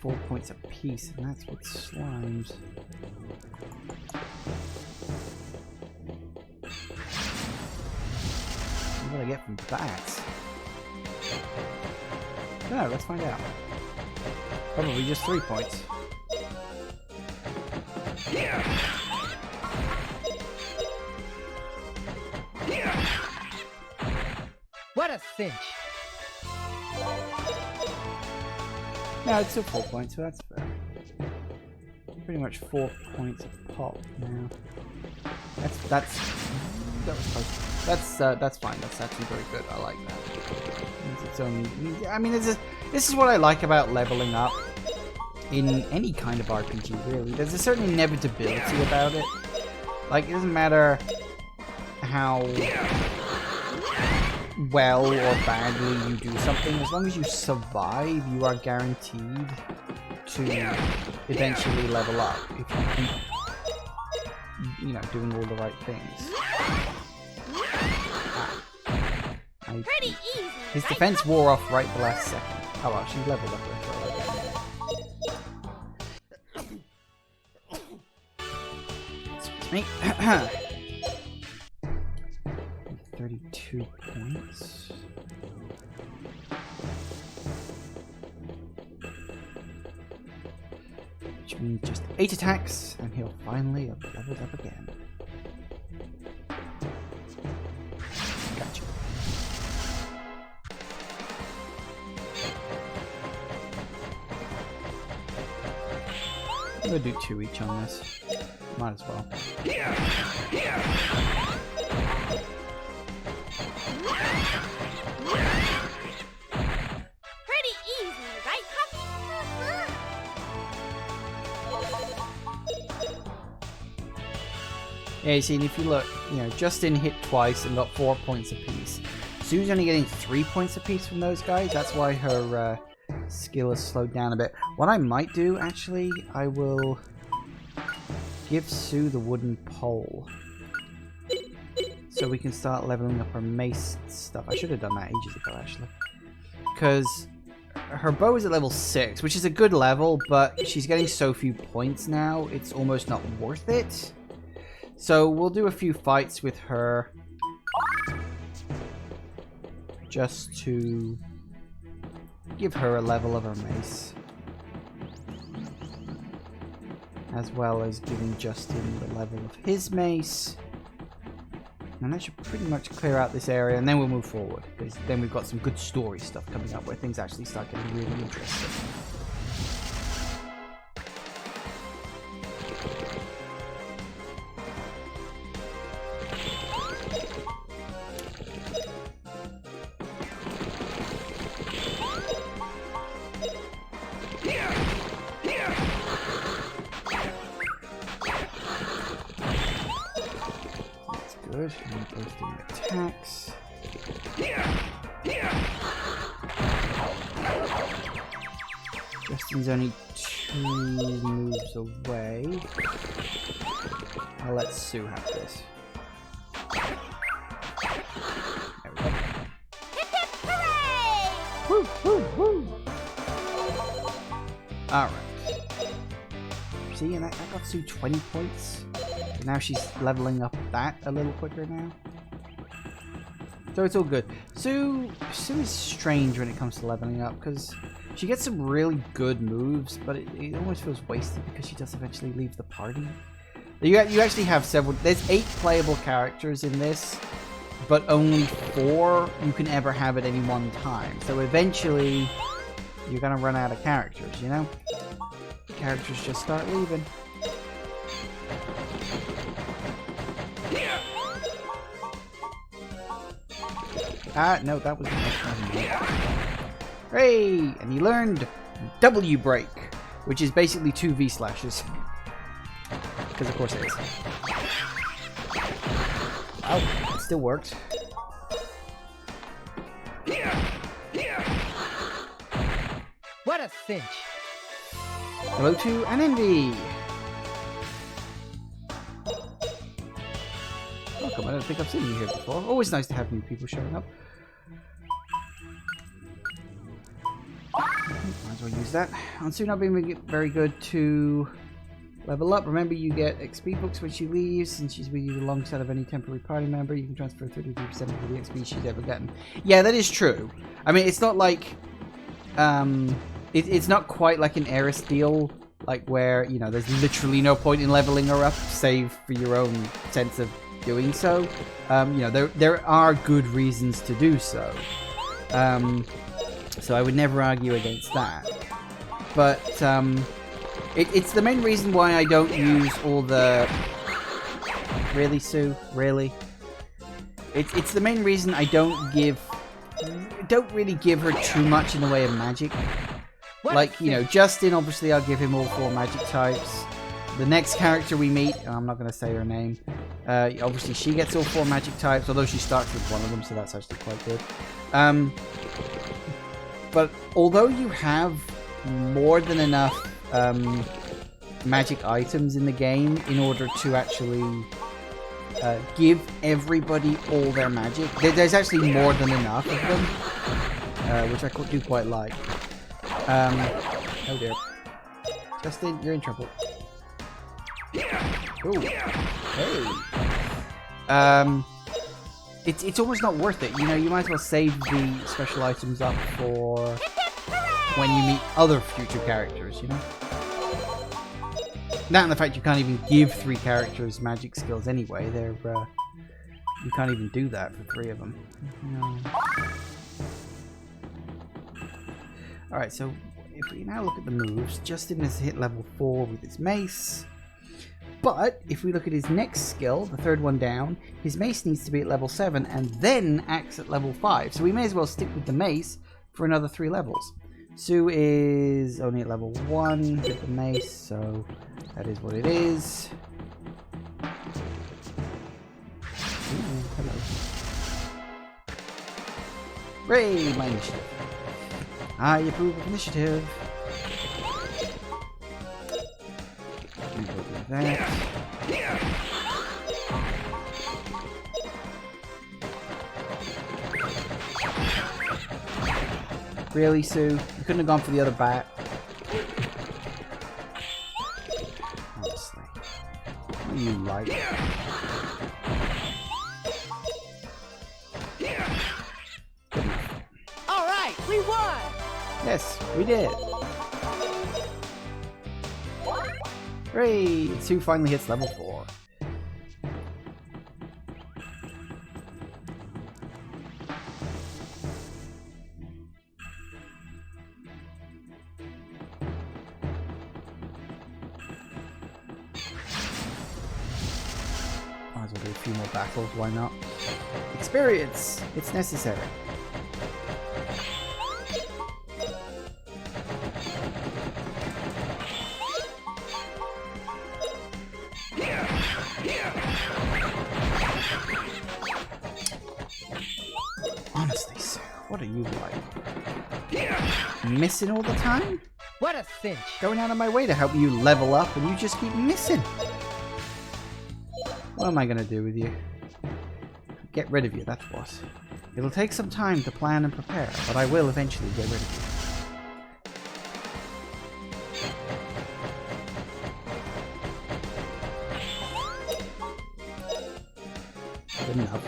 [SPEAKER 1] 4 points a piece, and that's with slimes. What do I get from bats? No, let's find out. Probably just 3 points.
[SPEAKER 7] What a cinch!
[SPEAKER 1] No, it's still 4 points, so that's fair. Pretty much 4 points a pop now. That was close. That's fine. That's actually very good. I like that. It's only, I mean, this is what I like about leveling up in any kind of RPG. Really, there's a certain inevitability about it. Like, it doesn't matter how well or badly you do something, as long as you survive, you are guaranteed to eventually level up if you keep, you know, doing all the right things.
[SPEAKER 8] Pretty easy.
[SPEAKER 1] His defense wore off right the last second. Oh well, she leveled up with her. Excuse me. 32 points. Which means just 8 attacks, and he'll finally have leveled up again. Gotcha. I'm gonna do 2 each on this. Might as well.
[SPEAKER 8] Pretty easy, right, Puppy?
[SPEAKER 1] Yeah, you see, and if you look, you know, Justin hit twice and got 4 points apiece. Sue's only getting 3 points apiece from those guys. That's why her skill has slowed down a bit. What I might do, actually, I will give Sue the wooden pole. So we can start leveling up her mace stuff. I should have done that ages ago, actually. Because her bow is at level 6, which is a good level, but she's getting so few points now, it's almost not worth it. So we'll do a few fights with her. Just to give her a level of her mace. As well as giving Justin the level of his mace. And that should pretty much clear out this area, and then we'll move forward. Because then we've got some good story stuff coming up where things actually start getting really interesting. Good. And boosting attacks. Justin's only 2 moves away. I'll let Sue have this. There we go.
[SPEAKER 8] Hip hip hooray!
[SPEAKER 1] Woo, woo, woo! Alright. See, and that got Sue 20 points. Now she's leveling up that a little quicker now. So it's all good. Sue is strange when it comes to leveling up because she gets some really good moves, but it almost feels wasted because she does eventually leave the party. You actually have several. There's 8 playable characters in this, but only 4 you can ever have at any one time. So eventually you're gonna run out of characters, you know? Characters just start leaving. No, that was the next one. Hooray! And he learned W break, which is basically 2 V slashes. Because of course it is. Oh, it still worked.
[SPEAKER 7] What a cinch!
[SPEAKER 1] Hello to Anindi! Welcome, I don't think I've seen you here before. Always nice to have new people showing up. Might as well use that. On Sue not being very good to level up. Remember, you get XP books when she leaves, and she's with you alongside of any temporary party member. You can transfer 33% of the XP she's ever gotten. Yeah, that is true. I mean, it's not like... it's not quite like an Eris deal, like where, you know, there's literally no point in leveling her up, save for your own sense of doing so. You know, there are good reasons to do so. So I would never argue against that. But it's the main reason why I don't use all the... Really, Sue? Really? It's the main reason I don't really give her too much in the way of magic. Like, you know, Justin, obviously I'll give him all 4 magic types. The next character we meet, I'm not going to say her name, obviously she gets all 4 magic types, although she starts with one of them, so that's actually quite good. But although you have more than enough magic items in the game in order to actually give everybody all their magic, there's actually more than enough of them, which I do quite like. Oh dear. Justin, you're in trouble. Ooh. Hey. It's almost not worth it. You know, you might as well save the special items up for when you meet other future characters, you know? That and the fact you can't even give 3 characters magic skills anyway. They're, you can't even do that for 3 of them. No. Alright, so if we now look at the moves, Justin has hit level 4 with his mace. But if we look at his next skill, the 3rd one down, his mace needs to be at level 7 and then axe at level 5. So we may as well stick with the mace for another 3 levels. Sue is only at level 1 with the mace, so that is what it is. Ooh, hello. Hooray, my initiative. I approve of initiative. That. Really, Sue? You couldn't have gone for the other bat. Honestly. What do you like?
[SPEAKER 7] Alright, we won!
[SPEAKER 1] Yes, we did. Hooray! Sue finally hits level 4. do a few more battles, why not? Experience! It's necessary. Honestly, sir, what are you like? Missing all the time?
[SPEAKER 7] What a cinch!
[SPEAKER 1] Going out of my way to help you level up and you just keep missing. What am I gonna do with you? Get rid of you, that's what. It'll take some time to plan and prepare, but I will eventually get rid of you. Good enough.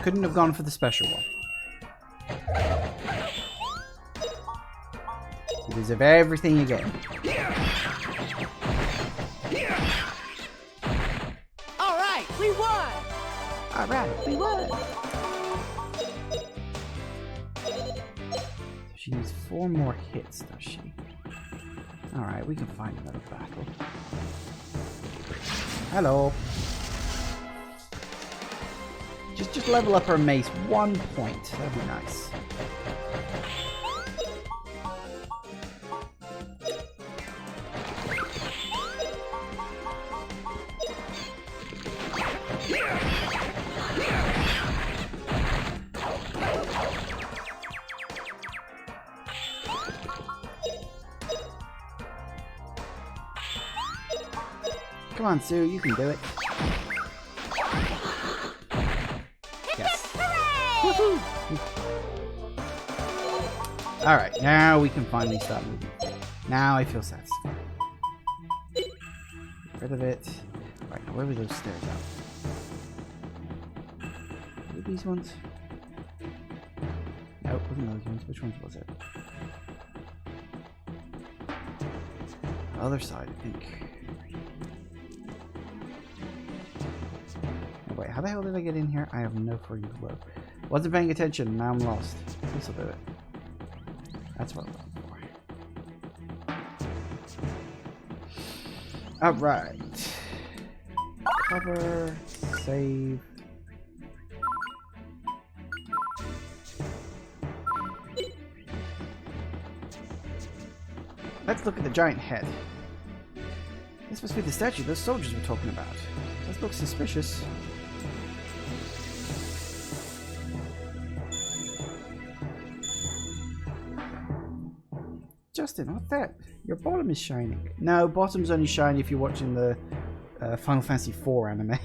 [SPEAKER 1] Couldn't have gone for the special one. You deserve everything you get.
[SPEAKER 7] Alright, we won!
[SPEAKER 1] Alright, we won! She needs 4 more hits, does she? Alright, we can find another battle. Hello. Just level up her mace 1 point. That'd be nice. Come on, Sue, you can do it. Yes. Woohoo! Alright, now we can finally start moving. Now I feel satisfied. Get rid of it. Right, now where were those stairs out? Were these ones? Nope, wasn't those ones. Which ones was it? Other side, I think. Oh, wait, how the hell did I get in here? I have no freaking clue. Wasn't paying attention, now I'm lost. This'll do it. That's what I'm looking for. Alright. Cover, save. Let's look at the giant head. This must be the statue those soldiers were talking about. Does look suspicious. Justin, what's that? Your bottom is shining. No, bottom's only shiny if you're watching the Final Fantasy IV anime.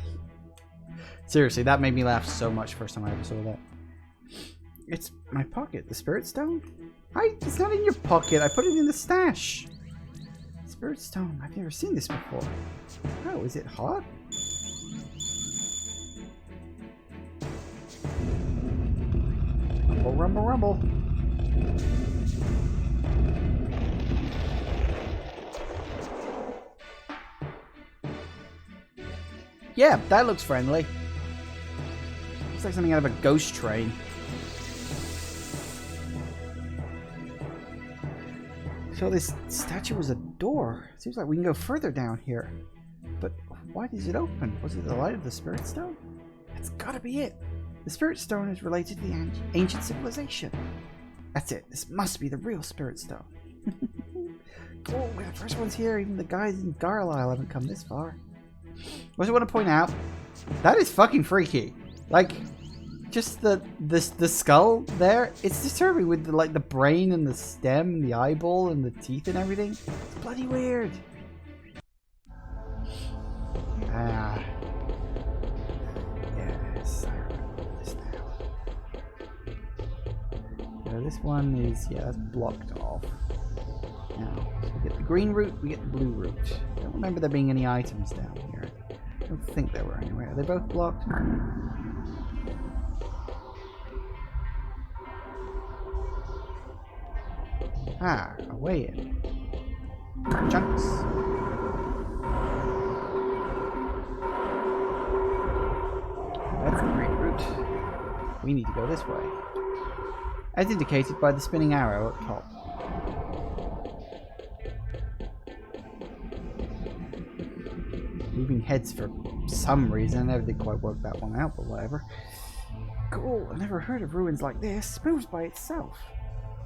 [SPEAKER 1] Seriously, that made me laugh so much first time I ever saw that. It's my pocket, the Spirit Stone? It's not in your pocket, I put it in the stash. Spirit Stone, I've never seen this before. Oh, is it hot? Rumble, rumble, rumble. Yeah, that looks friendly. Looks like something out of a ghost train. So this statue was a door. Seems like we can go further down here. But why does it open? Was it the light of the Spirit Stone? That's gotta be it. The Spirit Stone is related to the ancient civilization. That's it. This must be the real Spirit Stone. Oh, we're the first ones here. Even the guys in Garlisle haven't come this far. I also want to point out, that is fucking freaky. Like, just the skull there, it's disturbing with the, like the brain and the stem and the eyeball and the teeth and everything. It's bloody weird. Ah. Yes, I remember this now. So this one is, yeah, that's blocked off. Now, so we get the green route, we get the blue route. I don't remember there being any items down here. I don't think there were anyway. Are they both blocked? Ah, a way in. Chunks. That's the green route. We need to go this way. as indicated by the spinning arrow up top. Moving heads for some reason. I never did quite work that one out, but whatever. Cool, I've never heard of ruins like this. Moves by itself.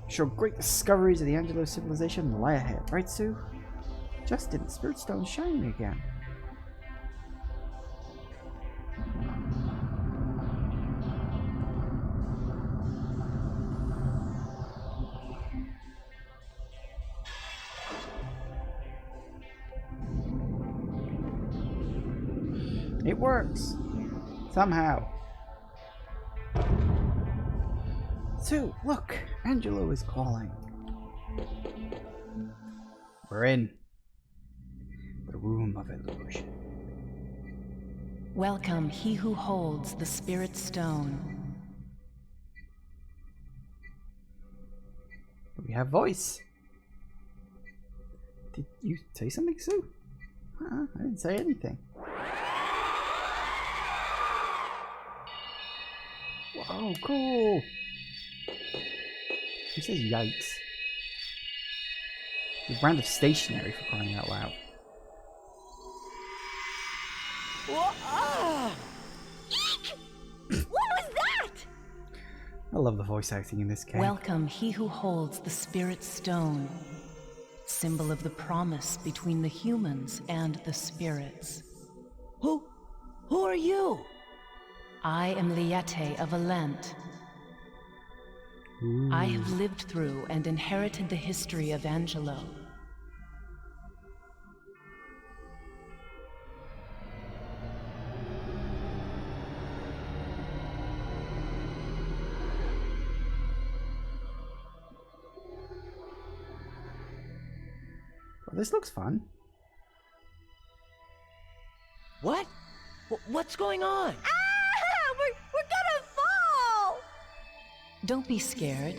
[SPEAKER 1] Show great discoveries of the Angelo civilization lie ahead, right, Sue? Just didn't Spirit Stone shining again? It works. Somehow. Sue, look! Angelo is calling. We're in. The room of illusion.
[SPEAKER 11] Welcome, he who holds the Spirit Stone.
[SPEAKER 1] We have voice. Did you say something, Sue? I didn't say anything. Whoa, cool! Who says yikes? It's a brand of stationery, for crying out loud.
[SPEAKER 8] Eek! What was that?
[SPEAKER 1] I love the voice acting in this game.
[SPEAKER 11] Welcome, he who holds the Spirit Stone, symbol of the promise between the humans and the spirits.
[SPEAKER 7] Who are you?
[SPEAKER 11] I am Leite of Alent. I have lived through and inherited the history of Angelo.
[SPEAKER 1] Well, this looks fun.
[SPEAKER 7] What? What's going on?
[SPEAKER 8] We're gonna fall!
[SPEAKER 11] Don't be scared.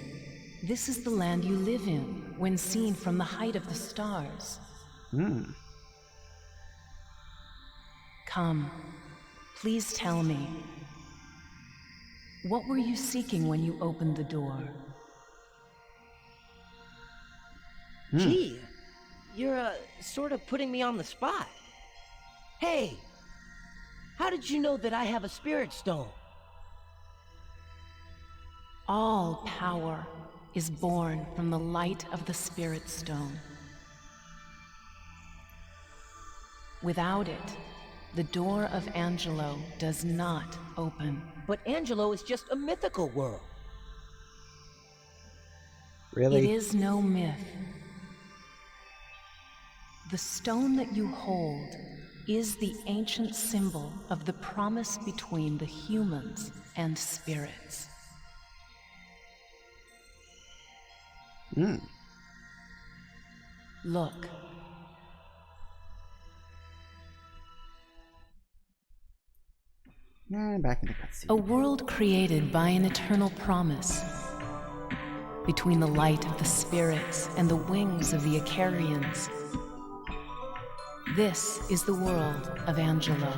[SPEAKER 11] This is the land you live in when seen from the height of the stars. Come, please tell me. What were you seeking when you opened the door?
[SPEAKER 7] Gee, you're sort of putting me on the spot. Hey, how did you know that I have a Spirit Stone?
[SPEAKER 11] All power is born from the light of the Spirit Stone. Without it, the door of Angelo does not open.
[SPEAKER 7] But Angelo is just a mythical world.
[SPEAKER 1] Really?
[SPEAKER 11] It is no myth. The stone that you hold is the ancient symbol of the promise between the humans and spirits. Look.
[SPEAKER 1] Back in the cutscene.
[SPEAKER 11] A world created by an eternal promise. Between the light of the spirits and the wings of the Icarians. This is the world of Angelo.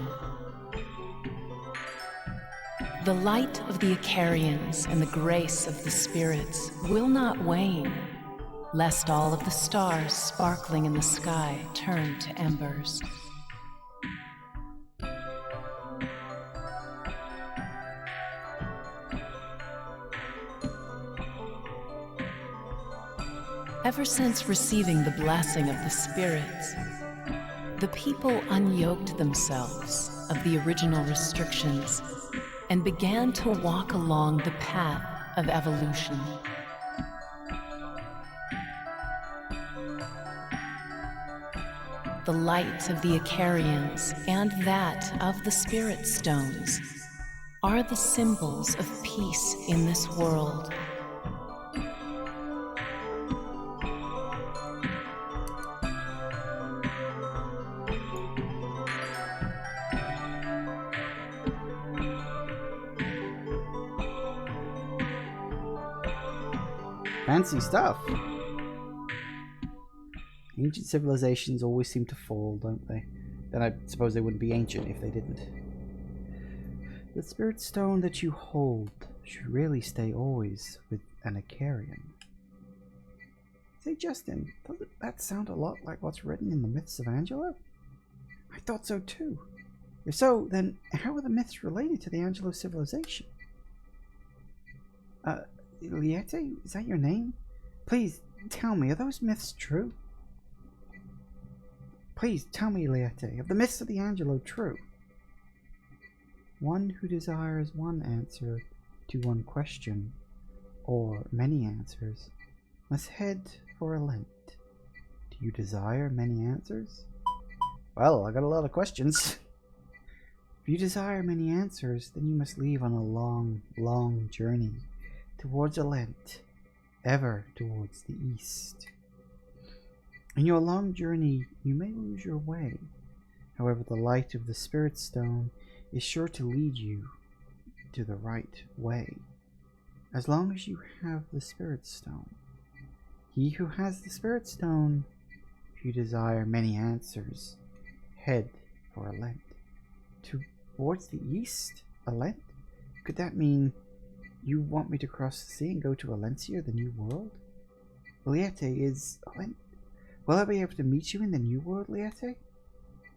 [SPEAKER 11] The light of the Icarians and the grace of the spirits will not wane, lest all of the stars sparkling in the sky turn to embers. Ever since receiving the blessing of the spirits, the people unyoked themselves of the original restrictions and began to walk along the path of evolution. The light of the Icarians and that of the Spirit Stones are the symbols of peace in this world.
[SPEAKER 1] Fancy stuff. Ancient civilizations always seem to fall, don't they? Then I suppose they wouldn't be ancient if they didn't. The Spirit Stone that you hold should really stay always with an Icarian. Say, Justin, doesn't that sound a lot like what's written in the myths of Angelo? I thought so too. If so, then how are the myths related to the Angelo civilization? Leite, is that your name? Please, tell me, are those myths true? Please, tell me, Leite, are the myths of the Angelo true? One who desires one answer to one question, or many answers, must head for Alent. Do you desire many answers? Well, I got a lot of questions. If you desire many answers, then you must leave on a long, long journey towards Alent, ever towards the east. In your long journey, you may lose your way. However, the light of the Spirit Stone is sure to lead you to the right way, as long as you have the Spirit Stone. He who has the Spirit Stone, if you desire many answers, head for Alent. Towards the east? Alent? Could that mean you want me to cross the sea and go to Alencia, the New World? Leite, is Alent... Will I be able to meet you in the New World, Leite?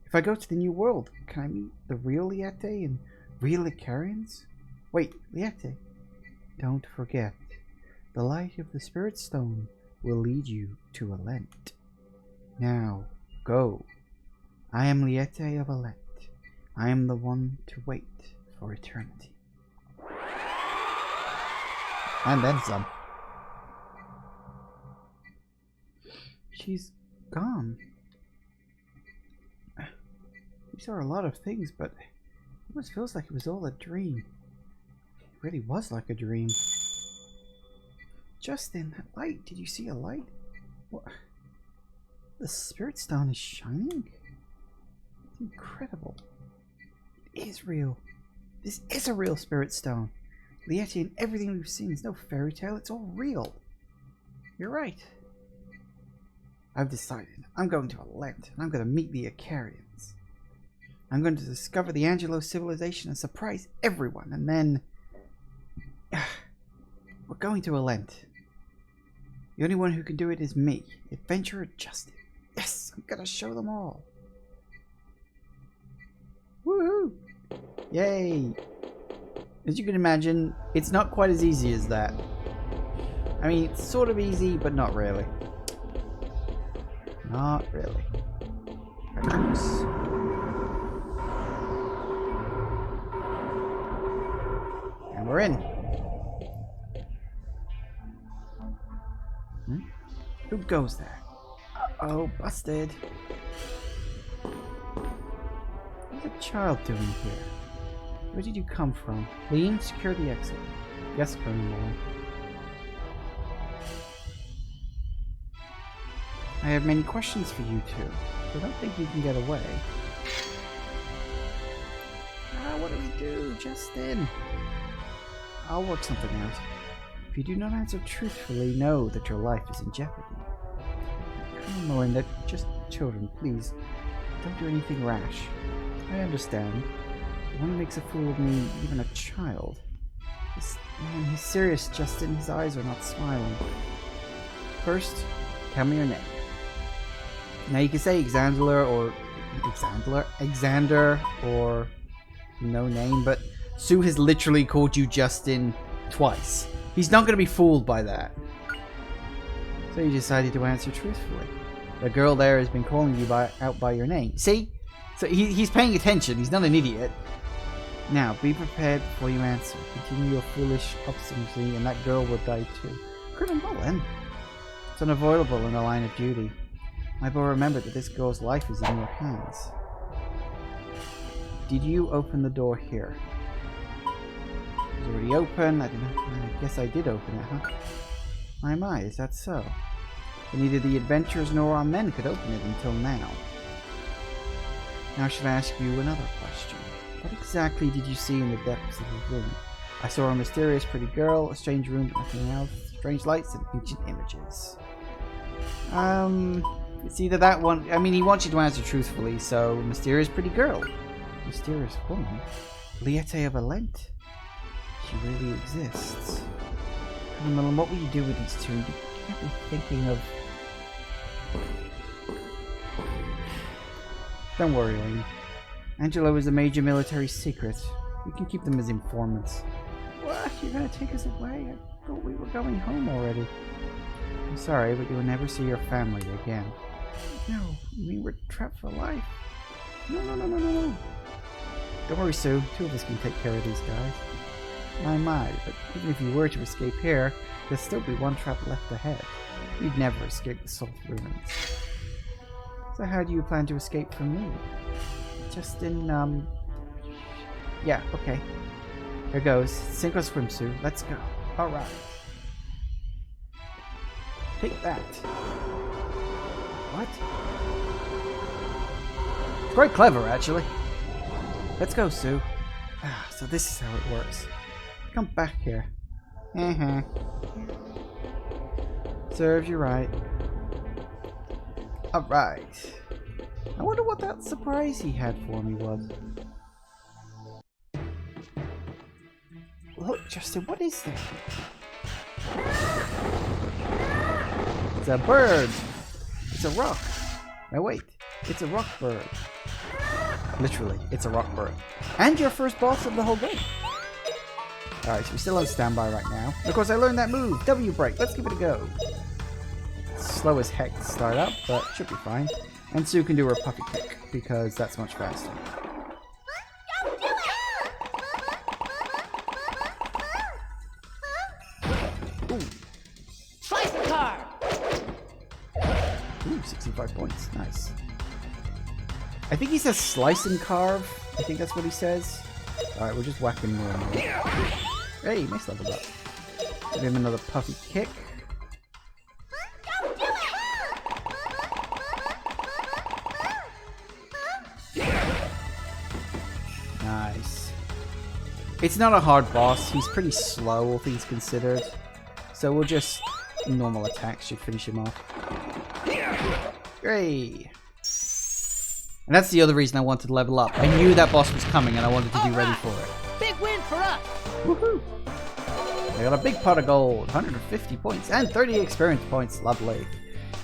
[SPEAKER 1] If I go to the New World, can I meet the real Leite and real Icarians? Wait, Leite, don't forget, the light of the Spirit Stone will lead you to Alent. Now, go. I am Leite of Alent. I am the one to wait for eternity. And then some. She's gone. We saw a lot of things, but it almost feels like it was all a dream. It really was like a dream. Justin, that light. Did you see a light? What? The Spirit Stone is shining? It's incredible. It is real. This is a real Spirit Stone. Leite and everything we've seen is no fairy tale. It's all real. You're right. I've decided. I'm going to Alent, and I'm going to meet the Icarians. I'm going to discover the Angelo civilization and surprise everyone, and then... we're going to Alent. The only one who can do it is me, Adventurer Justin. Yes, I'm going to show them all. Woohoo! Yay! As you can imagine, it's not quite as easy as that. I mean, it's sort of easy, but not really. Not really. Oops. And we're in. Who goes there? Uh-oh, busted. What's a child doing here? Where did you come from? Lean, secure the exit. Yes, Colonel Moore. I have many questions for you two, but I don't think you can get away. What do we do, Justin? I'll work something out. If you do not answer truthfully, know that your life is in jeopardy. Colonel Moore, they're just children, please. Don't do anything rash. I understand. One makes a fool of me, even a child. This man, he's serious, Justin. His eyes are not smiling. First, tell me your name. Now you can say Xander or no name, but Sue has literally called you Justin twice. He's not going to be fooled by that. So you decided to answer truthfully. The girl there has been calling you out by your name. See? So he's paying attention. He's not an idiot. Now, be prepared before you answer. Continue your foolish obstinacy and that girl will die too. Colonel Mullen. It's unavoidable in the line of duty. My boy, remember that this girl's life is in your hands. Did you open the door here? It was already open. I guess I did open it, huh? My, is that so? But neither the adventurers nor our men could open it until now. Now should I ask you another question? What exactly did you see in the depths of the room? I saw a mysterious pretty girl, a strange room but nothing else, strange lights and ancient images. It's either that one... I mean, he wants you to answer truthfully, so... Mysterious pretty girl. Mysterious woman? Leite of Alent? she really exists. Colonel, what will you do with these two? You can't be thinking of... Don't worry, Lane. Angelo is a major military secret. We can keep them as informants. What? You're gonna take us away? I thought we were going home already. I'm sorry, but you'll never see your family again. No, you mean we're trapped for life? No. Don't worry, Sue. 2 of us can take care of these guys. My, but even if you were to escape here, there'd still be one trap left ahead. You'd never escape the Salt Ruins. So how do you plan to escape from me? Just in, yeah, okay. Here goes. Sink or swim, Sue. Let's go. Alright. Take that. What? It's quite clever, actually. Let's go, Sue. So this is how it works. Come back here. Serves you right. Alright. I wonder what that surprise he had for me was. Look, Justin, what is that? It's a bird. It's a rock. No, wait. It's a rock bird. Literally, it's a rock bird. And your first boss of the whole game. Alright, so we're still on standby right now. Of course, I learned that move. W break. Let's give it a go. It's slow as heck to start up, but should be fine. And Sue can do her puppy kick, because that's much faster. Ooh.
[SPEAKER 7] Slice the car!
[SPEAKER 1] Ooh, 65 points. Nice. I think he says slice and carve. I think that's what he says. Alright, we're just whacking more and more. Hey, nice level up. Give him another puffy kick. Nice. It's not a hard boss. He's pretty slow, all things considered. So we'll just... normal attacks should finish him off. Great. And that's the other reason I wanted to level up. I knew that boss was coming and I wanted to be ready for it.
[SPEAKER 7] Big win for us!
[SPEAKER 1] Woohoo! I got a big pot of gold, 150 points, and 30 experience points. Lovely.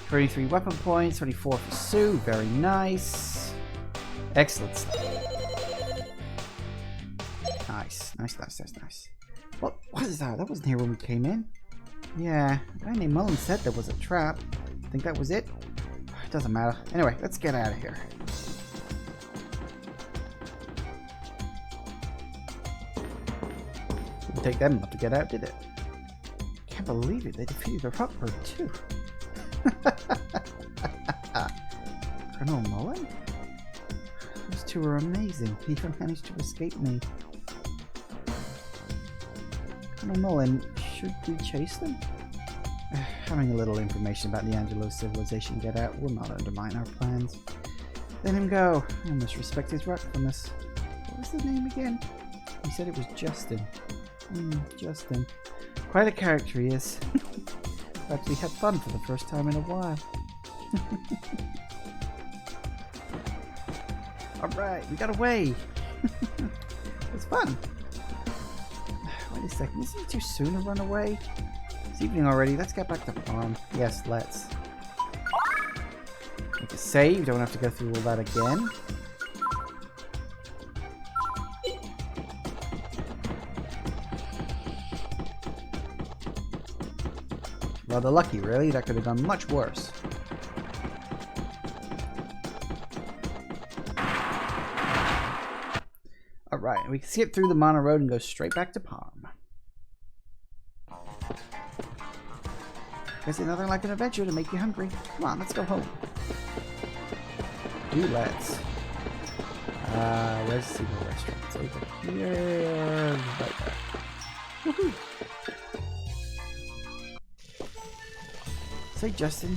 [SPEAKER 1] 23 weapon points, 24 for Sue. Very nice. Excellent stuff. Nice. What is that? That wasn't here when we came in. Yeah, a guy named Mullen said there was a trap. I think that was it. It doesn't matter. Anyway, let's get out of here. Didn't take them enough to get out, did it? Can't believe it. They defeated the rock bird too. Colonel Mullen? Those two are amazing. He even managed to escape me. Colonel Mullen, should we chase them? Having a little information about the Angelo civilization get out will not undermine our plans. Let him go. I must respect his rightfulness. What was his name again? He said it was Justin. Justin. Quite a character he is. Actually had fun for the first time in a while. Alright, we got away. It's fun. Wait a second, isn't it too soon to run away? It's evening already, let's get back to farm. Yes, let's. Make a save, don't have to go through all that again. Rather lucky, really. That could have gone much worse. Alright, we can skip through the Mono Road and go straight back to Palm. Guess nothing like an adventure to make you hungry. Come on, let's go home. Let's. Where's the Seagull Restaurant? It's over here. Right there. Woohoo! Say, Justin,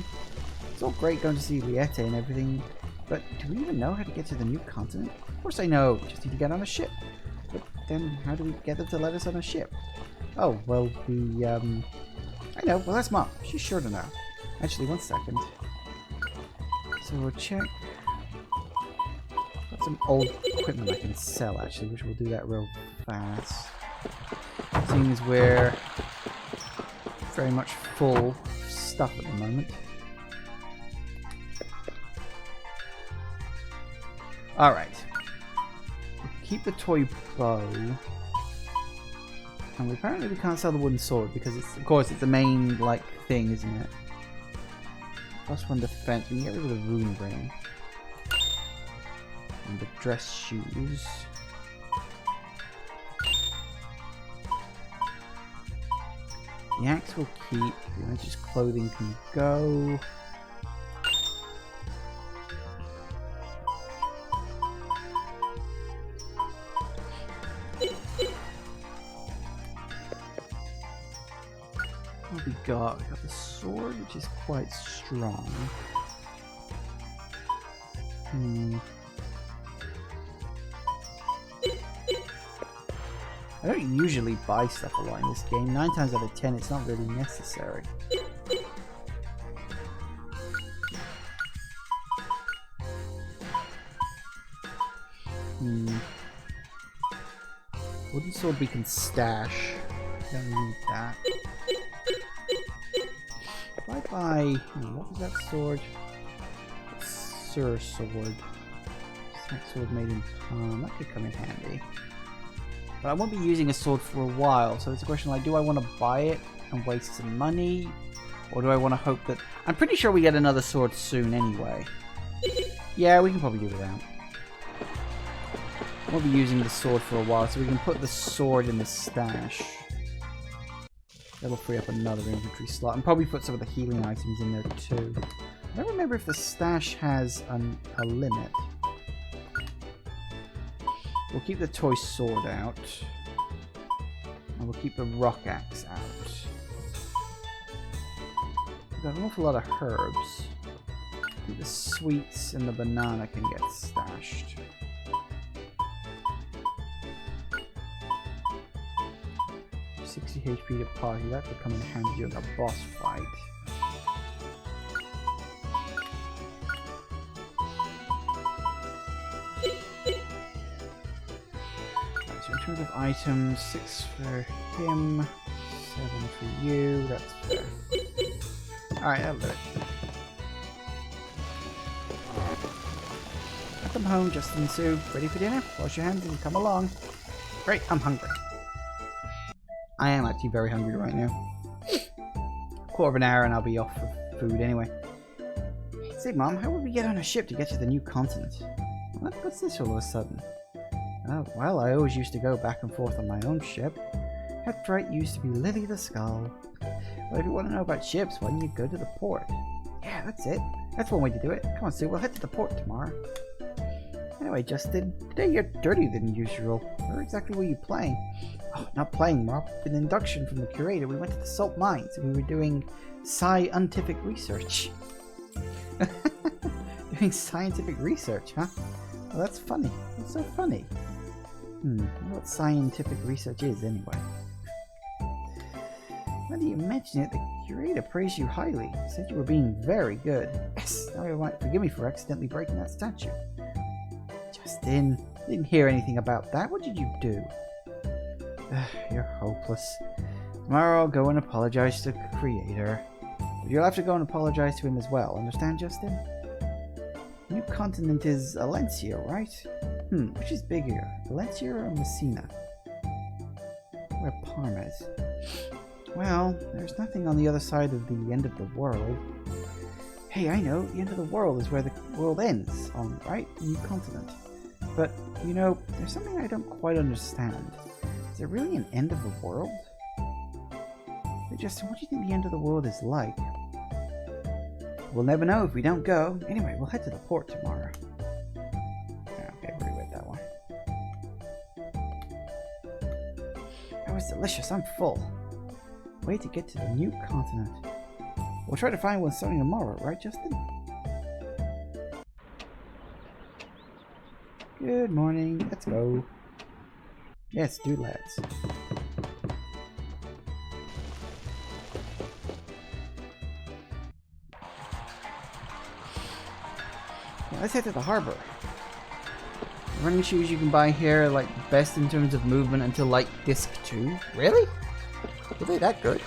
[SPEAKER 1] it's all great going to see Leite and everything, but do we even know how to get to the new continent? Of course I know, we just need to get on a ship. But then, how do we get them to let us on a ship? Oh, well, I know, well that's Mom. She's sure to know. Actually, one second. So we'll check. Got some old equipment I can sell, actually, which we'll do that real fast. Seeing as we're very much full of stuff at the moment. Alright. Keep the toy bow. And apparently we can't sell the wooden sword because it's, of course, it's the main, like, thing, isn't it? +1 defense. We can get rid of the rune ring. And the dress shoes. The axe will keep. The Adventure's clothing can go. What we got? We got the sword, which is quite strong. I don't usually buy stuff a lot in this game. 9 times out of 10, it's not really necessary. Wooden sword we can stash. Don't need that. If I buy... what was that sword? Sir sword. That sword made in palm. That could come in handy. But I won't be using a sword for a while, so it's a question like, do I want to buy it and waste some money? Or do I want to hope that... I'm pretty sure we get another sword soon anyway. Yeah, we can probably do without. I won't be using the sword for a while, so we can put the sword in the stash. That'll free up another inventory slot, and probably put some of the healing items in there too. I don't remember if the stash has a limit. We'll keep the toy sword out. And we'll keep the rock axe out. We've got an awful lot of herbs. The sweets and the banana can get stashed. HP to party, that could come in handy during a boss fight. Right, so in terms of items, 6 for him, 7 for you, that's fair. Alright, that'll do it. Welcome home, Justin and Sue. Ready for dinner? Wash your hands and come along. Great, I'm hungry. I am actually very hungry right now. Quarter of an hour and I'll be off for food anyway. Say, Mom, how would we get on a ship to get to the new continent? What's this all of a sudden? Oh, well, I always used to go back and forth on my own ship. That's right, used to be Lily the Skull. Well, if you want to know about ships, why don't you go to the port? Yeah, that's it. That's one way to do it. Come on, Sue, we'll head to the port tomorrow. Anyway, Justin, today you're dirtier than usual. Where exactly were you playing? Oh, not playing, Rob. With an induction from the curator, we went to the salt mines and we were doing scientific research. Doing scientific research, huh? Well, that's funny. That's so funny. I wonder what scientific research is, anyway. Now that you mention it, the curator praised you highly. Said you were being very good. Yes, now you might forgive me for accidentally breaking that statue. Justin, I didn't hear anything about that. What did you do? You're hopeless. Tomorrow I'll go and apologize to the creator. But you'll have to go and apologize to him as well. Understand, Justin? New continent is Alencia, right? Which is bigger, Alencia or Messina? Where Parma is. Well, there's nothing on the other side of the end of the world. Hey, I know. The end of the world is where the world ends on, right? New continent. But, you know, there's something I don't quite understand. Is there really an end of the world? Hey, Justin, what do you think the end of the world is like? We'll never know if we don't go. Anyway, we'll head to the port tomorrow. Okay, we read that one. That was delicious. I'm full. Way to get to the new continent. We'll try to find one starting tomorrow, right, Justin? Good morning. Let's go. Yes, do lads. Let's head to the harbor. Running shoes you can buy here are like best in terms of movement until like disc 2. Really? Were they that good?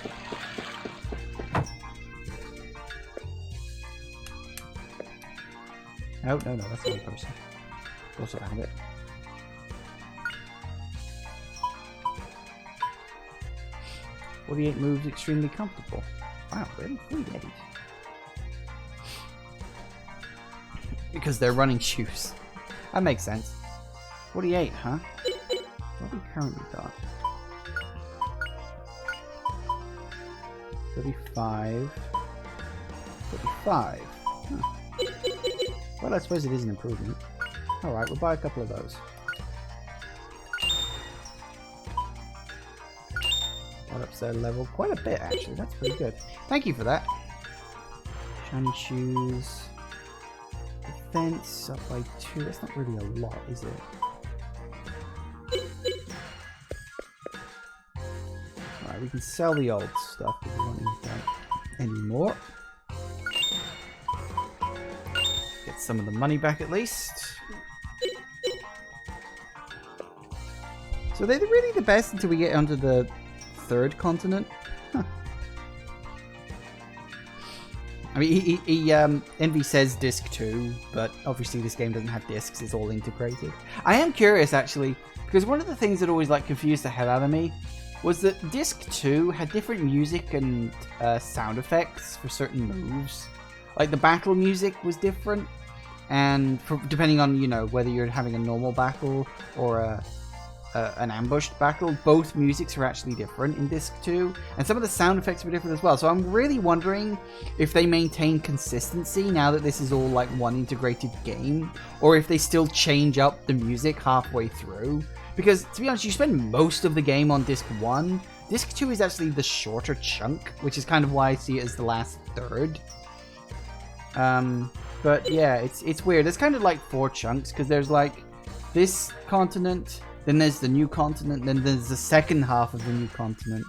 [SPEAKER 1] No, that's the other person. Also found it. "48 moves extremely comfortable." Wow, really? 48. Because they're running shoes. That makes sense. 48, huh? What have we currently got? 35. 35. Huh. Well, I suppose it is an improvement. Alright, we'll buy a couple of those. That ups their level quite a bit, actually. That's pretty good. Thank you for that. Shiny shoes. Defense up by 2. That's not really a lot, is it? Alright, we can sell the old stuff if we don't need that anymore. Get some of the money back at least. So they're really the best until we get onto the 3rd continent? Huh. I mean, Envy says disc 2, but obviously this game doesn't have discs, it's all integrated. I am curious, actually, because one of the things that always confused the hell out of me was that disc 2 had different music and sound effects for certain moves. Like, the battle music was different, and depending on, you know, whether you're having a normal battle or an ambushed battle, both musics are actually different in disc 2, and some of the sound effects were different as well. So I'm really wondering if they maintain consistency now that this is all like one integrated game, or if they still change up the music halfway through. Because to be honest, you spend most of the game on disc 1. Disc 2 is actually the shorter chunk, which is kind of why I see it as the last third. But yeah, it's weird. There's kind of like 4 chunks, because there's like this continent, then there's the new continent, then there's the second half of the new continent,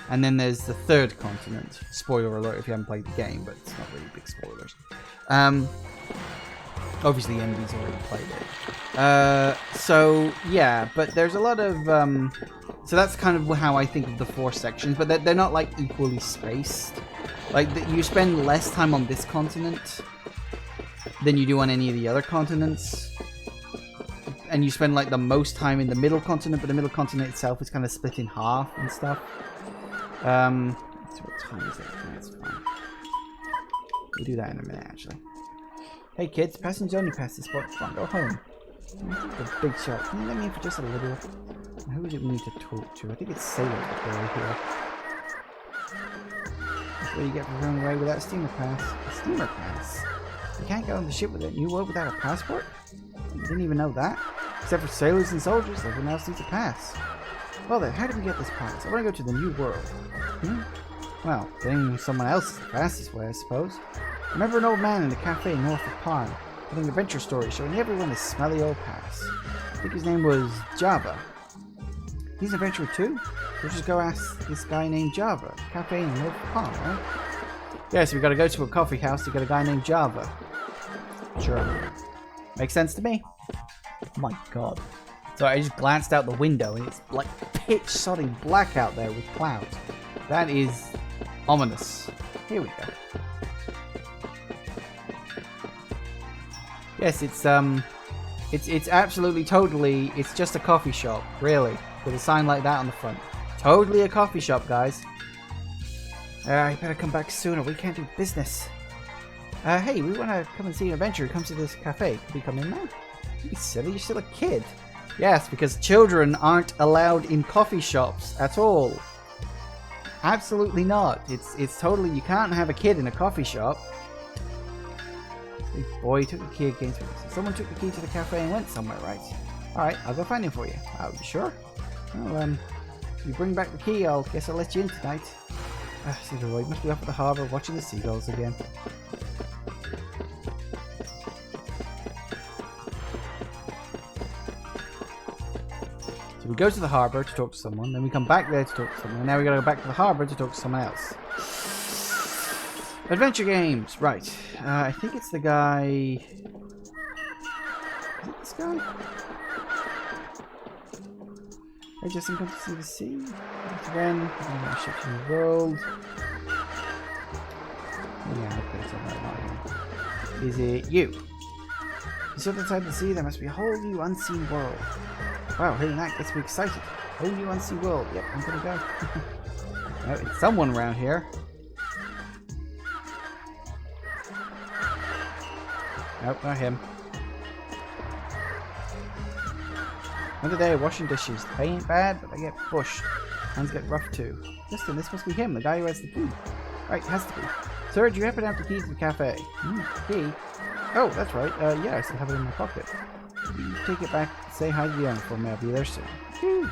[SPEAKER 1] and then there's the 3rd continent. Spoiler alert if you haven't played the game, but it's not really big spoilers. Obviously Envy's already played it. So yeah, but there's a lot of so that's kind of how I think of the 4 sections, but they're not like equally spaced. Like you spend less time on this continent than you do on any of the other continents. And you spend like the most time in the middle continent, but the middle continent itself is kind of split in half and stuff. So what time is it? That's fine. We'll do that in a minute, actually. Hey kids, passengers only pass this spot. Come on, go home. The big shot. Can you let me in for just a little? Who is it we need to talk to? I think it's Sailor over here. That's what you get for running away without a steamer pass. A steamer pass? You can't go on the ship with a new world without a passport? You didn't even know that? Except for sailors and soldiers, everyone else needs a pass. Well then, how did we get this pass? I want to go to the new world. Well, getting someone else is the fastest way, I suppose. I remember an old man in a cafe north of Parn, telling adventure stories showing everyone his smelly old pass. I think his name was Java. He's an adventurer too? We'll just go ask this guy named Java. Cafe in north of Parn, right? Yeah, so we gotta go to a coffee house to get a guy named Java. Sure. Makes sense to me. Oh my god. So I just glanced out the window and it's like pitch sodding black out there with clouds. That is ominous. Here we go. Yes, it's absolutely totally, it's just a coffee shop, really, with a sign like that on the front. Totally a coffee shop, guys. You better come back sooner, we can't do business. Hey, we want to come and see an adventurer who comes to this cafe. Could we come in now? Don't be silly, you're still a kid. Yes, because children aren't allowed in coffee shops at all. Absolutely not. It's totally, you can't have a kid in a coffee shop. This boy took the key against me. So someone took the key to the cafe and went somewhere, right? Alright, I'll go find him for you. Oh, you sure? Well, if you bring back the key, I'll let you in tonight. See the boy must be off at the harbour watching the seagulls again. So we go to the harbour to talk to someone, then we come back there to talk to someone, and now we gotta go back to the harbour to talk to someone else. Adventure games! Right. I think it's the guy... Is it this guy? Hey Justin, come to see the sea. Once again, I'm going to ship to the world. Yeah, okay, so not here. Is it you? You sit outside the sea, there must be a whole new unseen world. Wow, hearing that gets me excited. Whole new unseen world. Yep, I'm gonna go. Oh, it's someone around here. Nope, not him. Another day of washing dishes. They ain't bad, but they get pushed. Hands get rough too. Justin, this must be him, the guy who has the key. Right, has to be. Sir, do you happen to have the key to the cafe? Key? Oh, that's right. Yeah, I still have it in my pocket. You take it back, say hi to the owner for me. I'll be there soon. Whew.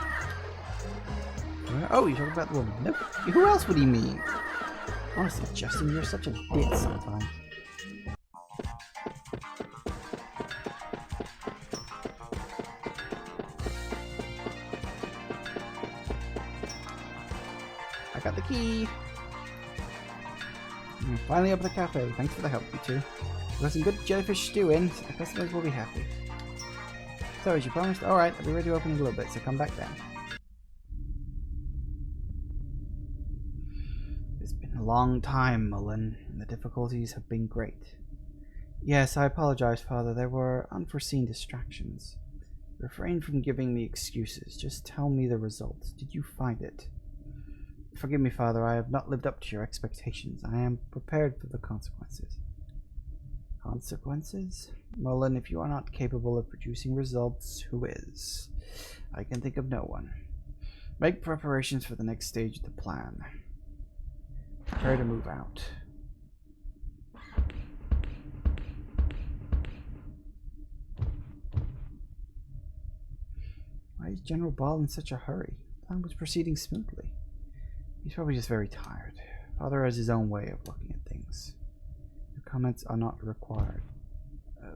[SPEAKER 1] Oh, you're talking about the woman. Nope. Who else would he mean? Honestly, Justin, you're such a bitch sometimes. I got the key. Finally up at the cafe. Thanks for the help, you two. We've got some good jellyfish stew in, so the customers will be happy. So, as you promised, alright, I'll be ready to open in a little bit, so come back then. It's been a long time, Mullen, and the difficulties have been great. Yes, I apologize, Father. There were unforeseen distractions. Refrain from giving me excuses. Just tell me the results. Did you find it? Forgive me, Father. I have not lived up to your expectations. I am prepared for the consequences. Consequences? Mullen, if you are not capable of producing results, who is? I can think of no one. Make preparations for the next stage of the plan. Prepare to move out. Why is General Ball in such a hurry? The plan was proceeding smoothly. He's probably just very tired. Father has his own way of looking at things. Your comments are not required.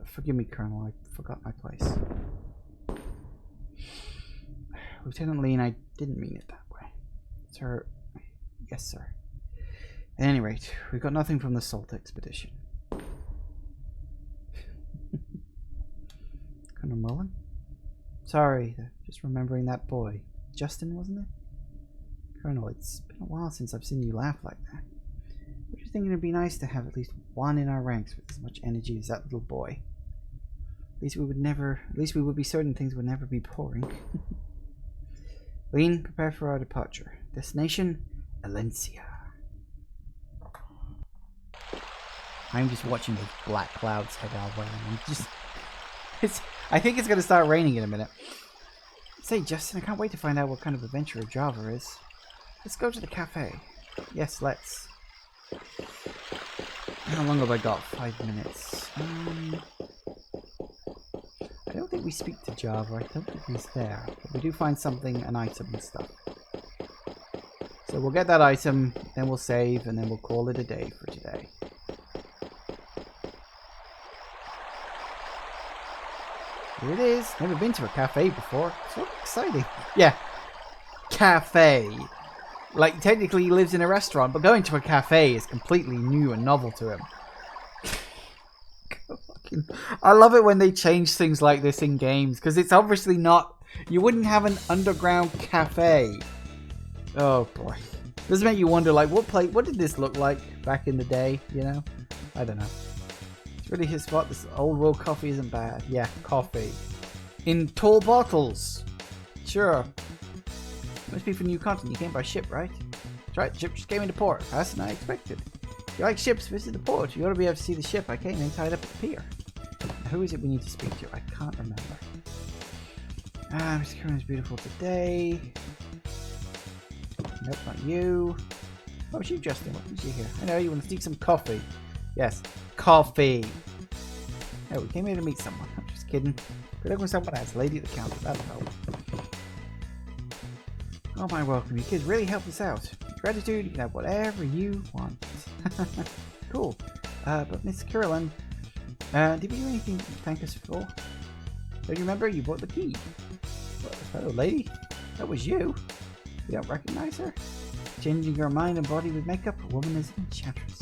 [SPEAKER 1] Forgive me, Colonel. I forgot my place. Lieutenant Lean, I didn't mean it that way. Sir. Yes, sir. At any rate, we got nothing from the Salt expedition. Colonel Mullen? Sorry, just remembering that boy. Justin, wasn't it? Colonel, it's been a while since I've seen you laugh like that. Don't you think it'd be nice to have at least one in our ranks with as much energy as that little boy? At least we would be certain things would never be boring. Lean, prepare for our departure. Destination, Alencia. I'm just watching the black clouds head our way. I think it's gonna start raining in a minute. Say, Justin, I can't wait to find out what kind of adventurer Java is. Let's go to the cafe. Yes, let's. How long have I got? 5 minutes. I don't think we speak to Java. I don't think he's there. But we do find something, an item and stuff. So we'll get that item, then we'll save, and then we'll call it a day for today. Here it is. Never been to a cafe before. So exciting. Yeah. Cafe. Like, technically he lives in a restaurant, but going to a cafe is completely new and novel to him. I love it when they change things like this in games, because it's obviously not... You wouldn't have an underground cafe. Oh, boy. Does make you wonder, like, what did this look like back in the day, you know? I don't know. It's really his spot. This old world coffee isn't bad. Yeah, coffee. In tall bottles. Sure. Must be for new content. You came by ship, right? That's right. The ship just came into port. Faster than I expected. If you like ships, visit the port. You ought to be able to see the ship I came in tied up at the pier. Now, who is it we need to speak to? I can't remember. Mr. Curran is beautiful today. Nope, not you. Oh, it's you, Justin. What did you here? I know you want to sneak some coffee. Yes, coffee. Oh, we came here to meet someone. I'm just kidding. Good luck with someone else. Lady at the counter. That'll help. Oh, my welcome. You kids really helped us out. With gratitude, you can have whatever you want. Cool. But Miss Carolyn, did we do anything to thank us for? Don't you remember? You bought the key. Hello, lady. That was you. You don't recognize her? Changing your mind and body with makeup, a woman is an enchantress.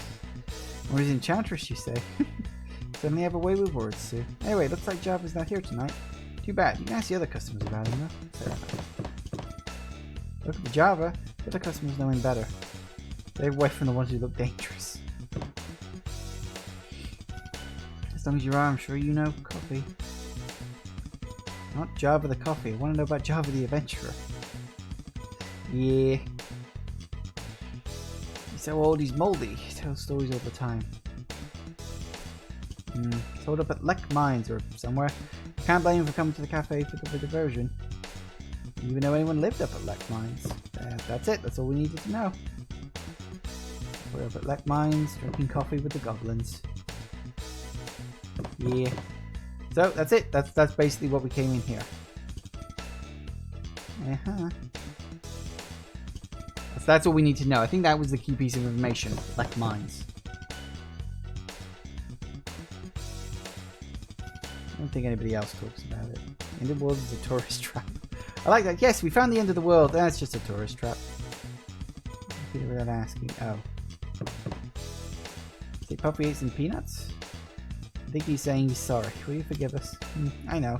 [SPEAKER 1] Or is enchantress, you say? Suddenly have a way with words, Sue. Anyway, looks like Java's not here tonight. Too bad. You can ask the other customers about him, though. Fair enough. Look at the Java. The other customers know him better. Stay away from the ones who look dangerous. As long as you are, I'm sure you know coffee. Not Java the coffee. I want to know about Java the adventurer. Yeah. He's so old he's moldy. He tells stories all the time. Sold up at Lek Mines or somewhere. Can't blame him for coming to the cafe for the diversion. You even know anyone lived up at Lek Mines. That's it. That's all we needed to know. We're up at Lek Mines, drinking coffee with the goblins. Yeah. So that's it. That's basically what we came in here. That's all we need to know. I think that was the key piece of information. Lek Mines. I don't think anybody else talks about it. End of the world is a tourist trap. I like that. Yes, we found the end of the world. That's just a tourist trap. Without asking. Oh. Say Puffy ate some peanuts? I think he's saying he's sorry. Will you forgive us? I know.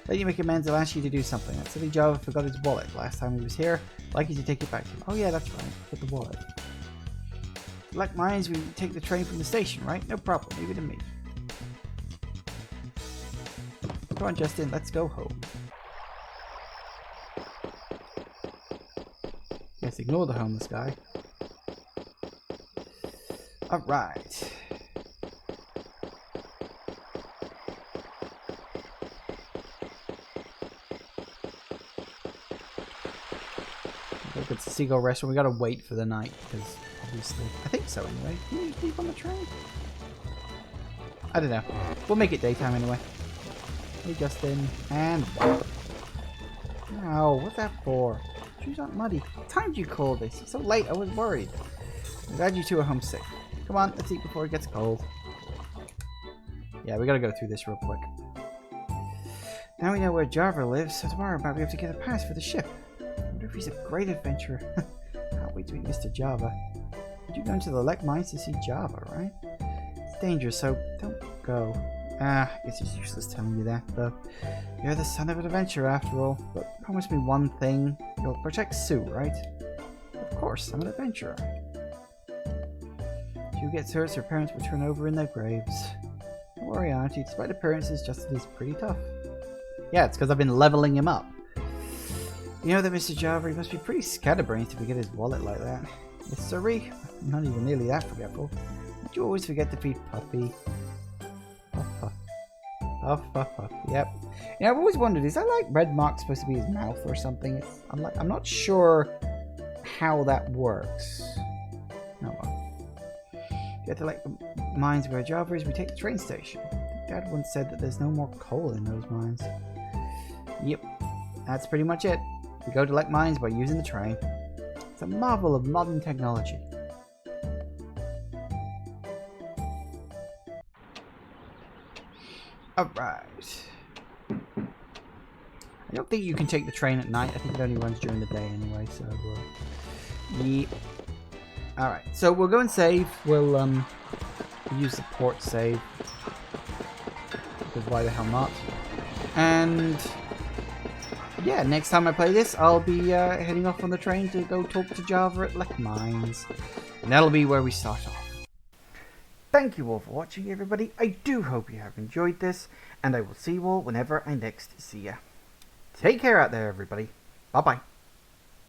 [SPEAKER 1] Let you make amends. I'll ask you to do something. That silly Java forgot his wallet last time he was here. I'd like you to take it back to him. Oh yeah, that's right. Put the wallet. Like mines, we take the train from the station, right? No problem. Leave it to me. Come on, Justin. Let's go home. Yes, ignore the homeless guy. Alright. Look, it's a seagull restaurant. We gotta wait for the night because obviously. I think so anyway. Can we leave on the train? I don't know. We'll make it daytime anyway. Hey Justin. And ow, what's that for? Shoes aren't muddy. What time did you call this? It's so late, I was worried. I'm glad you two are home safe. Come on, let's eat before it gets cold. Yeah, we gotta go through this real quick. Now we know where Java lives, so tomorrow I might be able to get a pass for the ship. I wonder if he's a great adventurer. Can't wait to meet Mr. Java. You're going to the Lek Mines to see Java, right? It's dangerous, so don't go. I guess it's useless telling you that, though. You're the son of an adventurer after all. But promise me one thing. You'll protect Sue, right? Of course, I'm an adventurer. Sue gets hurt, her parents will turn over in their graves. Don't worry, Auntie. Despite appearances, Justin is pretty tough. Yeah, it's because I've been leveling him up. You know that Mr. Java, he must be pretty scatterbrained to forget his wallet like that. Yes, sirree. I'm not even nearly that forgetful. Don't you always forget to feed Puffy? Puff, puff. Puff, puff, puff. Yep. Yeah, I've always wondered, is that like red mark supposed to be his mouth or something? I'm not sure how that works. Oh well. Get to like the mines where Java is, we take the train station. Dad once said that there's no more coal in those mines. Yep. That's pretty much it. We go to Lek Mines by using the train. It's a marvel of modern technology. Alright. I don't think you can take the train at night. I think it only runs during the day anyway, so yeah. Alright, so we'll go and save. We'll use the port save. Because why the hell not? And yeah, next time I play this, I'll be heading off on the train to go talk to Java at Lek Mines. And that'll be where we start off. Thank you all for watching, everybody. I do hope you have enjoyed this, and I will see you all whenever I next see ya. Take care out there, everybody. Bye-bye.